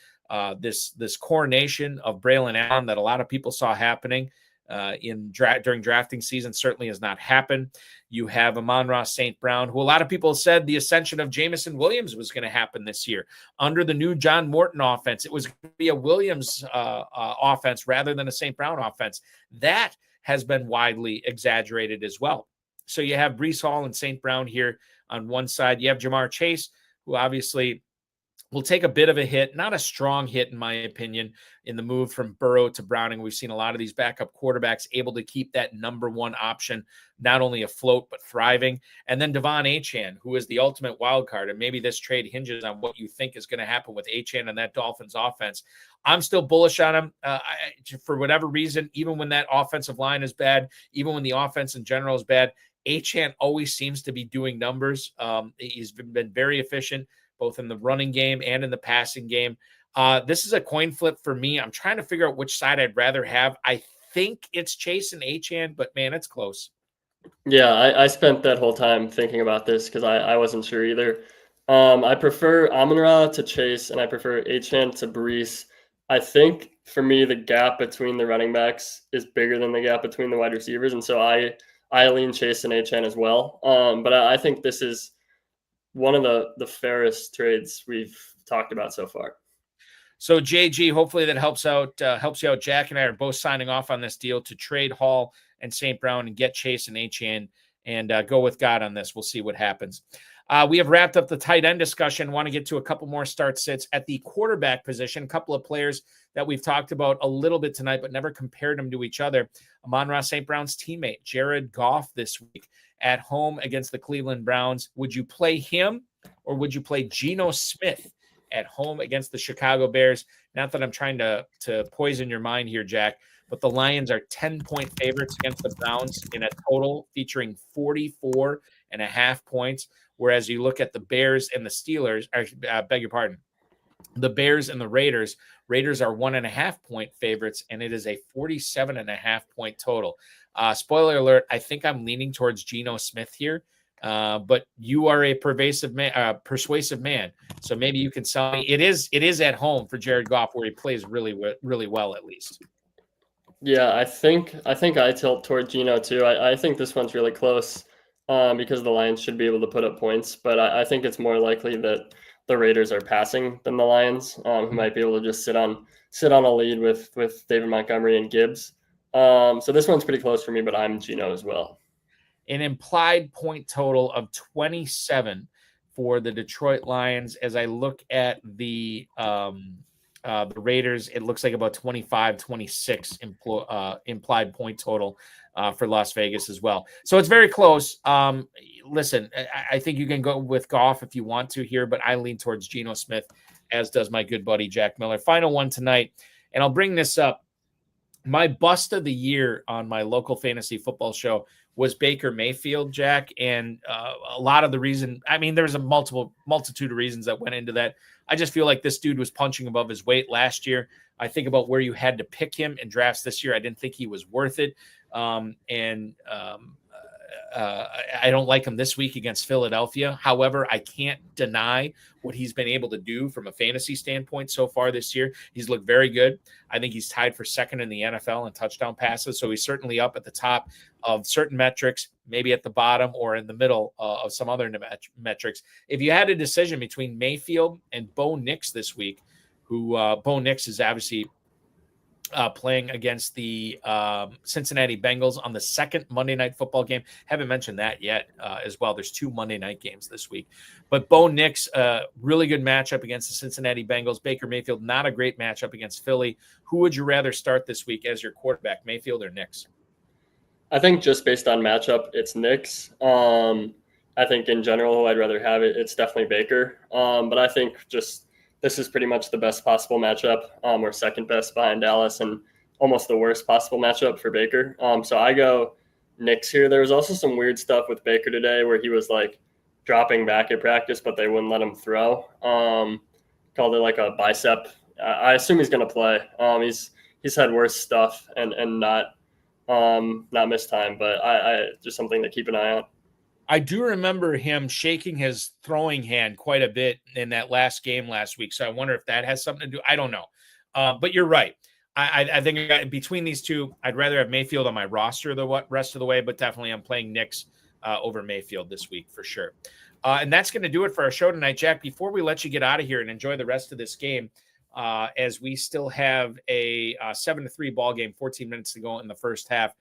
This coronation of Braylon Allen that a lot of people saw happening during drafting season. Certainly has not happened. You have Amon-Ra St. Brown, who a lot of people said the ascension of Jameson Williams was going to happen this year under the new John Morton offense. It was going to be a Williams offense rather than a St. Brown offense. That has been widely exaggerated as well. So you have Breece Hall and St. Brown here on one side. You have Jamar Chase, who obviously will take a bit of a hit, not a strong hit, in my opinion, in the move from Burrow to Browning. We've seen a lot of these backup quarterbacks able to keep that number one option not only afloat, but thriving. And then Devon Achane, who is the ultimate wild card. And maybe this trade hinges on what you think is going to happen with Achane and that Dolphins offense. I'm still bullish on him for whatever reason, even when that offensive line is bad, even when the offense in general is bad. Achane always seems to be doing numbers. He's been very efficient, both in the running game and in the passing game. This is a coin flip for me. I'm trying to figure out which side I'd rather have. I think it's Chase and Achane, but man, it's close. Yeah, I spent that whole time thinking about this because I wasn't sure either. I prefer Amon-Ra to Chase, and I prefer Achane to Breece. I think for me, the gap between the running backs is bigger than the gap between the wide receivers, and so I lean Chase and Achane as well. But I think this is one of the fairest trades we've talked about so far. So JG, hopefully that helps you out. Jack and I are both signing off on this deal to trade Hall and St. Brown and get Chase and Achane and go with God on this. We'll see what happens. We have wrapped up the tight end discussion. Want to get to a couple more start sits at the quarterback position. A couple of players that we've talked about a little bit tonight, but never compared them to each other. Amon-Ra St. Brown's teammate, Jared Goff, this week at home against the Cleveland Browns. Would you play him or would you play Geno Smith at home against the Chicago Bears? Not that I'm trying to poison your mind here, Jack, but the Lions are 10-point favorites against the Browns in a total featuring 44.5 points. Whereas you look at the Bears and the Steelers, beg your pardon, the Bears and the Raiders are 1.5-point favorites, and it is a 47.5-point total. Spoiler alert, I think I'm leaning towards Geno Smith here, but you are a persuasive man, so maybe you can sell me. It is at home for Jared Goff, where he plays really well, at least. Yeah, I think I tilt toward Geno too. I think this one's really close because the Lions should be able to put up points, but I think it's more likely that the Raiders are passing than the Lions, who might be able to just sit on a lead with David Montgomery and Gibbs. So this one's pretty close for me, but I'm Geno as well. An implied point total of 27 for the Detroit Lions. As I look at the Raiders, it looks like about 25, 26 implied point total for Las Vegas as well. So it's very close. Listen, I think you can go with Goff if you want to here, but I lean towards Geno Smith, as does my good buddy Jack Miller. Final one tonight, and I'll bring this up. My bust of the year on my local fantasy football show was Baker Mayfield, Jack, and a lot of the reason, I mean, there's a multitude of reasons that went into that. I just feel like this dude was punching above his weight last year. I think about where you had to pick him in drafts this year. I didn't think he was worth it. I don't like him this week against Philadelphia. However, I can't deny what he's been able to do from a fantasy standpoint so far this year. He's looked very good. I think he's tied for second in the NFL in touchdown passes. So he's certainly up at the top of certain metrics, maybe at the bottom or in the middle of some other metrics. If you had a decision between Mayfield and Bo Nix this week, who Bo Nix is obviously playing against the Cincinnati Bengals on the second Monday Night Football game. Haven't mentioned that yet as well. There's 2 Monday night games this week. But Bo Nix, really good matchup against the Cincinnati Bengals. Baker Mayfield, not a great matchup against Philly. Who would you rather start this week as your quarterback, Mayfield or Nix? I think just based on matchup, it's Nix. I think in general, who I'd rather have it's definitely Baker. But I think just this is pretty much the best possible matchup, or second best behind Dallas, and almost the worst possible matchup for Baker. So I go Nix here. There was also some weird stuff with Baker today where he was like dropping back at practice, but they wouldn't let him throw. Called it like a bicep. I assume he's going to play. He's had worse stuff and not missed time, but I just something to keep an eye on. I do remember him shaking his throwing hand quite a bit in that last game last week. So I wonder if that has something to do. I don't know. But you're right. I think between these two, I'd rather have Mayfield on my roster the rest of the way, but definitely I'm playing Knicks over Mayfield this week for sure. And that's going to do it for our show tonight, Jack. Before we let you get out of here and enjoy the rest of this game, as we still have a 7-3 ball game, 14 minutes to go in the first half.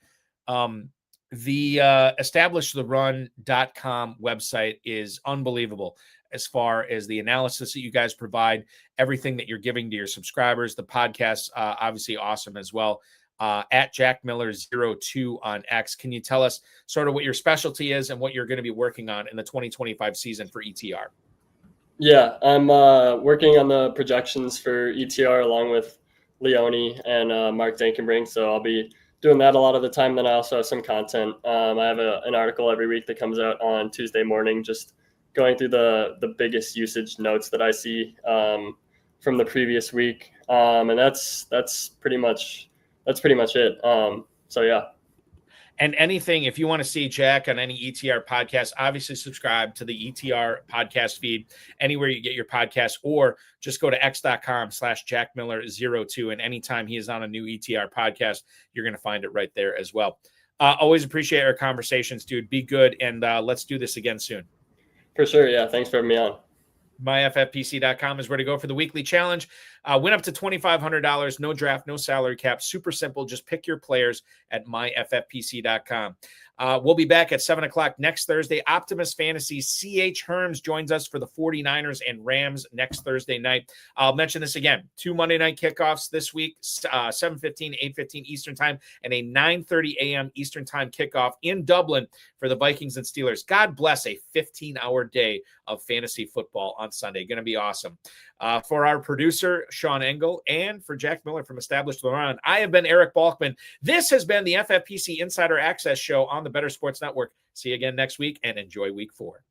The establishtheRun.com website is unbelievable as far as the analysis that you guys provide, everything that you're giving to your subscribers. The podcast, obviously awesome as well. At JackMiller02 on X. Can you tell us sort of what your specialty is and what you're going to be working on in the 2025 season for ETR? Yeah, I'm working on the projections for ETR along with Leone and Mark Dankenbrink. So I'll be doing that a lot of the time. Then I also have some content. I have an article every week that comes out on Tuesday morning, just going through the biggest usage notes that I see from the previous week. And that's pretty much it. So yeah. And anything, if you want to see Jack on any ETR podcast, obviously subscribe to the ETR podcast feed anywhere you get your podcast, or just go to x.com/JackMiller02. And anytime he is on a new ETR podcast, you're going to find it right there as well. Always appreciate our conversations, dude. Be good. And let's do this again soon. For sure. Yeah. Thanks for having me on. MyFFPC.com is where to go for the weekly challenge. Win up to $2,500. No draft, no salary cap. Super simple. Just pick your players at MyFFPC.com. We'll be back at 7 o'clock next Thursday. Optimus Fantasy C.H. Herms joins us for the 49ers and Rams next Thursday night. I'll mention this again. 2 Monday night kickoffs this week, 7:15, 8:15 Eastern time, and a 9:30 a.m. Eastern time kickoff in Dublin for the Vikings and Steelers. God bless a 15-hour day of fantasy football on Sunday. Going to be awesome. For our producer, Sean Engel, and for Jack Miller from Established Run, I have been Eric Balkman. This has been the FFPC Insider Access Show on the Better Sports Network. See you again next week, and enjoy week 4.